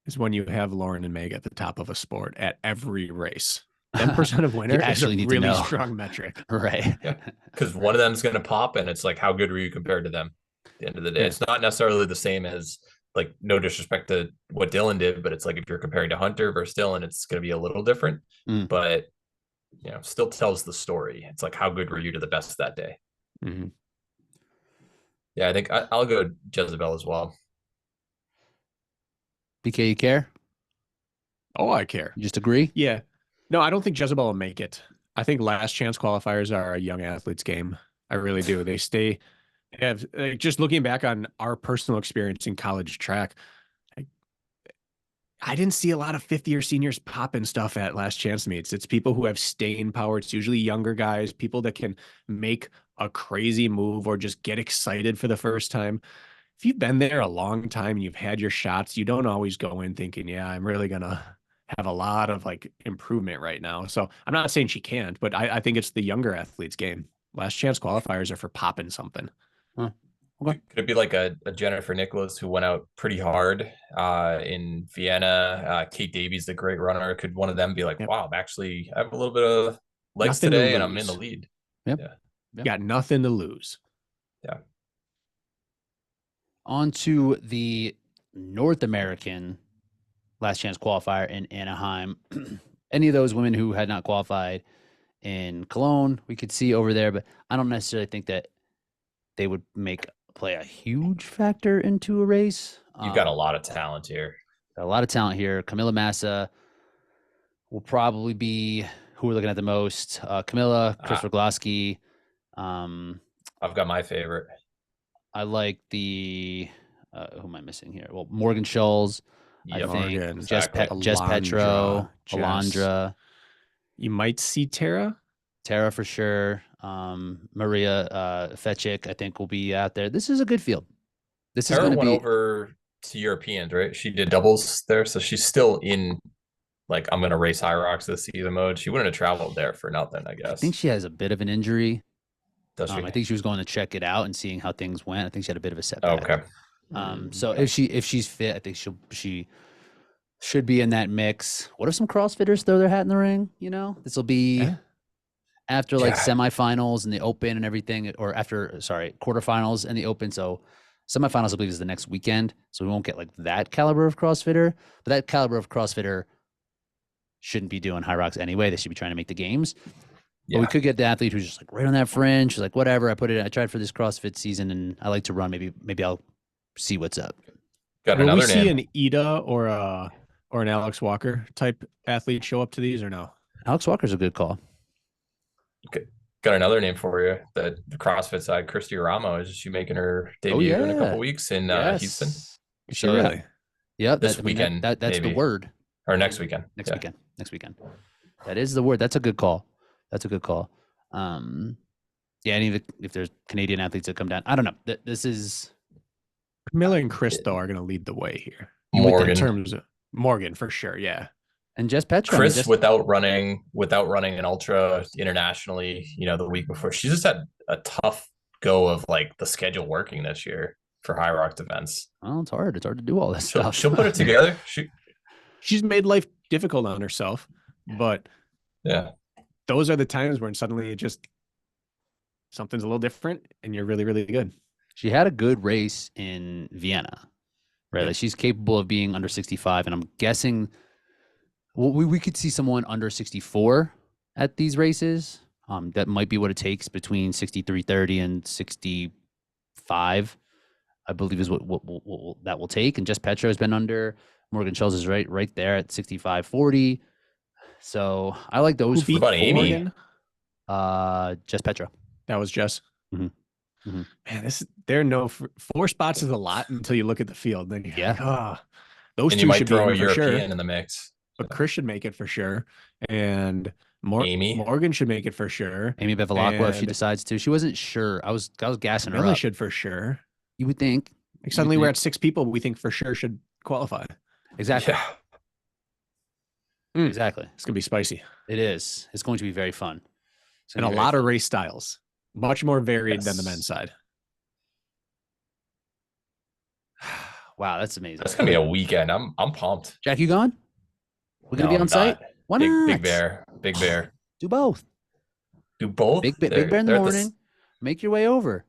is when you have Lauren and Meg at the top of a sport at every race. Then percent of winner is a actually need to really know. strong metric. Right. Yeah. Because one of them is going to pop, and it's like, how good were you compared to them? At the end of the day, Yeah. It's not necessarily the same as, like, no disrespect to what Dylan did, but it's like if you're comparing to Hunter versus Dylan, it's going to be a little different. But still tells the story. It's like, how good were you to the best that day? Mm-hmm. Yeah, I think I'll go Jezebel as well. BK, you care? Oh, I care. You just agree? Yeah. No, I don't think Jezebel will make it. I think last chance qualifiers are a young athlete's game. I really do. They have, just looking back on our personal experience in college track, I didn't see a lot of 50-year seniors popping stuff at last chance meets. It's people who have staying power. It's usually younger guys, people that can make a crazy move or just get excited for the first time. If you've been there a long time and you've had your shots, you don't always go in thinking, yeah, I'm really going to have a lot of like improvement right now. So I'm not saying she can't, but I think it's the younger athletes game. Last chance qualifiers are for popping something. Okay. Could it be like a Jennifer Nicholas who went out pretty hard in Vienna? Kate Davies, the great runner. Could one of them be like, wow, I have a little bit of legs Nothing to today and I'm lose. in the lead? Yep. Yeah. Got nothing to lose. Yeah. On to the North American last chance qualifier in Anaheim. Any of those women who had not qualified in Cologne, we could see over there, but I don't necessarily think that they would play a huge factor into a race. You've got a lot of talent here. A lot of talent here. Camilla Massa will probably be who we're looking at the most. Camilla, Chris Rogloski. I've got my favorite. I like the who am I missing here? Well, Morgan Scholes. Yep. I think Morgan, Jess Alondra, Petro, Jess. Alondra, You might see Tara. for sure. Maria Fetchik, I think, will be out there. This is a good field. This is Tara going to went be over to Europeans, right? She did doubles there, so she's still in. Like, I'm going to race Hyrox this season mode. She wouldn't have traveled there for nothing, I guess. I think she has a bit of an injury. Does she? I think she was going to check it out and seeing how things went. I think she had a bit of a setback. Okay. So if she's fit, I think she should be in that mix. What if some CrossFitters throw their hat in the ring? This will be after like semifinals and the Open and everything, or after quarterfinals and the Open. So Semifinals, I believe, is the next weekend, so we won't get like that caliber of CrossFitter. But that caliber of CrossFitter shouldn't be doing Hyrox anyway. They should be trying to make the games. But we could get the athlete who's just like right on that fringe. She's like, whatever. I tried for this CrossFit season, and I like to run. Maybe I'll see what's up. Got Will we another see name. an Ida or an Alex Walker type athlete show up to these or no? Alex Walker's a good call. Okay. Got another name for you. The CrossFit side, Christy Ramo, is she making her debut in a couple weeks in Houston? So, really? Yeah, this weekend. That's maybe. the word. Or next weekend. Next weekend. That is the word. That's a good call. Yeah, if there's Canadian athletes that come down, I don't know. This is Camilla and Chris though are going to lead the way here. Morgan. In terms of Morgan for sure, yeah. And Jess Petra. Chris, without running an ultra internationally, the week before, she just had a tough go of like the schedule working this year for Hyrox events. Well, it's hard. It's hard to do all this stuff. She'll put it together. She's made life difficult on herself, but yeah, those are the times when suddenly it just something's a little different, and you're really, really good. She had a good race in Vienna, right? Yeah. Like she's capable of being under 65, and I'm guessing. Well, we could see someone under 64 at these races. That might be what it takes between 63.30 and 65, I believe is what that will take. And Jess Petra has been under. Morgan Schultz is right there at 65.40. So I like those. Who beat about Amy? Jess Petra. That was Jess. Mm-hmm. Mm-hmm. Man, there are no 4 spots is a lot until you look at the field. Then you're like, those and two you might should throw be a in for European sure. in the mix. But Chris should make it for sure, and Morgan should make it for sure. Amy Bevilacqua, if she decides to. She wasn't sure. I was gassing her up. Should for sure. You would think. Like suddenly we're at 6 people we think for sure should qualify. Exactly. Yeah. Exactly. It's gonna be spicy. It is. It's going to be very fun. And a lot of race styles, much more varied than the men's side. Wow, that's amazing. That's gonna be a weekend. I'm pumped. Jack, you going? We're gonna be on site. Why not? Big Bear. Do both. Do both. Big Bear in the morning. Make your way over.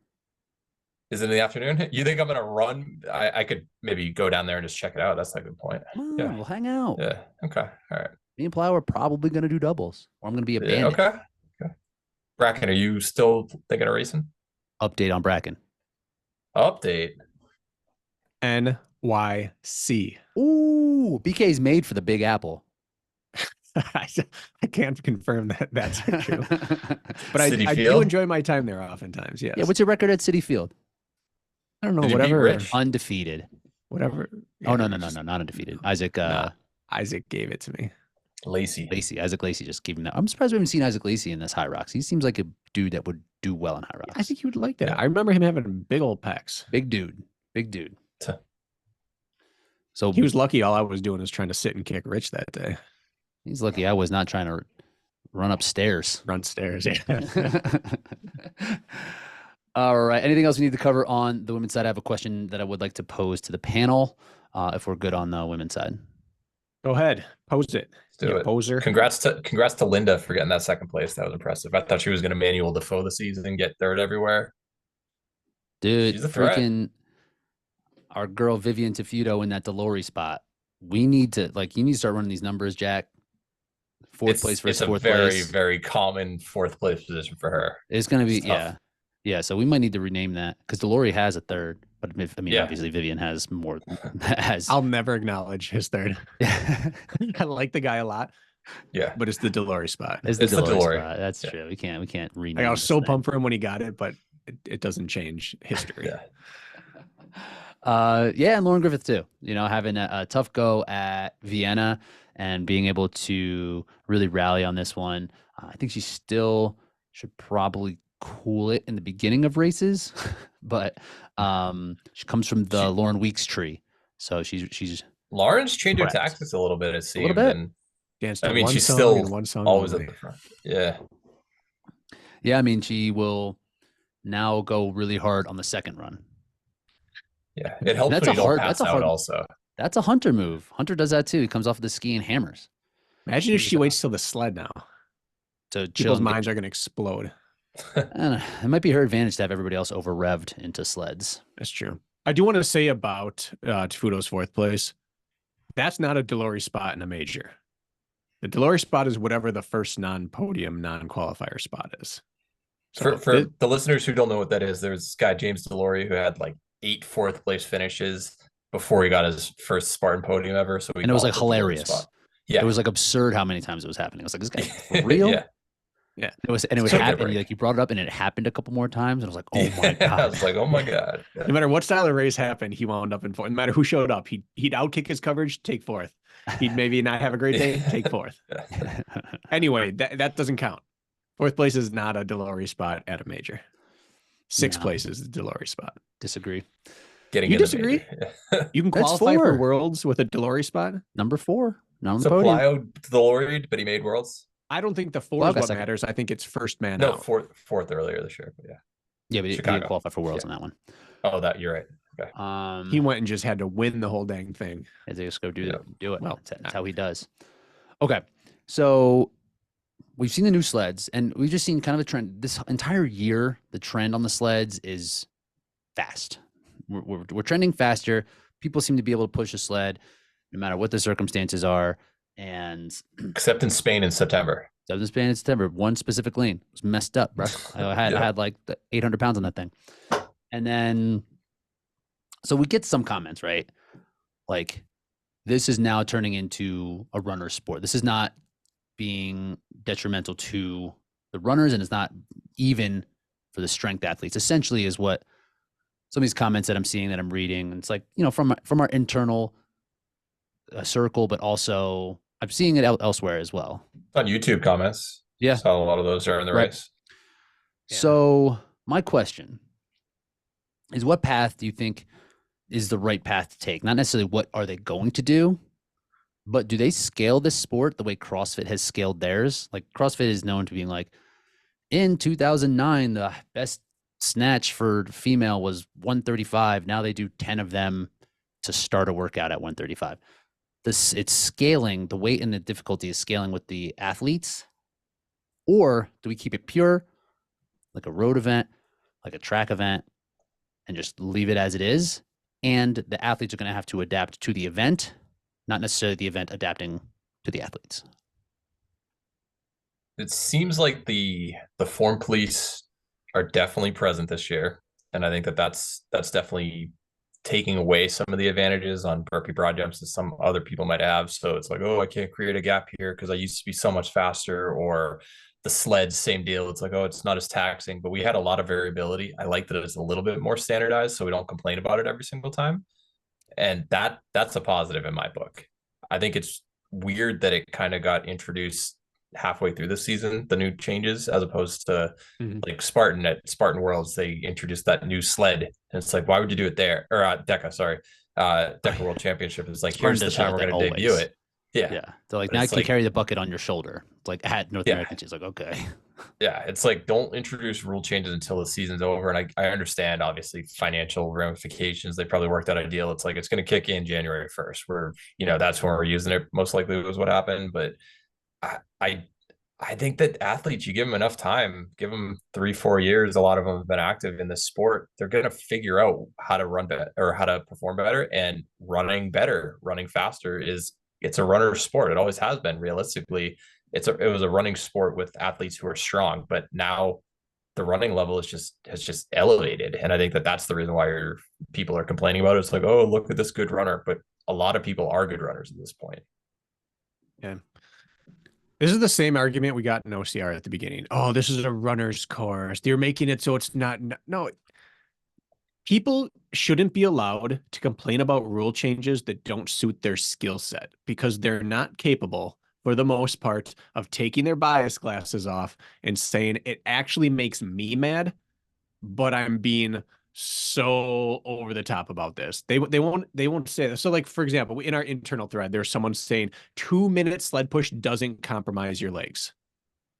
Is it in the afternoon? You think I'm gonna run? I could maybe go down there and just check it out. That's a good point. Yeah, we'll hang out. Yeah. Okay. All right. Me and Plow are probably gonna do doubles, or I'm gonna be a bandit. Okay. Bracken, are you still thinking of racing? Update on Bracken. Update. NYC. Ooh, BK's made for the Big Apple. I can't confirm that that's true, but I Field? do enjoy my time there oftentimes. Yes. Yeah. What's your record at City Field? I don't know. Did you beat Whatever. Rich? Undefeated. Whatever. Yeah, no, not undefeated. Isaac. Isaac gave it to me. Lacey. Isaac Lacey just gave him that. I'm surprised we haven't seen Isaac Lacey in this Hyrox. He seems like a dude that would do well in Hyrox. I think he would like that. I remember him having big old pecs. Big dude. So he was lucky. All I was doing was trying to sit and kick Rich that day. He's lucky I was not trying to run upstairs. Run stairs. Yeah. All right. Anything else we need to cover on the women's side? I have a question that I would like to pose to the panel. If we're good on the women's side. Go ahead. Pose it. Do it. Poser. Congrats to Linda for getting that second place. That was impressive. I thought she was going to Manuel Defoe the season and get third everywhere. Dude, she's a threat. Freaking our girl Vivian Tafuto in that Delori spot. We need to you need to start running these numbers, Jack. Fourth place versus fourth place. It's a very, very common fourth place position for her. It's going to be, yeah. So we might need to rename that because Delori has a third, but obviously Vivian has more. I'll never acknowledge his third. I like the guy a lot. Yeah, but it's the Delori spot. It's the Delori spot. That's true. We can't rename. I was so pumped for him when he got it, but it doesn't change history. And Lauren Griffith too. Having a tough go at Vienna and being able to really rally on this one. I think she still should probably cool it in the beginning of races, but she comes from the Lauren Weeks tree, so she's Lauren's changed her tactics a little bit. It seems. And she's still always at the front. Yeah. She will now go really hard on the second run. Yeah, it helps when you don't pass out also. That's a Hunter move. Hunter does that too. He comes off of the ski and hammers. Imagine if she waits till the sled now. So people's minds are going to explode. I don't know. It might be her advantage to have everybody else over revved into sleds. That's true. I do want to say about Tafuto's fourth place. That's not a Delory spot in a major. The Delory spot is whatever the first non-podium, non-qualifier spot is. So for the listeners who don't know what that is, there's this guy, James Delory, who had like 8 fourth place finishes before he got his first Spartan podium ever. So and it was like hilarious. Yeah. It was like absurd how many times it was happening. I was like, this guy for real? Yeah. Yeah. It was happening. Like, you brought it up and it happened a couple more times. And I was like, oh my God. I was like, oh my God. Yeah. No matter what style of race happened, he wound up in fourth. No matter who showed up, he'd outkick his coverage, take fourth. He'd maybe not have a great day, take fourth. Anyway, that doesn't count. Fourth place is not a Delory spot at a major. Sixth place is the Delory spot. Disagree. You disagree? You can qualify for Worlds with a Delory spot? Number 4. Not on the so podium. Plyo Delory, but he made Worlds? I don't think the 4 is what matters. I think it's first man out. Fourth earlier this year, but yeah. Yeah, but he didn't qualify for Worlds on that one. Oh, you're right. Okay. He went and just had to win the whole dang thing. They just go do it. Well, that's how he does. Okay, so we've seen the new sleds, and we've just seen kind of a trend. This entire year, the trend on the sleds is fast. We're trending faster. People seem to be able to push a sled no matter what the circumstances are. And except in Spain in September. One specific lane was messed up, bro. I had like 800 pounds on that thing. And then, so we get some comments, right? Like, this is now turning into a runner sport. This is not being detrimental to the runners, and it's not even for the strength athletes. Essentially is what some of these comments that I'm seeing, that I'm reading. And it's like, from our internal circle, but also I'm seeing it elsewhere as well. On YouTube comments. Yeah. So a lot of those are in the race. Yeah. So my question is, what path do you think is the right path to take? Not necessarily what are they going to do, but do they scale this sport the way CrossFit has scaled theirs? Like, CrossFit is known to being like, in 2009, the best snatch for female was 135. Now they do 10 of them to start a workout at 135. It's scaling, the weight and the difficulty is scaling with the athletes, or do we keep it pure, like a road event, like a track event, and just leave it as it is? And the athletes are going to have to adapt to the event, not necessarily the event adapting to the athletes. It seems like the form police are definitely present this year, and I think that's definitely taking away some of the advantages on burpee broad jumps that some other people might have. So it's like, oh, I can't create a gap here because I used to be so much faster. Or the sleds, same deal. It's like, oh, it's not as taxing, but we had a lot of variability. I like that it's a little bit more standardized, so we don't complain about it every single time. And that's a positive in my book. I think it's weird that it kind of got introduced halfway through the season, the new changes, as opposed to like Spartan at Spartan Worlds, they introduced that new sled, and it's like, why would you do it there? Or DECA World Championship is like, here's the time we're going to debut it. Yeah. So like, now you can carry the bucket on your shoulder. It's like at North American, she's like, okay. Yeah, it's like, don't introduce rule changes until the season's over. And I understand, obviously, financial ramifications. They probably worked out a deal. It's like, it's going to kick in January 1st, where, that's when we're using it. Most likely was what happened. But I think that athletes, you give them enough time, give them 3-4 years. A lot of them have been active in this sport. They're going to figure out how to run better, or how to perform better. And running better, running faster it's a runner sport. It always has been. Realistically, it was a running sport with athletes who are strong, but now the running level has just elevated. And I think that that's the reason why people are complaining about it. It's like, oh, look at this good runner. But a lot of people are good runners at this point. Yeah. This is the same argument we got in OCR at the beginning. Oh, this is a runner's course. They're making it so it's not. No, people shouldn't be allowed to complain about rule changes that don't suit their skill set, because they're not capable, for the most part, of taking their bias glasses off and saying, it actually makes me mad, but I'm being so over the top about this. They won't say that. So, like, for example, in our internal thread, there's someone saying 2-minute sled push doesn't compromise your legs.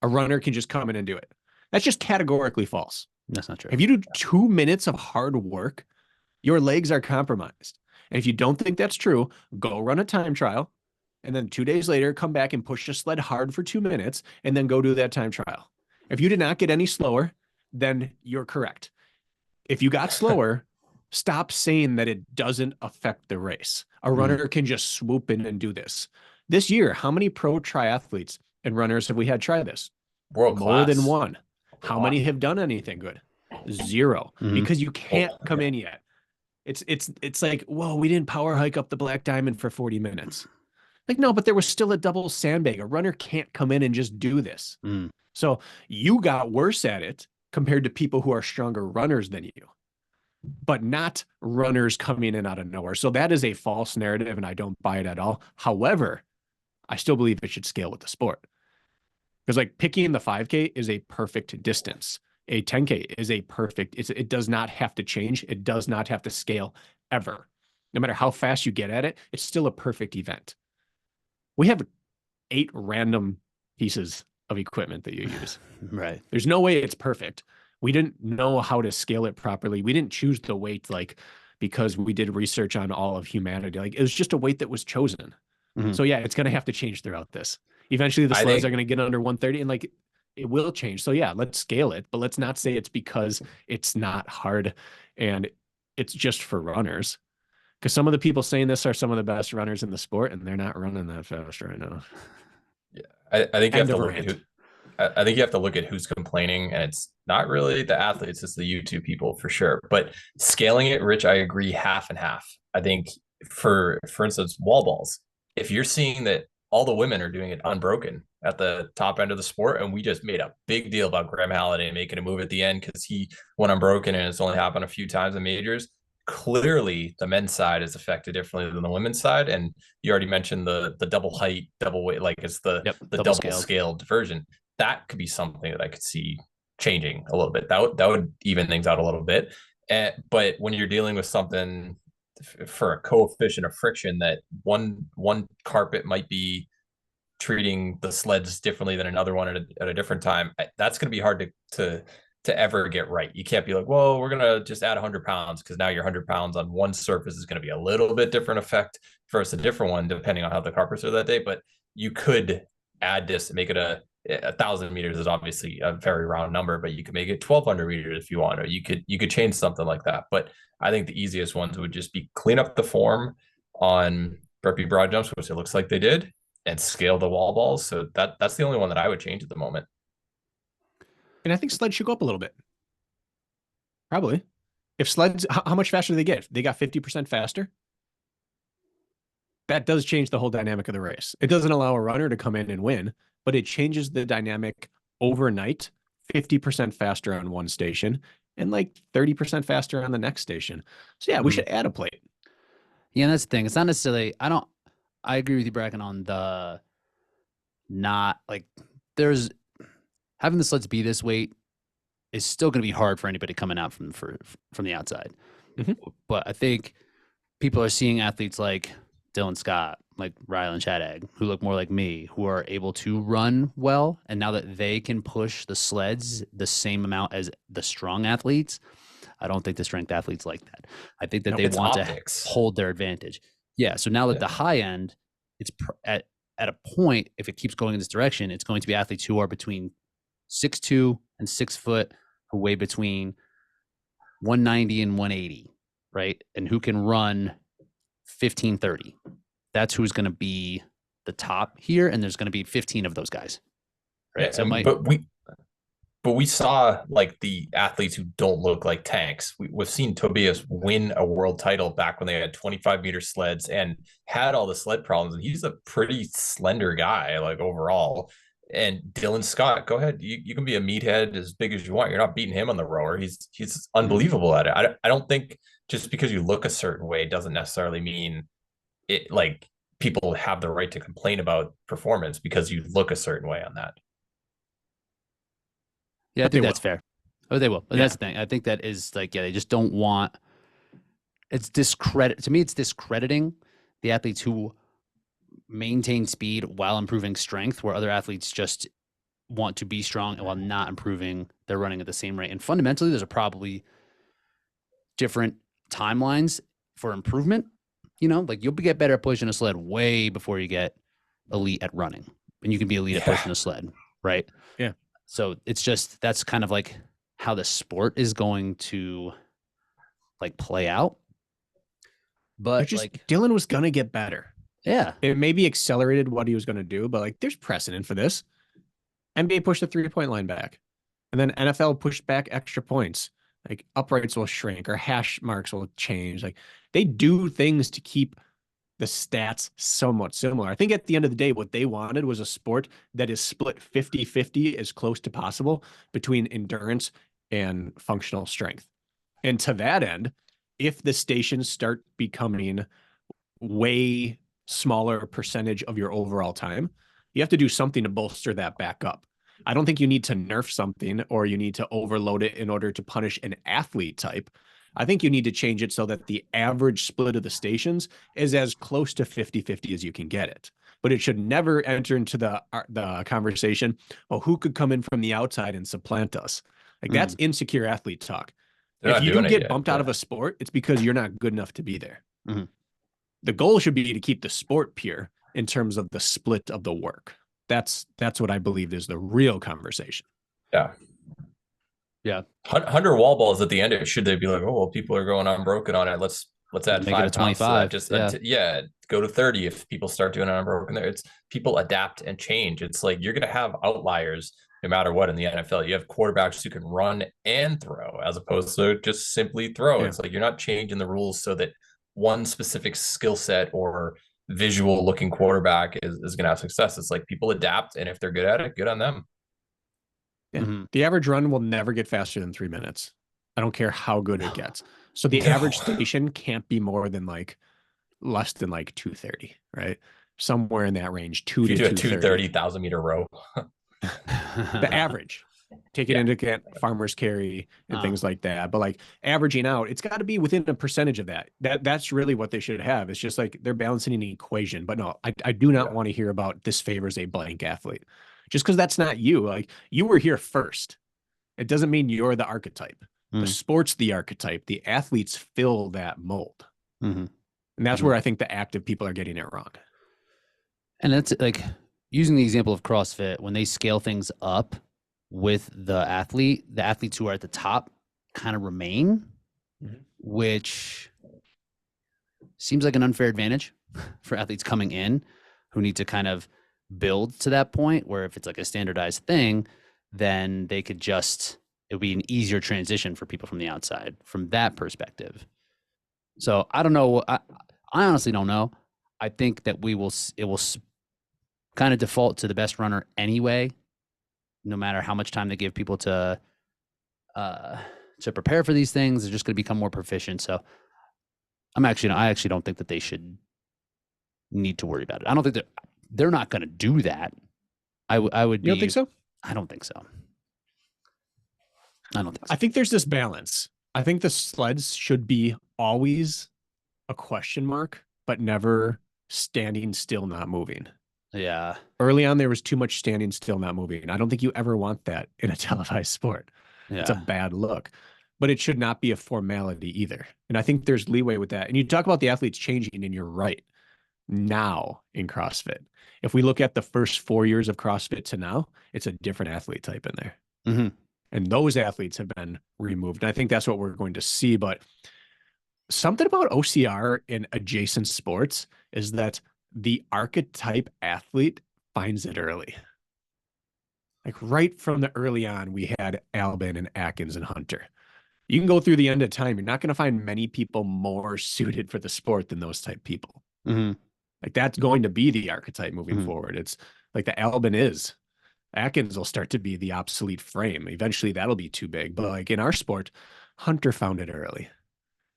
A runner can just come in and do it. That's just categorically false. That's not true. If you do 2 minutes of hard work, your legs are compromised. And if you don't think that's true, go run a time trial, and then 2 days later, come back and push a sled hard for 2 minutes, and then go do that time trial. If you did not get any slower, then you're correct. If you got slower, Stop saying that it doesn't affect the race. A runner can just swoop in and do this. This year, how many pro triathletes and runners have we had try this? World More class. than one. How many have done anything good? Zero. Because you can't come in yet. It's like, whoa, we didn't power hike up the Black Diamond for 40 minutes. Like, no, but there was still a double sandbag. A runner can't come in and just do this. So you got worse at it compared to people who are stronger runners than you, but not runners coming in out of nowhere. So that is a false narrative, and I don't buy it at all. However, I still believe it should scale with the sport. Because like picking the 5K is a perfect distance. A 10K is a perfect, it does not have to change. It does not have to scale ever. No matter how fast you get at it, it's still a perfect event. We have 8 random pieces of equipment that you use. Right. There's no way it's perfect. We didn't know how to scale it properly. We didn't choose the weight like because we did research on all of humanity. Like it was just a weight that was chosen. So yeah, it's going to have to change throughout this. Eventually the sleds are going to get under 130 and like it will change. So yeah, let's scale it, but let's not say it's because it's not hard and it's just for runners. Because some of the people saying this are some of the best runners in the sport, and they're not running that fast right now. Yeah, I think you have to look at who. I think you have to look at who's complaining, and it's not really the athletes; it's the YouTube people for sure. But scaling it, Rich, I agree half and half. I think for instance, wall balls. If you're seeing that all the women are doing it unbroken at the top end of the sport, and we just made a big deal about Graham Halliday making a move at the end because he went unbroken, and it's only happened a few times in majors. Clearly the men's side is affected differently than the women's side. And you already mentioned the double height, double weight, like it's the double scaled version. That could be something that I could see changing a little bit. That would even things out a little bit. But when you're dealing with something for a coefficient of friction that one carpet might be treating the sleds differently than another one at a different time, that's going to be hard to ever get right. You can't be like, well, we're going to just add 100 pounds because now your 100 pounds on one surface is going to be a little bit different effect versus a different one, depending on how the carpets are that day. But you could add this and make it 1,000 meters is obviously a very round number, but you could make it 1,200 meters if you want, or you could change something like that. But I think the easiest ones would just be clean up the form on burpee broad jumps, which it looks like they did, and scale the wall balls. So that's the only one that I would change at the moment. And I think sleds should go up a little bit. Probably. If sleds, how much faster do they get? They got 50% faster. That does change the whole dynamic of the race. It doesn't allow a runner to come in and win, but it changes the dynamic overnight, 50% faster on one station and like 30% faster on the next station. So yeah, we should add a plate. Yeah, and that's the thing. It's not necessarily, I agree with you, Bracken, on the not like there's having the sleds be this weight is still going to be hard for anybody coming out from the outside. But I think people are seeing athletes like Dylan Scott, like Rylan Chadag, who look more like me, who are able to run well. And now that they can push the sleds the same amount as the strong athletes, I don't think the strength athletes like that. I think that they want to hold their advantage. Yeah. So now that the high end, it's at a point, if it keeps going in this direction, it's going to be athletes who are between 6'2" and 6 foot, who weigh between 190 and 180, right? And who can run 15:30. That's who's going to be the top here, and there's going to be 15 of those guys, right? Yeah, so but we saw like the athletes who don't look like tanks. We've seen Tobias win a world title back when they had 25-meter sleds and had all the sled problems, and he's a pretty slender guy, like overall. And Dylan Scott, go ahead. You can be a meathead as big as you want. You're not beating him on the rower. He's unbelievable at it. I don't think just because you look a certain way doesn't necessarily mean it like people have the right to complain about performance because you look a certain way on that. Yeah, I think that's fair. Oh, they will. But that's the thing. I think that is like, yeah, they just don't want it's to me, it's discrediting the athletes who maintain speed while improving strength, where other athletes just want to be strong while not improving their running at the same rate. And fundamentally, there's probably different timelines for improvement. You know, like you'll get better at pushing a sled way before you get elite at running, and you can be elite at pushing a sled, right? Yeah. So it's just, that's kind of like how the sport is going to like play out. But just like Dylan was gonna get better. yeah. It maybe accelerated what he was gonna do, but like there's precedent for this. NBA pushed the 3-point line back, and then NFL pushed back extra points. Like uprights will shrink or hash marks will change. Like they do things to keep the stats somewhat similar. I think at the end of the day, what they wanted was a sport that is split 50-50 as close to possible between endurance and functional strength. And to that end, if the stations start becoming way smaller percentage of your overall time, you have to do something to bolster that back up. I don't think you need to nerf something or you need to overload it in order to punish an athlete type. I think you need to change it so that the average split of the stations is as close to 50-50 as you can get it. But it should never enter into the conversation, oh, who could come in from the outside and supplant us? Like that's insecure athlete talk. They're If not you doing it get yet, bumped out of yeah. a sport, it's because you're not good enough to be there. Mm-hmm. The goal should be to keep the sport pure in terms of the split of the work. That's what I believe is the real conversation. Yeah. Yeah. 100 wall balls at the end. Should they be like, oh, well, people are going unbroken on it. Let's add Make it a 5 pounds to 25. that. Just Yeah. go to 30 if people start doing it unbroken there. It's people adapt and change. It's like you're gonna have outliers no matter what in the NFL. You have quarterbacks who can run and throw as opposed to just simply throw. Yeah. It's like you're not changing the rules so that one specific skill set or visual looking quarterback is gonna have success. It's like people adapt, and if they're good at it, good on them. Yeah. The average run will never get faster than 3 minutes. I don't care how good it gets. So the average station can't be more than like less than like 230, right? Somewhere in that range, 2 If you to do a 230. 230,000 meter row. The average. Take it into account farmers carry and things like that. But like averaging out, it's got to be within a percentage of that. That's really what they should have. It's just like they're balancing an equation. But no, I do not want to hear about this favors a blank athlete. Just because that's not you. Like you were here first. It doesn't mean you're the archetype. The sport's the archetype. The athletes fill that mold. And that's where I think the active people are getting it wrong. And that's like using the example of CrossFit, when they scale things up with the athletes who are at the top kind of remain, which seems like an unfair advantage for athletes coming in who need to kind of build to that point where if it's like a standardized thing, then they could just, it would be an easier transition for people from the outside from that perspective. So I don't know. I honestly don't know. I think that it will kind of default to the best runner anyway, no matter how much time they give people to prepare for these things. They're just going to become more proficient. So I actually don't think that they should need to worry about it. I don't think they're not going to do that. I would. You don't think so? I don't think so. I don't think so. I think there's this balance. I think the sleds should be always a question mark, but never standing still, not moving. Yeah. Early on, there was too much standing still, not moving. I don't think you ever want that in a televised sport. Yeah. It's a bad look, but it should not be a formality either. And I think there's leeway with that. And you talk about the athletes changing, and you're right. Now in CrossFit, if we look at the first 4 years of CrossFit to now, it's a different athlete type in there. And those athletes have been removed. And I think that's what we're going to see. But something about OCR in adjacent sports is that the archetype athlete finds it early. Like right from the early on, we had Albin and Atkins and Hunter. You can go through the end of time. You're not going to find many people more suited for the sport than those type people. Like that's going to be the archetype moving forward. It's like the Albin is. Atkins will start to be the obsolete frame. Eventually that'll be too big. But like in our sport, Hunter found it early.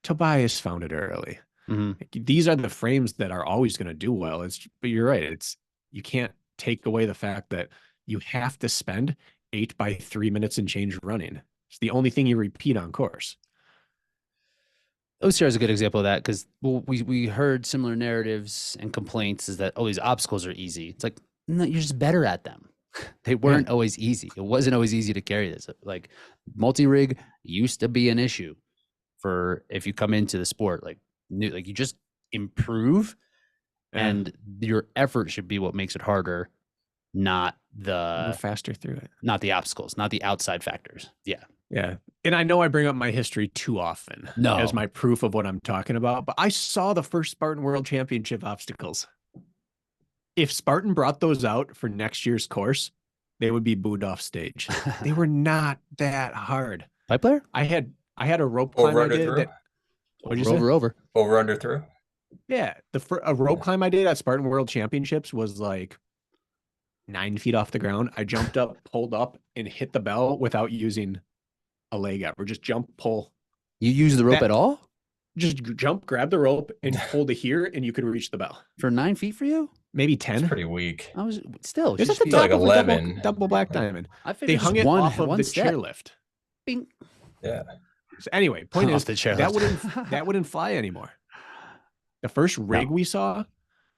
Tobias found it early. Like, these are the frames that are always going to do well. But you're right. You can't take away the fact that you have to spend 8 by 3 minutes and change running. It's the only thing you repeat on course. OCR is a good example of that because we heard similar narratives and complaints is that, oh, these obstacles are easy. It's like, no, you're just better at them. They weren't always easy. It wasn't always easy to carry this. Like multi-rig used to be an issue for if you come into the sport, like you just improve and your effort should be what makes it harder, not Move faster through it. not the obstacles, not the outside factors. Yeah. Yeah. And I know I bring up my history too often No. as my proof of what I'm talking about, but I saw the first Spartan World Championship obstacles. If Spartan brought those out for next year's course, they would be booed off stage. They were not that hard. Pipe player? I had a rope climb Over I under did through. that. What'd you say? Over. Over under through. Yeah, a rope climb I did at Spartan World Championships was like 9 feet off the ground. I jumped up, pulled up, and hit the bell without using a leg ever. Just jump, pull. You use the rope at all? Just jump, grab the rope, and pull to here, and you could reach the bell. For 9 feet for you? Maybe 10. It's pretty weak. I was still. It's at just the be- top like of a 11. double black diamond. I They figured hung just it one, off of one the step. chairlift. Bing. Yeah. So anyway, point Off is the chairlift. that wouldn't fly anymore. The first rig we saw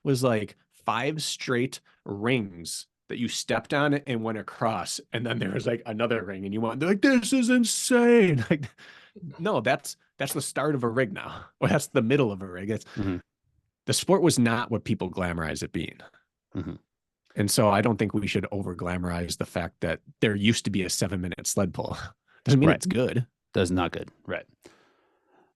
was like 5 straight rings that you stepped on it and went across, and then there was like another ring, and you went like, "This is insane!" Like, no, that's the start of a rig now, or that's the middle of a rig. It's the sport was not what people glamorize it being, and so I don't think we should over glamorize the fact that there used to be a 7-minute sled pull. Doesn't mean it's good. Does not good. Right.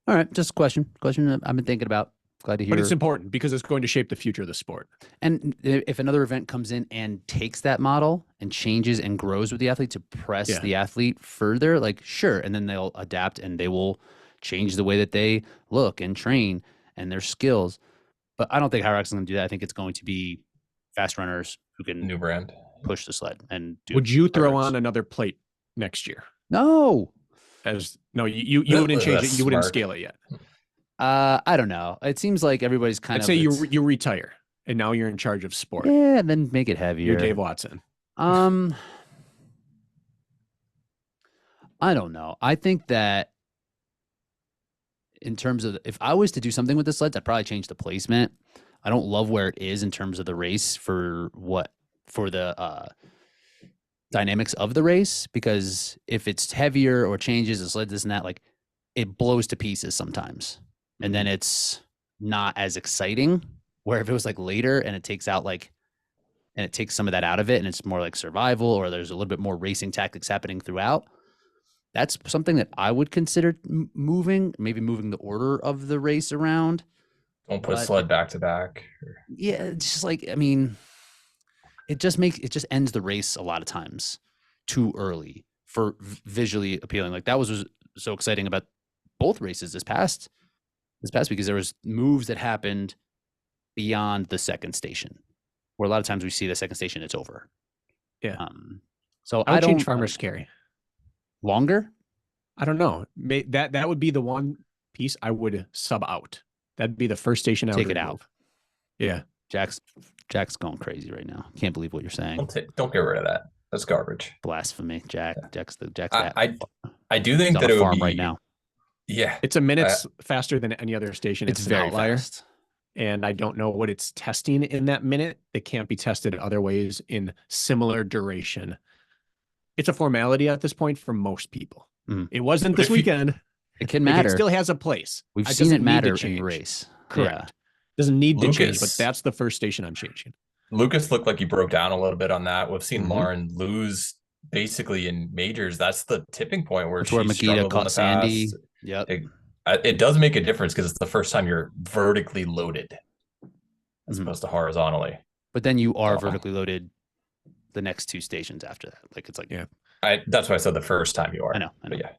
All right. Just a question that I've been thinking about. Glad to hear. But it's important because it's going to shape the future of the sport. And if another event comes in and takes that model and changes and grows with the athlete to press the athlete further, like, sure. And then they'll adapt and they will change the way that they look and train and their skills. But I don't think Hyrox is going to do that. I think it's going to be fast runners who can New brand push the sled and do. Would you throw Hyrox. on another plate next year? No. You wouldn't change it. You wouldn't scale it yet. I don't know. It seems like everybody's kind I'd of say you retire and now you're in charge of sport. Yeah, and then make it heavier. You're Dave Watson. I don't know. I think that in terms of if I was to do something with the sleds, I'd probably change the placement. I don't love where it is in terms of the race for the dynamics of the race, because if it's heavier or changes the sled, this and that, like it blows to pieces sometimes. And then it's not as exciting. Where if it was like later and it takes out and it takes some of that out of it and it's more like survival, or there's a little bit more racing tactics happening throughout, that's something that I would consider maybe moving the order of the race around. Don't put sled back to back. Yeah, it's just like, I mean, it just ends the race a lot of times too early for visually appealing. Like that was so exciting about both races this past because there was moves that happened beyond the second station, where a lot of times we see the second station, it's over. Yeah. So I would change farmer's carry. Longer? I don't know. That would be the one piece I would sub out. That'd be the first station I would take it remove. out. Yeah. Jack's going crazy right now. Can't believe what you're saying. Don't get rid of that. That's garbage. Blasphemy, Jack. Jack's I do think that it would be right now. Yeah, it's a minute faster than any other station. It's an very outlier. fast. And I don't know what it's testing in that minute. It can't be tested other ways in similar duration. It's a formality at this point for most people. It wasn't this weekend. It can matter. It still has a place. We've seen it matter in race. Correct. Yeah. Doesn't need to change, but that's the first station I'm changing. Lucas looked like he broke down a little bit on that. We've seen Lauren lose basically in majors. That's the tipping point where Makita caught Sandy. Yep. It does make a difference because it's the first time you're vertically loaded as opposed to horizontally. But then you are vertically loaded the next 2 stations after that. Like it's like, that's why I said the first time you are. I know. But yeah.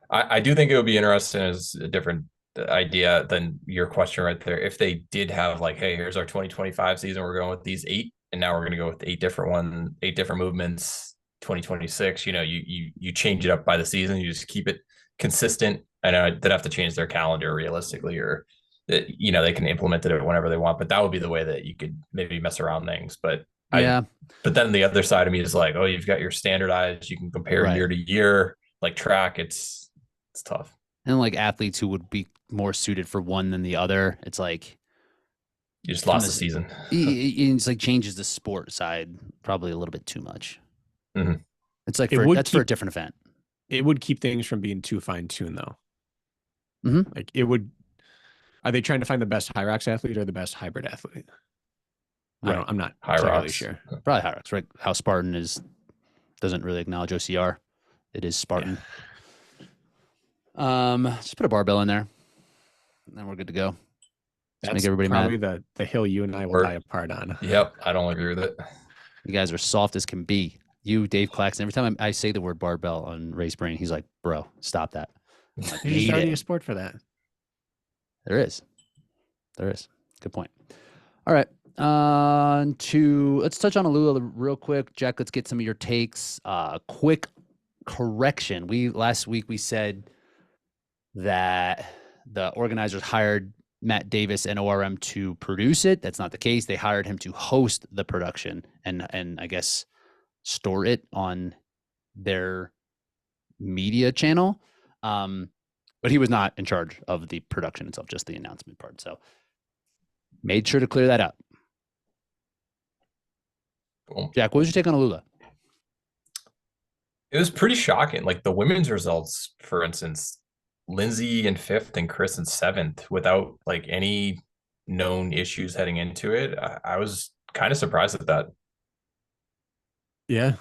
I do think it would be interesting as a different idea than your question right there. If they did have like, hey, here's our 2025 season, we're going with these 8, and now we're going to go with 8 different movements. 2026, you change it up by the season. You just keep it consistent. I know they'd have to change their calendar realistically, or they can implement it whenever they want. But that would be the way that you could maybe mess around things. But but then the other side of me is like, oh, you've got your standardized. You can compare year to year, like track. It's tough. And like athletes who would be more suited for one than the other, it's like you just lost the season. It's like changes the sport side probably a little bit too much. Mm-hmm. It's like for a different event. It would keep things from being too fine-tuned, though. Mm-hmm. Like it would. Are they trying to find the best Hyrox athlete or the best hybrid athlete? Right. I'm not Hyrox. entirely sure. Probably Hyrox, right? How Spartan doesn't really acknowledge OCR. It is Spartan. Just put a barbell in there, and then we're good to go. Just make everybody probably mad. the hill you and I will die apart on. Yep, I don't agree with it. You guys are soft as can be. You, Dave Claxton. Every time I say the word barbell on Race Brain, he's like, "Bro, stop that." I'm like, There's already a sport for that. There is. Good point. All right. Let's touch on ALUla real quick. Jack, let's get some of your takes. Quick correction. Last week we said that the organizers hired Matt Davis and ORM to produce it. That's not the case. They hired him to host the production and I guess store it on their media channel. But he was not in charge of the production itself, just the announcement part. So made sure to clear that up. Cool. Jack, what was your take on ALUla? It was pretty shocking. Like the women's results, for instance, Lindsay in 5th and Chris in 7th without like any known issues heading into it. I was kind of surprised at that. Yeah,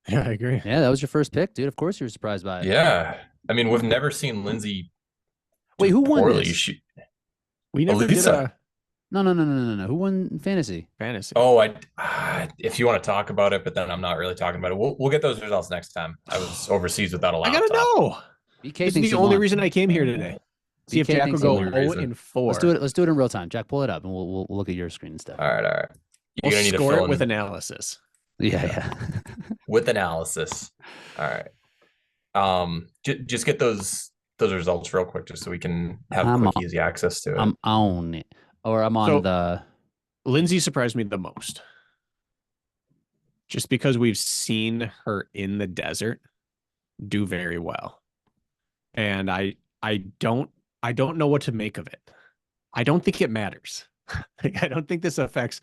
I agree. Yeah, that was your first pick, dude. Of course you were surprised by it. Yeah. I mean, we've never seen Lindsay. Wait, who won poorly. this? We never did a No. Who won fantasy? fantasy. Oh, if you want to talk about it, but then I'm not really talking about it. We'll get those results next time. I was overseas without a laptop. I gotta know. BK This is thinks the he only won. reason I came here today. See if BK Jack will thinks go he won. 0-4. Let's do it in real time. Jack, pull it up and we'll look at your screen instead. All right. You're We'll gonna need to score fill it with in analysis. Yeah. with analysis. All right. Just get those results real quick, just so we can have quick, easy access to it. I'm on it, or I'm on the. Lindsay surprised me the most, just because we've seen her in the desert do very well, and I don't know what to make of it. I don't think it matters. I don't think this affects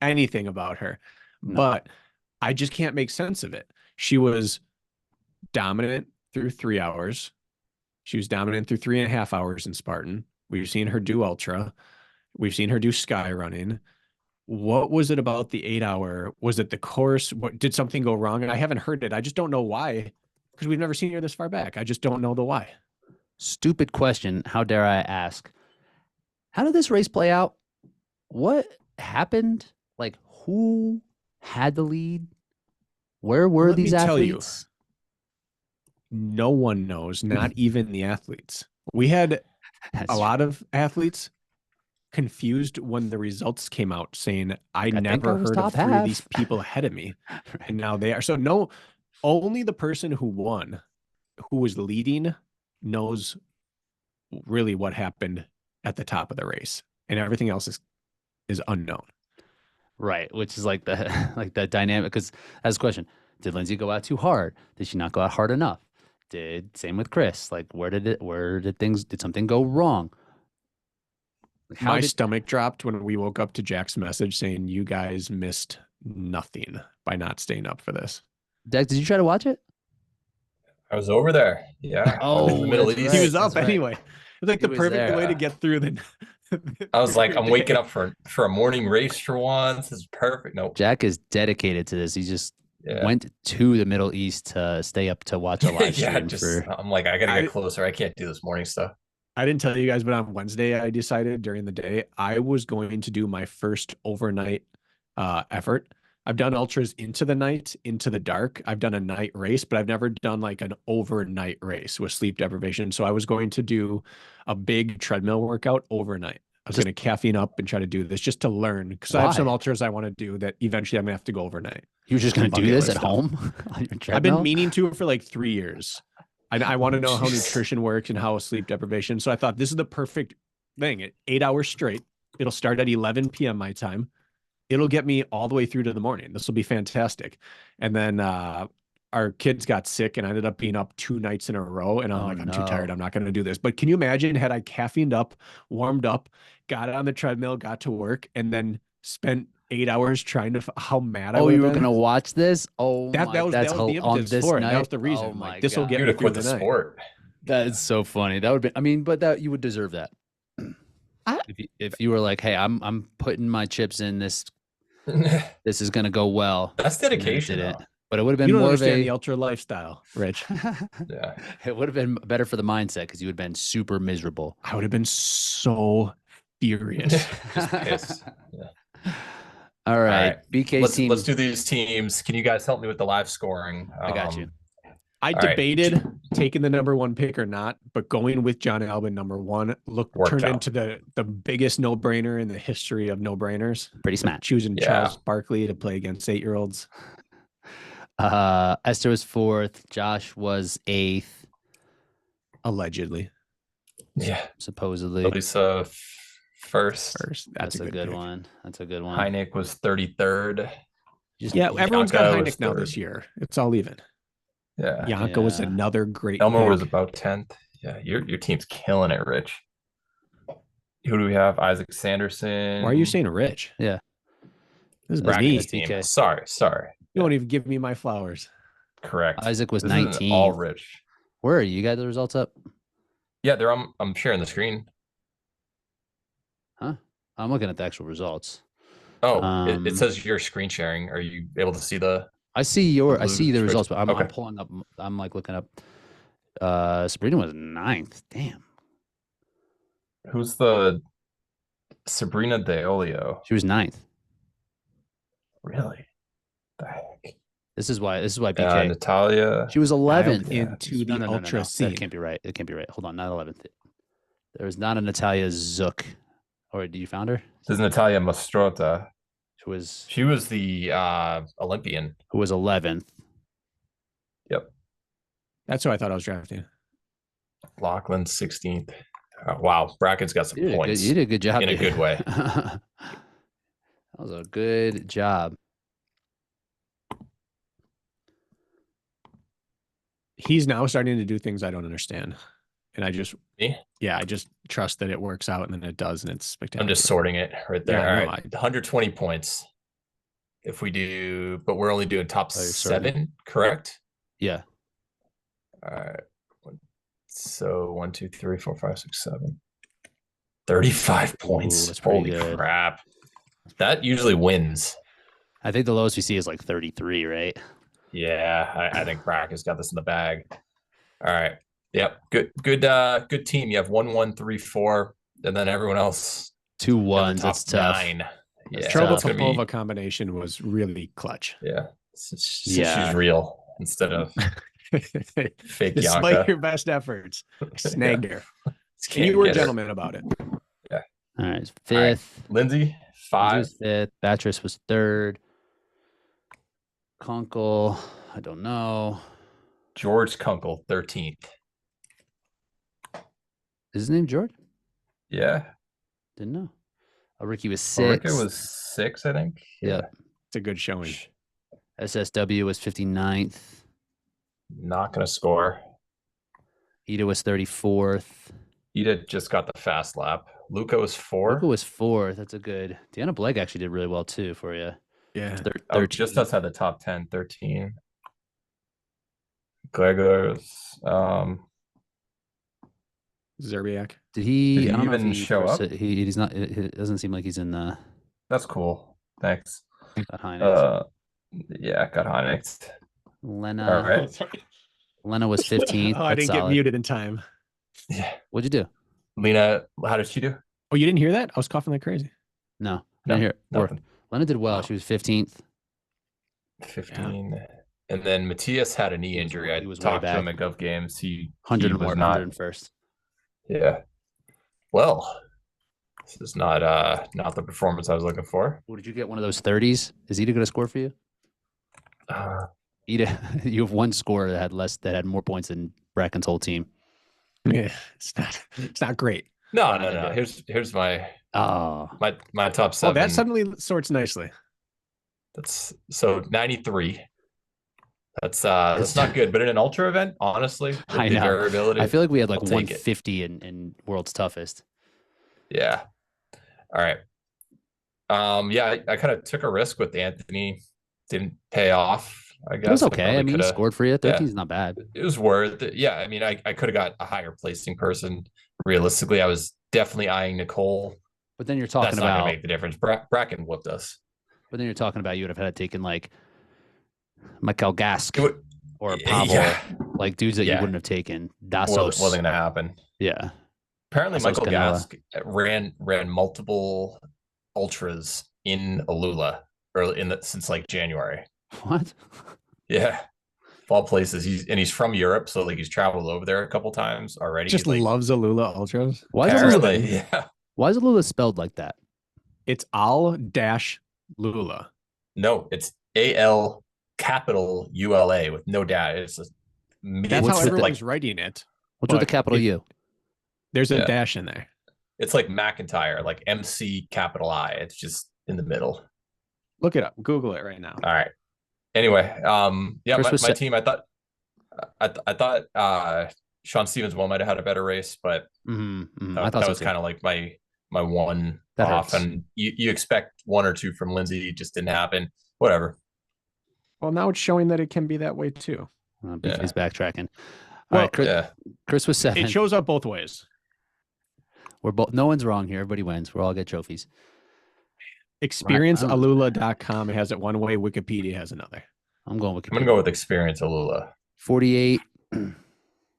anything about her, but I just can't make sense of it. She was dominant through 3 hours. She was dominant through 3.5 hours in Spartan. We've seen her do ultra. We've seen her do sky running. What was it about the 8 hour? Was it the course? What did something go wrong? And I haven't heard it. I just don't know why, because we've never seen her this far back. I just don't know the why. Stupid question. How dare I ask? How did this race play out? What happened? Like, who had the lead? Where were Let me these tell you. athletes? No one knows, not even the athletes. We had a lot of athletes confused when the results came out, saying, I never heard of 3 of these people ahead of me. Right. And now they are. So no, only the person who won, who was leading, knows really what happened at the top of the race. And everything else is unknown. Right, which is like the dynamic, because that's the question. Did Lindsay go out too hard? Did she not go out hard enough? Same with Chris. Like, did something go wrong? Like, My stomach dropped when we woke up to Jack's message saying you guys missed nothing by not staying up for this. Dex, did you try to watch it? I was over there. Yeah. Oh, in the Middle that's East. right. He was up right. anyway. It was like He the was perfect there. way to get through the. I was like, I'm waking up for a morning race for once. This is perfect. Nope. Jack is dedicated to this. He just went to the Middle East to stay up to watch a live stream. I'm like, I gotta get closer. I can't do this morning stuff. I didn't tell you guys, but on Wednesday, I decided during the day I was going to do my first overnight effort. I've done ultras into the night, into the dark. I've done a night race, but I've never done like an overnight race with sleep deprivation. So I was going to do a big treadmill workout overnight. I was going to caffeine up and try to do this just to learn, because I have some ultras I want to do that eventually I'm going to have to go overnight. You were just going to do this at home on your treadmill? I've been meaning to for like 3 years. I want to know how nutrition works and how sleep deprivation. So I thought this is the perfect thing. At 8 hours straight, it'll start at 11 p.m. my time. It'll get me all the way through to the morning. This will be fantastic. And then our kids got sick and I ended up being up 2 nights in a row. And I'm I'm too tired. I'm not going to do this. But can you imagine had I caffeined up, warmed up, got on the treadmill, got to work, and then spent 8 hours trying to how mad I was. Oh, you were gonna watch this? Oh, that was the impetus for it. That was the reason. Oh my this will get me through the sport. That is so funny. That would be. I mean, but that you would deserve that. If you were like, hey, I'm putting my chips in this. This is gonna go well. That's dedication. But it would have You been don't more of understand the a. ultra lifestyle, Rich. Yeah. It would have been better for the mindset because you would have been super miserable. I would have been so furious. Just pissed. Yeah. All All right, right. BK's team. Let's do these teams. Can you guys help me with the live scoring? I got you. I all right. debated taking the number 1 pick or not, but going with John Albin number 1 turned into the biggest no-brainer in the history of no-brainers. Pretty smart. Choosing Yeah. Charles Barkley to play against 8-year-olds. Esther was 4th. Josh was 8th, Allegedly. Yeah. supposedly. Lisa first. That's a good pick. one. That's a good one. Heineck was 33rd. Yeah, everyone's got Bianca was Heineck now third. this year. It's all even. Yeah. Bianca was Yeah. another great Elmer pick. was about 10th. Yeah, your team's killing it, Rich. Who do we have? Isaac Sanderson. Why are you saying Rich? Yeah. This is That's me. Bracken's team? BK. Sorry. You won't even give me my flowers. Correct. Isaac was This isn't 19. all Rich. Where are you? You got the results up? Yeah, I'm sharing the screen. Huh? I'm looking at the actual results. Oh, it says you're screen sharing. Are you able to see the? I see the blue results, but I'm Okay. pulling up. I'm like looking up. Sabrina was 9th. Damn. Who's the Sabrina DeOlio? She was 9th. Really? The heck? This is why BK. Natalia. She was 11th. Into the ultra scene. That can't be right. It can't be right. Hold on, not 11th. There was not a Natalia Zook. Or did you found her? This is Natalia Mastrota. She was the Olympian. Who was 11th. Yep. That's who I thought I was drafting. Lachlan 16th. Wow, Bracken's got some points. You did a good job. In a good way. That was a good job. He's now starting to do things I don't understand. And I just Me? I just trust that it works out, and then it does, and it's spectacular. I'm just sorting it right there. Yeah, All no, right, 120 points. If we do, but we're only doing top you're sorting 7, correct? Yeah. All right. So 1, 2, 3, 4, 5, 6, 7. 35 points. that's pretty Holy good. crap. That usually wins. I think the lowest we see is like 33, right? Yeah, I think Brack has got this in the bag. All right. Yep. Good team. You have 1, 1, 3, 4, and then everyone else. 2 in the 1s. top That's tough. 9. Yeah. Trouble it's gonna be- Popova combination was really clutch. Yeah. Yeah. She's real instead of fake Despite Bianca. your best efforts, snagged her. And Can't you were a get her. gentleman about it. All right. 5th. All right. Lindsay, 5. Was 5th. Beatrice was 3rd. Kunkel, I don't know. George Kunkel, 13th. Is his name George? Yeah. Didn't know. Ricky was 6th. Ulrika was 6, I think. Yeah. It's a good showing. SSW was 59th. Not going to score. Ida was 34th. Ida just got the fast lap. Luca was 4. Luca was 4th. That's a good. Deanna Blake actually did really well too for you. Yeah. Just outside the top 10, 13. Gregor's. Zerbiak. Did he? Did he I don't know if even show up? He's not. It doesn't seem like he's in the. That's cool. Thanks. Got Heinz. Yeah, got Heinix. Lena. All right. Lena was 15th. Oh, I didn't get muted in time. Yeah. What'd you do? Lena, how did she do? Oh, you didn't hear that? I was coughing like crazy. No, I No, didn't hear. nothing. Lena did well. Wow. She was 15th. 15. And then Matthias had a knee injury. I He was way talked to him back. at Gov Games. He 100 was more. not. 101st. Yeah. Well, this is not the performance I was looking for. Well, did you get one of those 30s? Is Ida going to score for you? Uh, Ida, you have one scorer that had more points than Bracken's whole team. Yeah, it's not great. no. Here's my Oh, my top 7. Oh, that suddenly sorts nicely. That's so 93. That's not good, but in an ultra event, honestly, with I the know. variability. I feel like we had like I'll take it. 150 in World's Toughest. Yeah. All right. Yeah, I kind of took a risk with Anthony. Didn't pay off. I guess It was okay. I probably mean, he coulda- scored for you. 13 is not bad. It was worth it. Yeah, I mean, I could have got a higher placing person. Realistically, I was definitely eyeing Nicole. But then you're That's talking not about. gonna make the difference. Bracken whooped us. But then you're talking about you would have had taken like Michael Gask It would, or Pavel, yeah, like dudes that you yeah. wouldn't have taken. Dassos. Wasn't gonna happen. Yeah. Apparently, Dassos Michael Canella. Gask ran multiple ultras in ALUla since like January. What? Yeah, of all places. He's from Europe, so like he's traveled over there a couple times already. Just like, loves ALUla Ultras. Why is apparently, ALUla, yeah. why is ALUla spelled like that? It's AL-Lula. No, it's AL capital ULA with no dash. It's just That's What's how with the- everyone's writing it. What's with the But capital U? There's a Yeah. dash in there. It's like McIntyre, like MC capital I. It's just in the middle. Look it up. Google it right now. All right. Anyway, yeah, Chris was my set- team. I thought Sean Stevens might have had a better race, but I that thought so was too. kind of like my one That off. hurts. And you expect one or two from Lindsay, it just didn't happen. Whatever. Well, now it's showing that it can be that way too. He's backtracking. All Well, right, Chris, Yeah. Chris was 7. It shows up both ways. We're both. No one's wrong here. Everybody wins. We'll all get trophies. ExperienceAlula.com has it one way. Wikipedia has another. I'm going with. I'm gonna go with Experience ALUla 48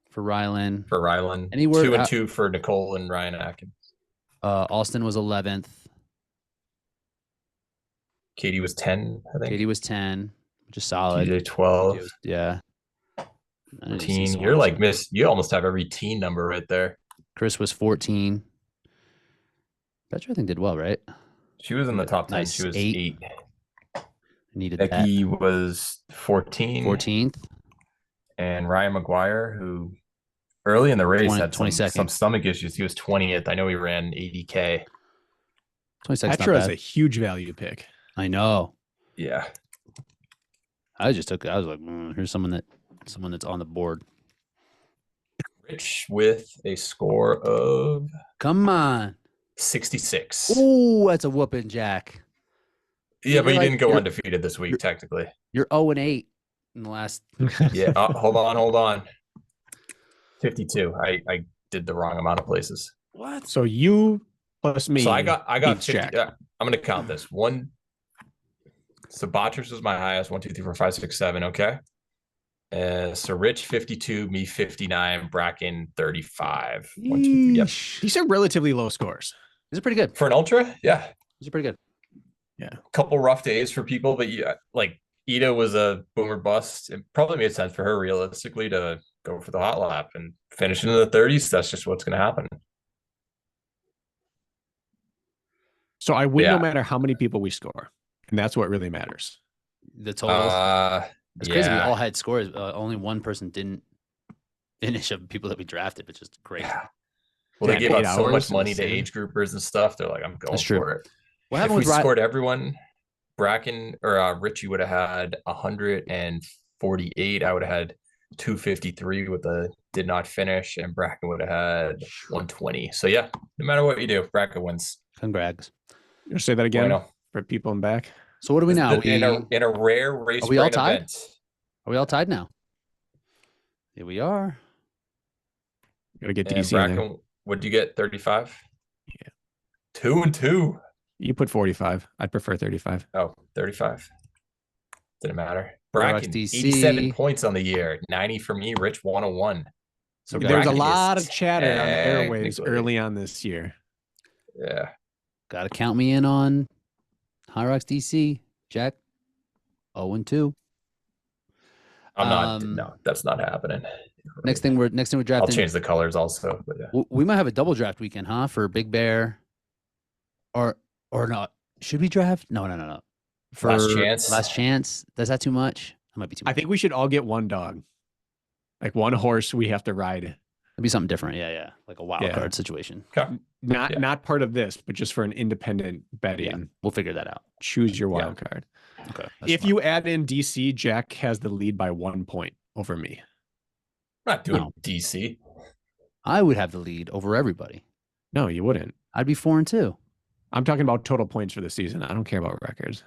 for Rylan. for Rylan. Any word- 2 and 2 for Nicole and Ryan Atkins. Austin was 11th. Katie was 10, I think. Katie was 10, which is solid. TJ 12. Yeah. I didn't see 14. some You're ones. like you almost have every teen number right there. Chris was 14. Petra, I think, did well, right? She was in the top 10. Nice. She was 8. 8. Needed Becky was 14. that. 14th. And Ryan McGuire, who early in the race 20 had some 22nd. stomach issues. He was 20th. I know he ran 80K. 22nd. Petra is a huge value pick. I know. Yeah. I was like, here's someone that's on the board. Rich with a score of Come on. 66. Ooh, that's a whooping, Jack. Yeah, but he You're didn't go you're- undefeated this week, technically. You're 0-8 in the last. Yeah. Hold on. 52. I did the wrong amount of places. What? So you plus me. So I got beats 50. Jack. I'm gonna count this. So Botchers was my highest. 1, 2, 3, 4, 5, 6, 7. Okay. So Rich 52, me 59, Bracken 35. 1, 2, 3. Yep. These are relatively low scores. These are pretty good. For an ultra, yeah. These are pretty good. Couple rough days for people, but yeah, like Ida was a boomer bust. It probably made sense for her realistically to go for the hot lap and finish in the 30s. That's just what's going to happen. So I win Yeah. no matter how many people we score. And that's what really matters. The totals. It's crazy. We yeah. all had scores. Only one person didn't finish of people that we drafted, which is great. Yeah. Well, they Yeah, gave 8 out so hours much is money to insane. age groupers and stuff. They're like, I'm going That's true. for it. What If happened we with scored everyone, Bracken or Richie would have had 148. I would have had 253 with the did not finish, and Bracken would have had 120. So yeah, no matter what you do, Bracken wins. Congrats. You say that again Bueno. for people in back. So what do we now? In a rare race Are we all brain tied? event. Are we all tied now? Here we are. Gotta get And DC in there. Bracken, what'd you get? 35? Yeah. 2 and 2. You put 45. I'd prefer 35. Oh, 35. Didn't matter. Hyrox Bracken, DC. 87 points on the year. 90 for me. Rich, 101. So There was a Bracken lot is of chatter on the airwaves technically- early on this year. Yeah. Got to count me in on Hyrox DC. Jack. 0-2. I'm not. Um, No, that's not happening. Next thing we're I'll drafting. change the colors also. But yeah. We might have a double draft weekend, huh? For Big Bear, or not? Should we draft? No. For Last chance? Last chance. Is that too much? That might be too much. I think we should all get one dog. Like one horse we have to ride. It'd be something different. Yeah. Like a wild Yeah. card situation. Okay. Not Yeah. not part of this, but just for an independent betting. Yeah. We'll figure that out. Choose your Yeah. wild card. Okay. If you add in DC, Jack has the lead by 1 point over me. I'm not doing No. DC. I would have the lead over everybody. No, you wouldn't. I'd be 4-2. I'm talking about total points for the season. I don't care about records.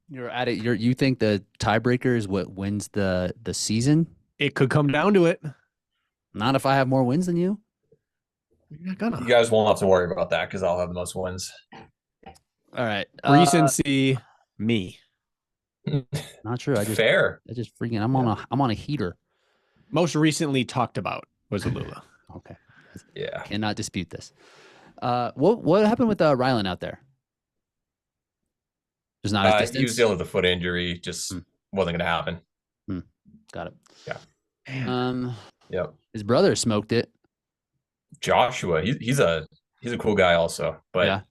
You're at it. You think the tiebreaker is what wins the season? It could come down to it. Not if I have more wins than you. You're not gonna. You guys won't have to worry about that because I'll have the most wins. All right. Recency, me. Not true. I just Fair. freaking. I'm on a heater. Most recently talked about was ALUla. Okay. Yeah. Cannot dispute this. What happened with Rylan out there? Just not his distance. He was dealing with a foot injury. Just wasn't going to happen. Got it. Yeah. Yep. His brother smoked it. Joshua, he's a cool guy also, but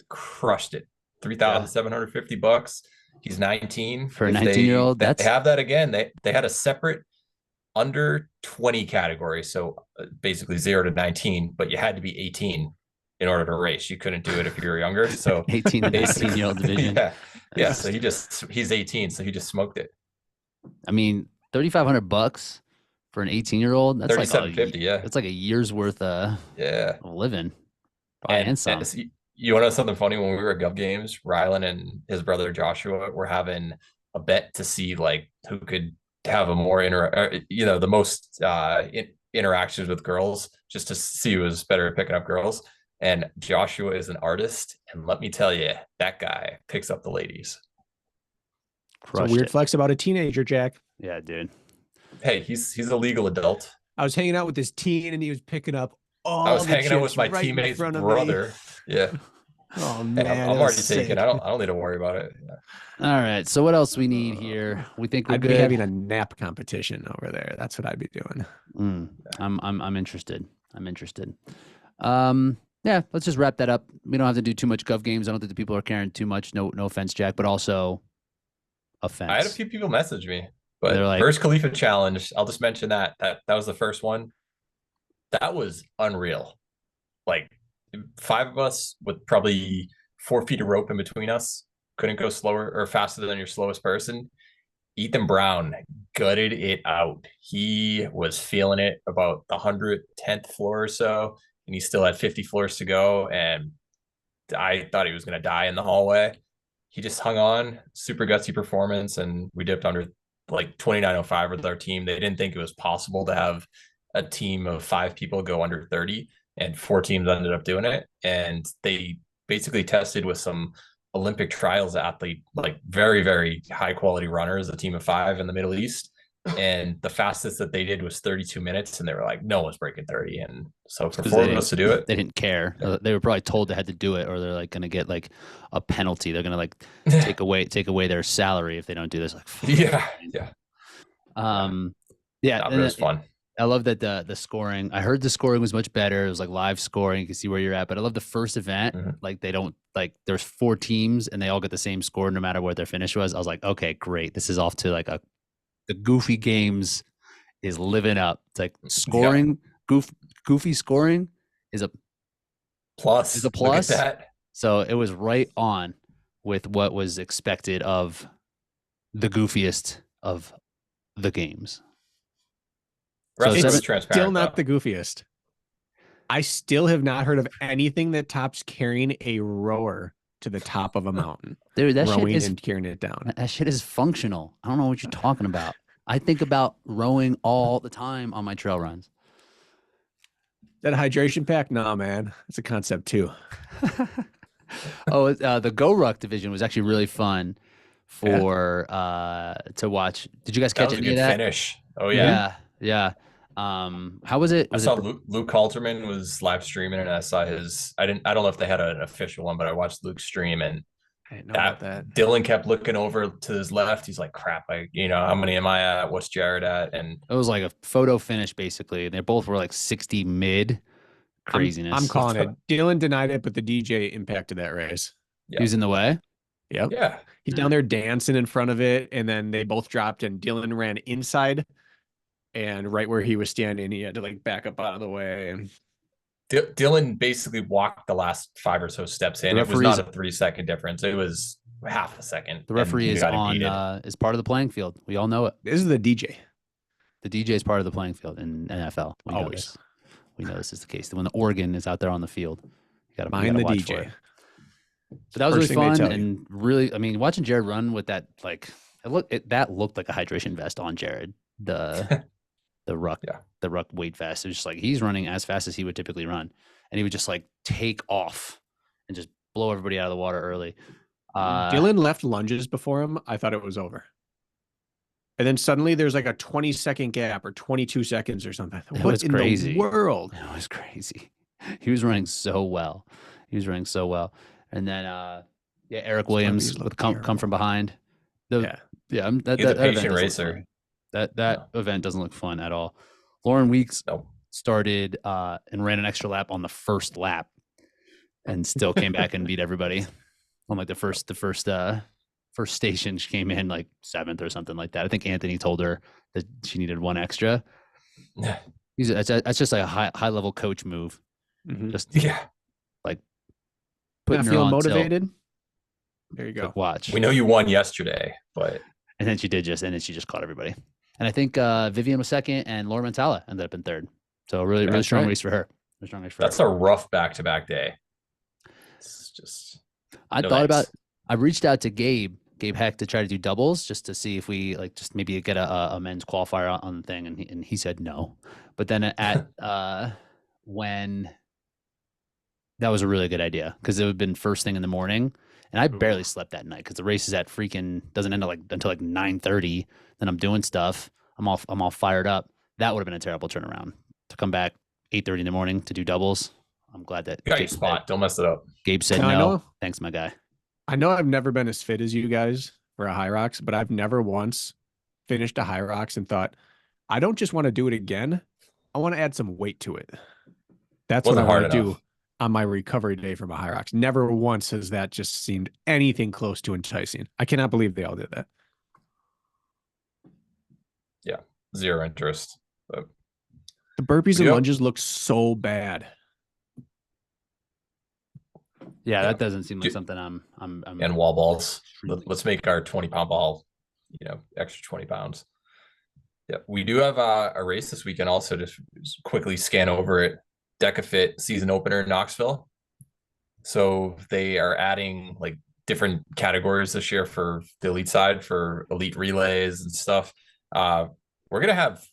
crushed it. $3,750. He's 19. For a 19-year-old. They have that again. They had a separate under 20 category, so basically 0 to 19, but you had to be 18 in order to race. You couldn't do it if you were younger. So 18 to 19-year-old division. Yeah. So he's 18, so he just smoked it. I mean, $3,500 for an 18-year-old. That's $3,750. Yeah, that's like a year's worth of living. And some. You want to know something funny? When we were at Gov Games, Rylan and his brother Joshua were having a bet to see like who could have a more the most interactions with girls, just to see who was better at picking up girls. And Joshua is an artist, and let me tell you, that guy picks up the ladies. It's a weird flex about a teenager, Jack. Yeah, dude. Hey, he's a legal adult. I was hanging out with this teen, and he was picking up all. I was hanging out with my teammate's brother. Yeah. Oh man, I'm already taken. I don't need to worry about it. Yeah. All right. So what else we need here? We think we're I'd good. be having a nap competition over there. That's what I'd be doing. I'm interested. Yeah, let's just wrap that up. We don't have to do too much Gov Games. I don't think the people are caring too much. No offense, Jack, but also offense. I had a few people message me, but they're like, first Khalifa challenge. I'll just mention that was the first one. That was unreal. Like 5 of us with probably 4 feet of rope in between us, couldn't go slower or faster than your slowest person. Ethan Brown gutted it out. He was feeling it about the 110th floor or so, and he still had 50 floors to go. And I thought he was going to die in the hallway. He just hung on, super gutsy performance, and we dipped under like 29:05 with our team. They didn't think it was possible to have a team of 5 people go under 30. And 4 teams ended up doing it. And they basically tested with some Olympic trials athlete, like very, very high quality runners, a team of 5 in the Middle East. And the fastest that they did was 32 minutes. And they were like, no one's breaking 30. And so for 4 of us to do it, they didn't care. They were probably told they had to do it, or they're like going to get like a penalty. They're going to like take away their salary if they don't do this. Like, yeah. It was fun. I love that the scoring. I heard the scoring was much better. It was like live scoring. You can see where you're at. But I love the first event. Like they don't like there's 4 teams and they all get the same score no matter what their finish was. I was like, okay, great. This is off to like the Goofy Games is living up. It's like scoring, goofy scoring is a plus. Is a plus. Look at that. So it was right on with what was expected of the goofiest of the games. So it's transparent, still not the goofiest. I still have not heard of anything that tops carrying a rower to the top of a mountain. Dude, that rowing shit is and carrying it down. That shit is functional. I don't know what you're talking about. I think about rowing all the time on my trail runs. That hydration pack? Nah, man. It's a concept too. The Go Ruck division was actually really fun for to watch. Did you guys catch any of that? Finish. Oh yeah. Yeah. How was it? I saw Luke Halterman was live streaming, and I saw his. I don't know if they had an official one, but I watched Luke's stream, and I didn't know about that. Dylan kept looking over to his left. He's like, "Crap! How many am I at? What's Jared at?" And it was like a photo finish, basically. They both were like 60 mid. Craziness. I'm calling it. Dylan denied it, but the DJ impacted that race. Yeah. He was in the way. Yep. Yeah. He's down there dancing in front of it, and then they both dropped, and Dylan ran inside. And right where he was standing, he had to like back up out of the way. And Dylan basically walked the last 5 or so steps in. It was not a 3-second difference. It was half a second. The referee is is part of the playing field. We all know it. This is the DJ. The DJ is part of the playing field in NFL. We know this. We know this is the case. When the organ is out there on the field, you got to mind the DJ. But that was really fun and really. I mean, watching Jared run with that, like, that looked like a hydration vest on Jared. The ruck weight vest. It was just like he's running as fast as he would typically run, and he would just like take off and just blow everybody out of the water early. Dylan left lunges before him. I thought it was over. And then suddenly there's like a 20-second gap or 22 seconds or something. It What was in crazy. the world? It was crazy. He was running so well. And then, Eric Williams with come from behind. He's a patient racer. That event doesn't look fun at all. Lauren Weeks started and ran an extra lap on the first lap, and still came back and beat everybody on like the first station. She came in like 7th or something like that. I think Anthony told her that she needed one extra. That's just like a high level coach move. Just like putting her on motivated. tilt. There you go. Like, watch. We know you won yesterday, but and then she just caught everybody. And I think Vivian was 2nd, and Laura Montala ended up in 3rd. So really strong race for her. That's a rough back-to-back day. It's just. I reached out to Gabe Heck to try to do doubles just to see if we just maybe get a men's qualifier on the thing, and he said no. But then at when that was a really good idea, because it would have been first thing in the morning, and I barely slept that night because the race is at doesn't end until 9:30. Then I'm doing stuff. I'm all fired up. That would have been a terrible turnaround to come back 8:30 in the morning to do doubles. I'm glad that you got your spot. Don't mess it up. Gabe said no. Thanks, my guy. I know I've never been as fit as you guys for a Hyrox, but I've never once finished a Hyrox and thought, I don't just want to do it again. I want to add some weight to it. That's what I want to do on my recovery day from a Hyrox. Never once has that just seemed anything close to enticing. I cannot believe they all did that. Yeah, zero interest. But the burpees and lunges look so bad. Yeah, that doesn't seem like something I'm and wall balls. Let's make our 20-pound ball, extra 20 pounds. Yeah, we do have a race this weekend also. Just quickly scan over it. DecaFit season opener in Knoxville. So they are adding like different categories this year for the elite side, for elite relays and stuff. We're gonna have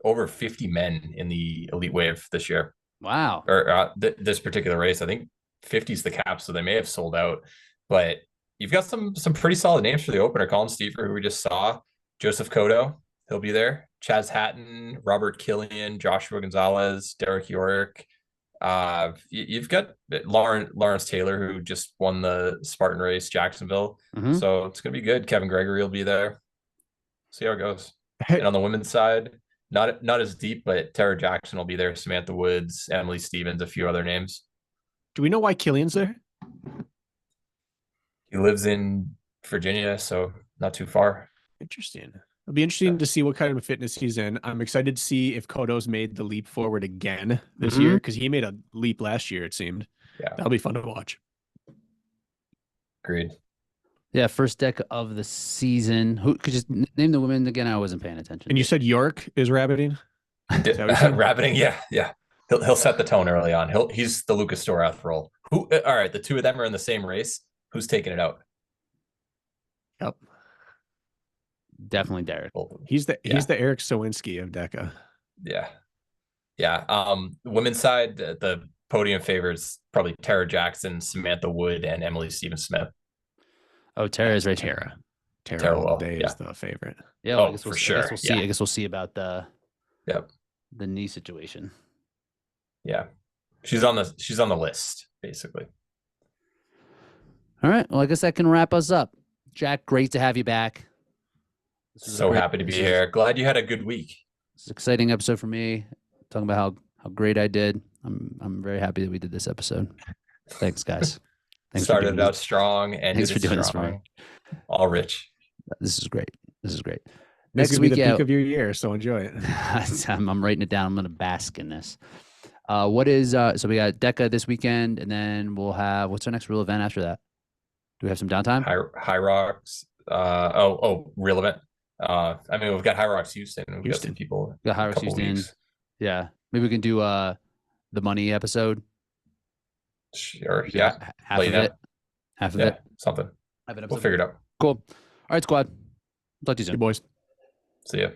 over 50 men in the elite wave this year. Wow. Or this particular race, I think 50 is the cap, so they may have sold out. But you've got some pretty solid names for the opener. Colin Stever, who we just saw, Joseph Cotto, he'll be there. Chaz Hatton, Robert Killian, Joshua Gonzalez, Derek York. You've got Lawrence Taylor, who just won the Spartan race, Jacksonville. So it's gonna be good. Kevin Gregory will be there. See how it goes. And on the women's side, not as deep, but Tara Jackson will be there. Samantha Woods, Emily Stevens, a few other names. Do we know why Killian's there? He lives in Virginia, so not too far. Interesting. It'll be interesting to see what kind of fitness he's in. I'm excited to see if Cotto's made the leap forward again this year, because he made a leap last year, it seemed. Yeah. That'll be fun to watch. Agreed. Yeah, first deck of the season. Who could just name the women again? I wasn't paying attention. And you said York is rabbiting? Rabbiting, yeah. He'll set the tone early on. He's the Lucas Storath role. All right, the two of them are in the same race. Who's taking it out? Yep. Definitely Derek. He's the Eric Sowinski of DECA. Yeah. Women's side, the podium favorites probably Tara Jackson, Samantha Wood, and Emily Stevens Smith. Oh, Tara is right. Tara all day is the favorite. Yeah, well, for sure. I guess we'll see about the knee situation. Yeah, she's on the list basically. All right. Well, I guess that can wrap us up. Jack, great to have you back. So happy to be here. Glad you had a good week. It's an exciting episode for me. Talking about how great I did. I'm very happy that we did this episode. Thanks, guys. Thanks. Started out strong and thanks for doing this for me. All Rich. This is great. Next week, the peak of your year, so enjoy it. I'm writing it down. I'm going to bask in this. So we got DECA this weekend, and then we'll have, what's our next real event after that? Do we have some downtime? Hyrox. Real event. We've got Hyrox Houston. We've got some people. We got Hyrox Houston. Weeks. Yeah. Maybe we can do the money episode. Sure. Yeah. Half of it. Something. We'll figure it out. Cool. All right, squad. Talk to you soon. Hey, boys. See ya.